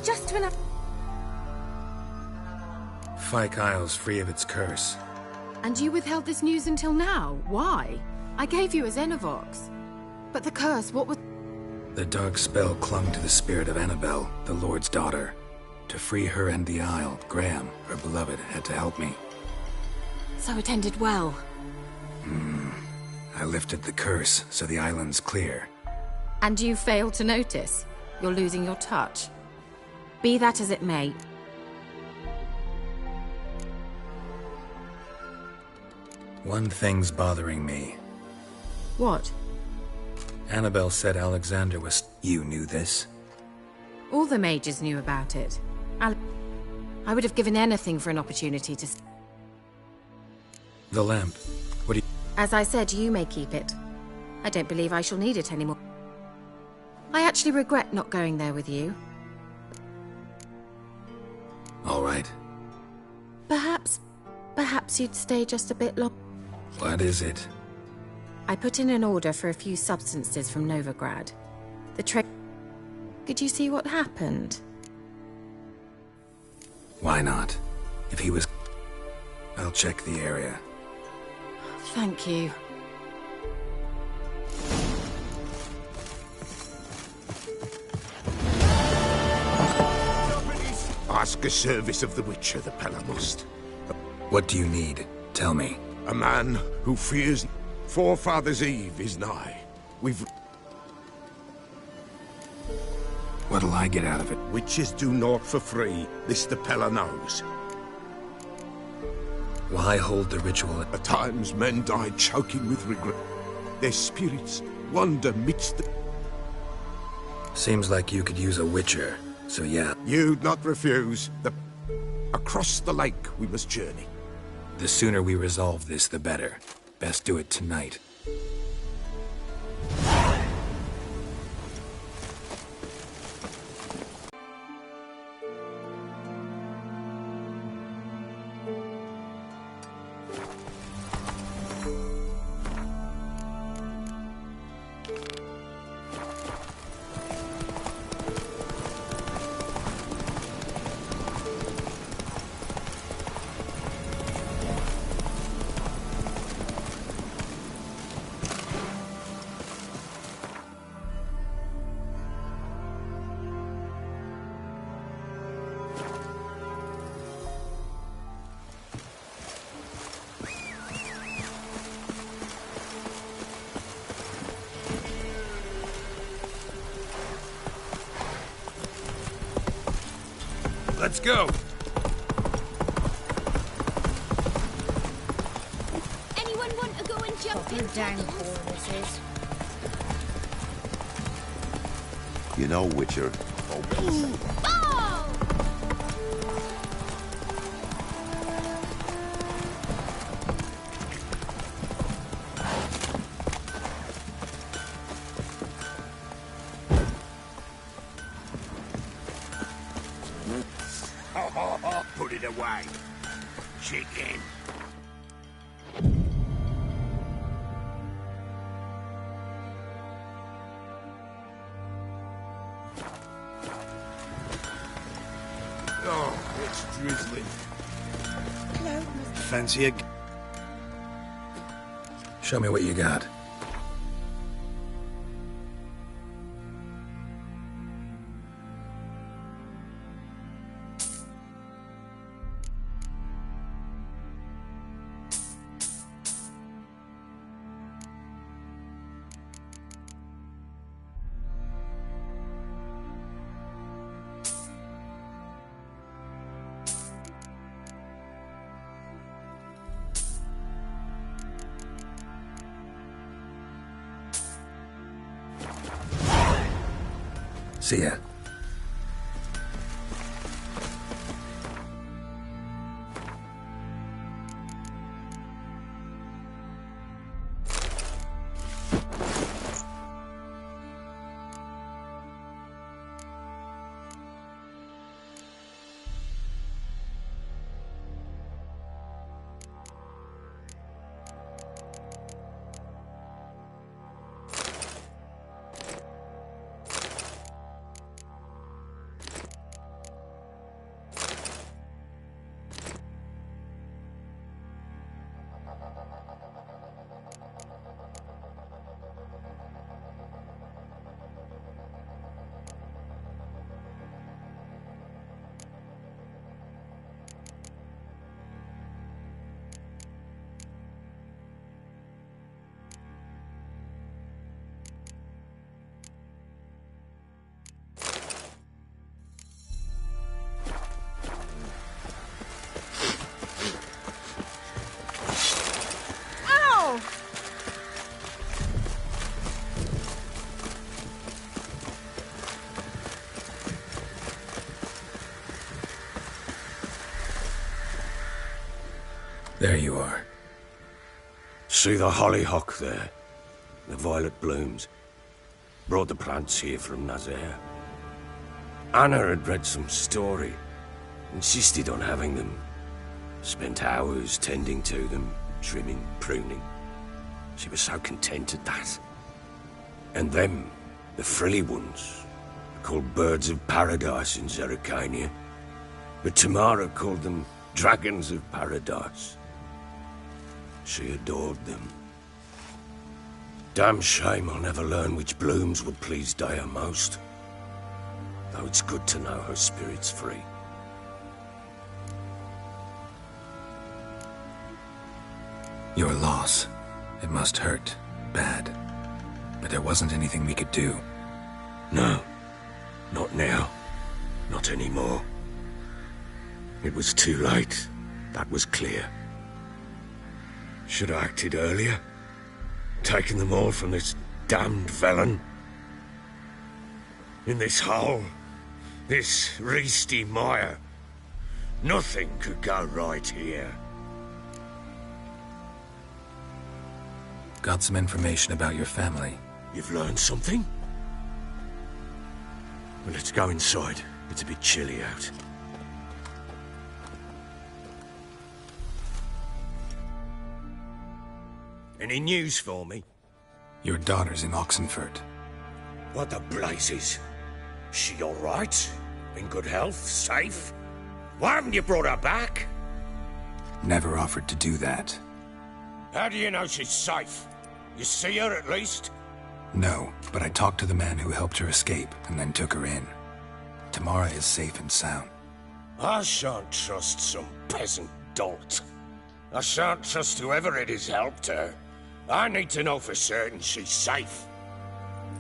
Just when I... Fyke Isle's free of its curse. And you withheld this news until now? Why? I gave you a Xenovox. But the curse, what was... The dark spell clung to the spirit of Annabelle, the Lord's daughter. To free her and the Isle, Graham, her beloved, had to help me. So it ended well. I lifted the curse, so the island's clear. And you failed to notice? You're losing your touch. Be that as it may. One thing's bothering me. What? Annabelle said Alexander was... You knew this? All the mages knew about it. I would have given anything for an opportunity to... The lamp. What do you... As I said, you may keep it. I don't believe I shall need it anymore. I actually regret not going there with you. All right. Perhaps you'd stay just a bit long. What is it? I put in an order for a few substances from Novigrad. The trade... Could you see what happened? Why not? If he was... I'll check the area. Thank you. Ask a service of the Witcher, the Pella must. What do you need? Tell me. A man who fears Forefather's Eve is nigh. We've... What'll I get out of it? Witches do naught for free. This the Pella knows. Why hold the ritual? At times men die choking with regret. Their spirits wander midst the... Seems like you could use a Witcher, so yeah. You'd not refuse. Across the lake we must journey. The sooner we resolve this, the better. Best do it tonight. Let's go. Anyone want to go and jump in? Downpour this is. You know, Witcher. Put it away. Chicken. Oh, it's drizzling. Fancy a... Show me what you got. See ya. There you are. See the hollyhock there? The violet blooms. Brought the plants here from Nazaire. Anna had read some story. Insisted on having them. Spent hours tending to them, trimming, pruning. She was so content at that. And them, the frilly ones, are called birds of paradise in Zerrikania. But Tamara called them dragons of paradise. She adored them. Damn shame I'll never learn which blooms would please Dea most. Though it's good to know her spirit's free. Your loss. It must hurt. Bad. But there wasn't anything we could do. No. Not now. Not anymore. It was too late. That was clear. Should have acted earlier. Taken them all from this damned Velen. In this hole. This reesty mire. Nothing could go right here. Got some information about your family. You've learned something? Well, let's go inside. It's a bit chilly out. Any news for me? Your daughter's in Oxenfurt. What the blazes? She all right? In good health? Safe? Why haven't you brought her back? Never offered to do that. How do you know she's safe? You see her at least? No, but I talked to the man who helped her escape and then took her in. Tamara is safe and sound. I shan't trust some peasant dolt. I shan't trust whoever it is helped her. I need to know for certain she's safe.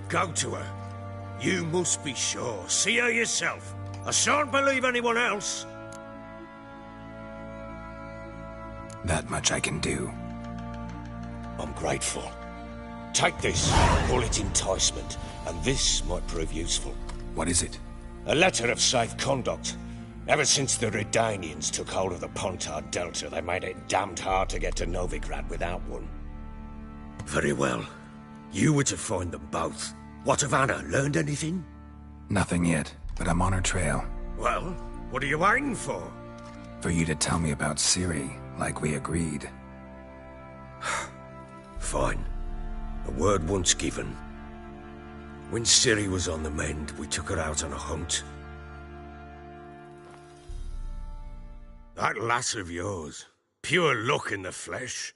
Go to her. You must be sure. See her yourself. I shan't believe anyone else. That much I can do. I'm grateful. Take this, call it enticement, and this might prove useful. What is it? A letter of safe conduct. Ever since the Redanians took hold of the Pontard Delta, they made it damned hard to get to Novigrad without one. Very well. You were to find them both. What of Anna? Learned anything? Nothing yet, but I'm on her trail. Well, what are you waiting for? For you to tell me about Ciri, like we agreed. Fine. A word once given. When Ciri was on the mend, we took her out on a hunt. That lass of yours, pure luck in the flesh.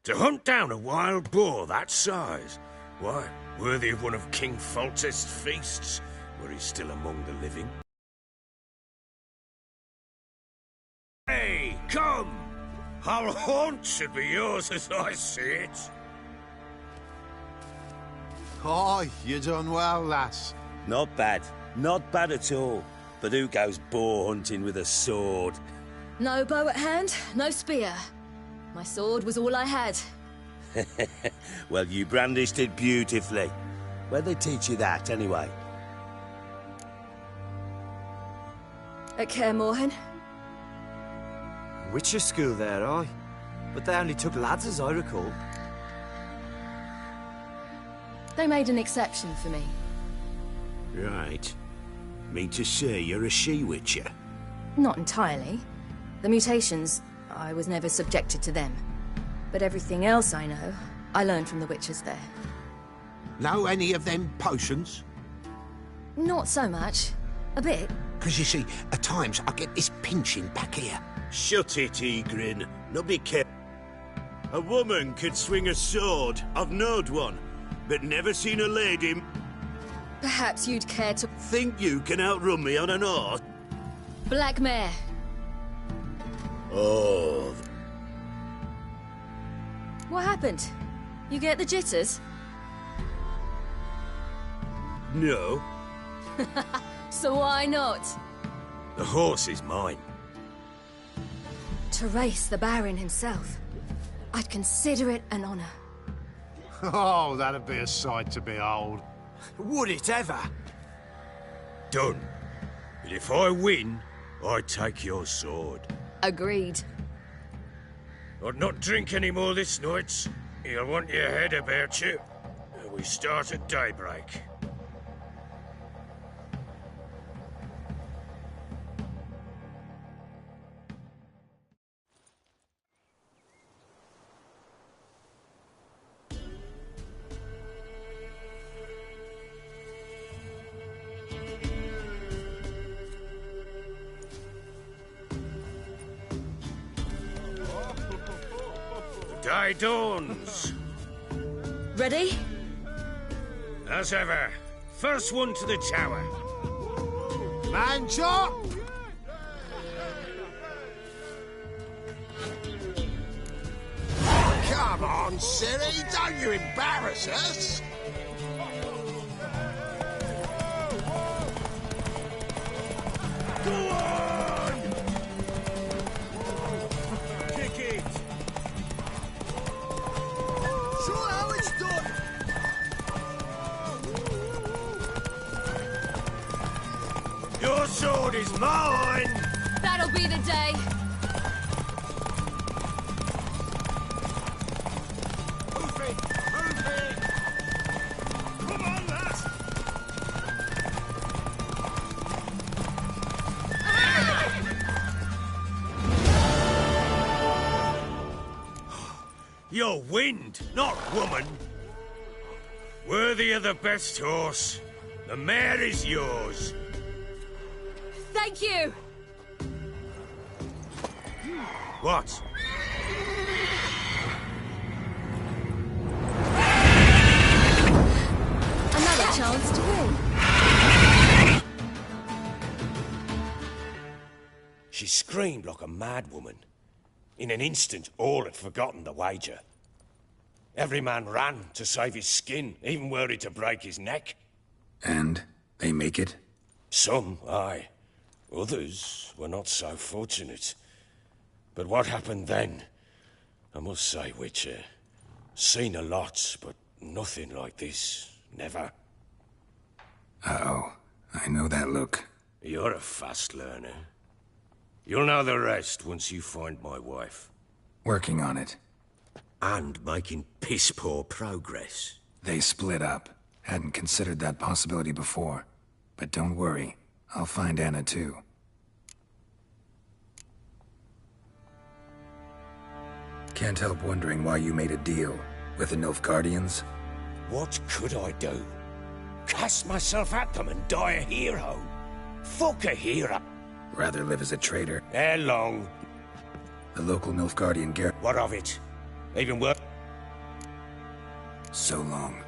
To hunt down a wild boar that size, why, worthy of one of King Foltest's feasts, were he still among the living. Hey, come! Our haunt should be yours as I see it. Aye, you done well, lass. Not bad. Not bad at all. But who goes boar hunting with a sword? No bow at hand, no spear. My sword was all I had. Well, you brandished it beautifully. Where'd they teach you that, anyway? At Kaer Morhen. Witcher school there, aye. But they only took lads, as I recall. They made an exception for me. Right. Mean to say you're a she-witcher? Not entirely. The mutations, I was never subjected to them. But everything else I know, I learned from the witches there. Know any of them potions? Not so much. A bit. Because you see, at times I get this pinching back here. Shut it, Egrin. Nobody cares. A woman could swing a sword. I've knowed one, but never seen a lady. Perhaps you'd care to... Think you can outrun me on an horse? Black mare. Oh. What happened? You get the jitters? No. So why not? The horse is mine. To race the Baron himself. I'd consider it an honor. Oh, that'd be a sight to behold. Would it ever? Done. But if I win, I take your sword. Agreed. I'd not drink any more this night. You'll want your head about you. We start at daybreak. Day dawns. Ready? As ever. First one to the tower. Man chop! Come on, Ciri, don't you embarrass us! Go on! Kick it! Show how it's done! Your sword is mine! That'll be the day. Move it! Move it! Come on, lass! You're wind, not woman. Worthy of the best horse. The mare is yours. Thank you! What? Another chance to win. She screamed like a mad woman. In an instant, all had forgotten the wager. Every man ran to save his skin, even were he to break his neck. And they make it? Some, aye. Others were not so fortunate. But what happened then? I must say, Witcher, seen a lot, but nothing like this. Never. Uh-oh. I know that look. You're a fast learner. You'll know the rest once you find my wife. Working on it. And making piss-poor progress. They split up. Hadn't considered that possibility before. But don't worry. I'll find Anna too. Can't help wondering why you made a deal with the Nilfgaardians. What could I do? Cast myself at them and die a hero? Fuck a hero. Rather live as a traitor. Ere long. The local Nilfgaardian garrison. What of it? Even worse. So long.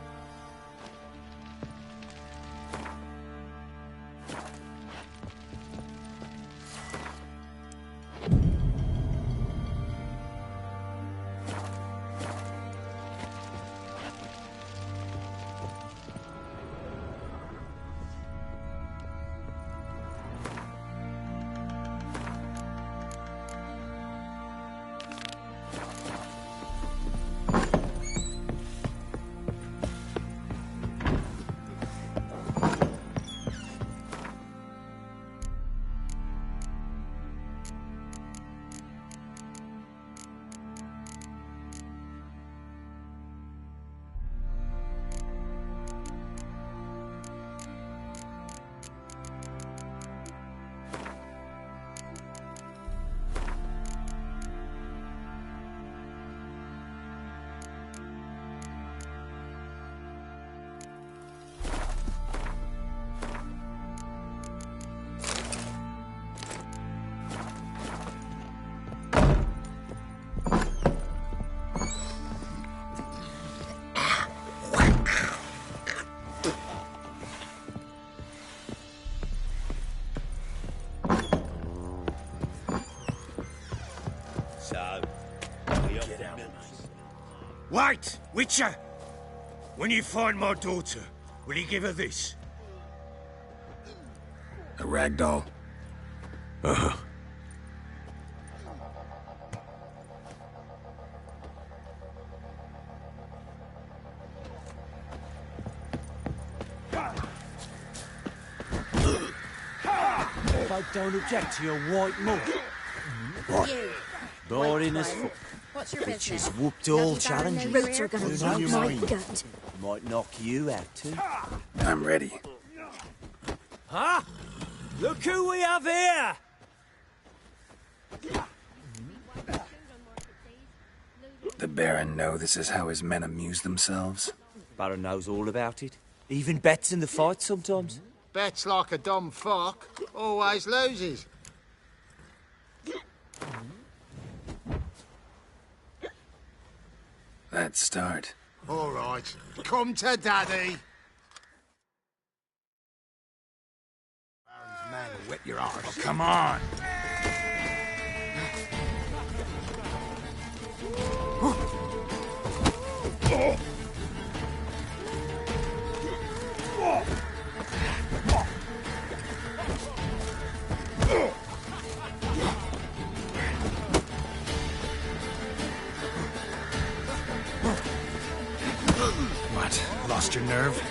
Wait, Witcher! When you find my daughter, will you give her this? A ragdoll? Uh-huh. Folk don't object to your white mug. What? Boring as fuck. What's your Which business? has whooped all challenges. Roots are gonna Who's knock on your my mind? gut. Might knock you out too. I'm ready. Huh? Look who we have here! The Baron know this is how his men amuse themselves? Baron knows all about it. Even bets in the fight sometimes. Bets like a dumb fuck, always loses. Let's start. All right, come to daddy. Baron's man will whip your arse. Oh, come on! What? Lost your nerve?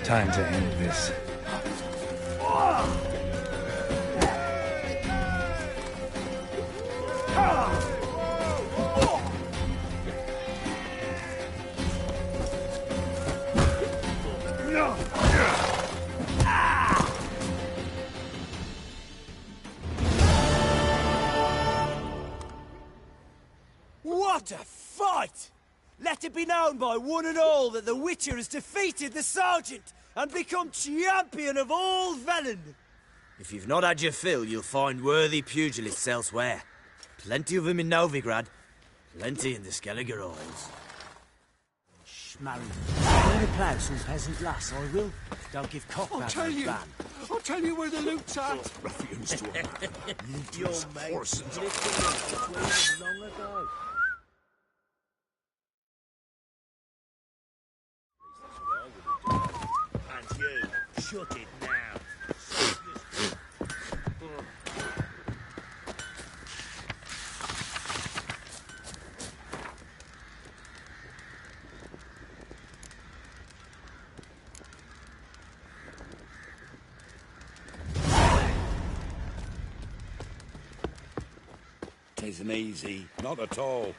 Time to end this. What a fight! Let it be known by one and all that the Witcher has defeated the Sergeant and become champion of all Velen! If you've not had your fill, you'll find worthy pugilists elsewhere. Plenty of them in Novigrad, plenty in the Skelliger Isles. Marry. Bring the plough some peasant lass, I will. Don't give cock I'll tell you. I'll tell you where the loot's at. Ruffians to a man. Your Looters, mate horses. long ago. And you, shut it now. Tisn't easy. Not at all.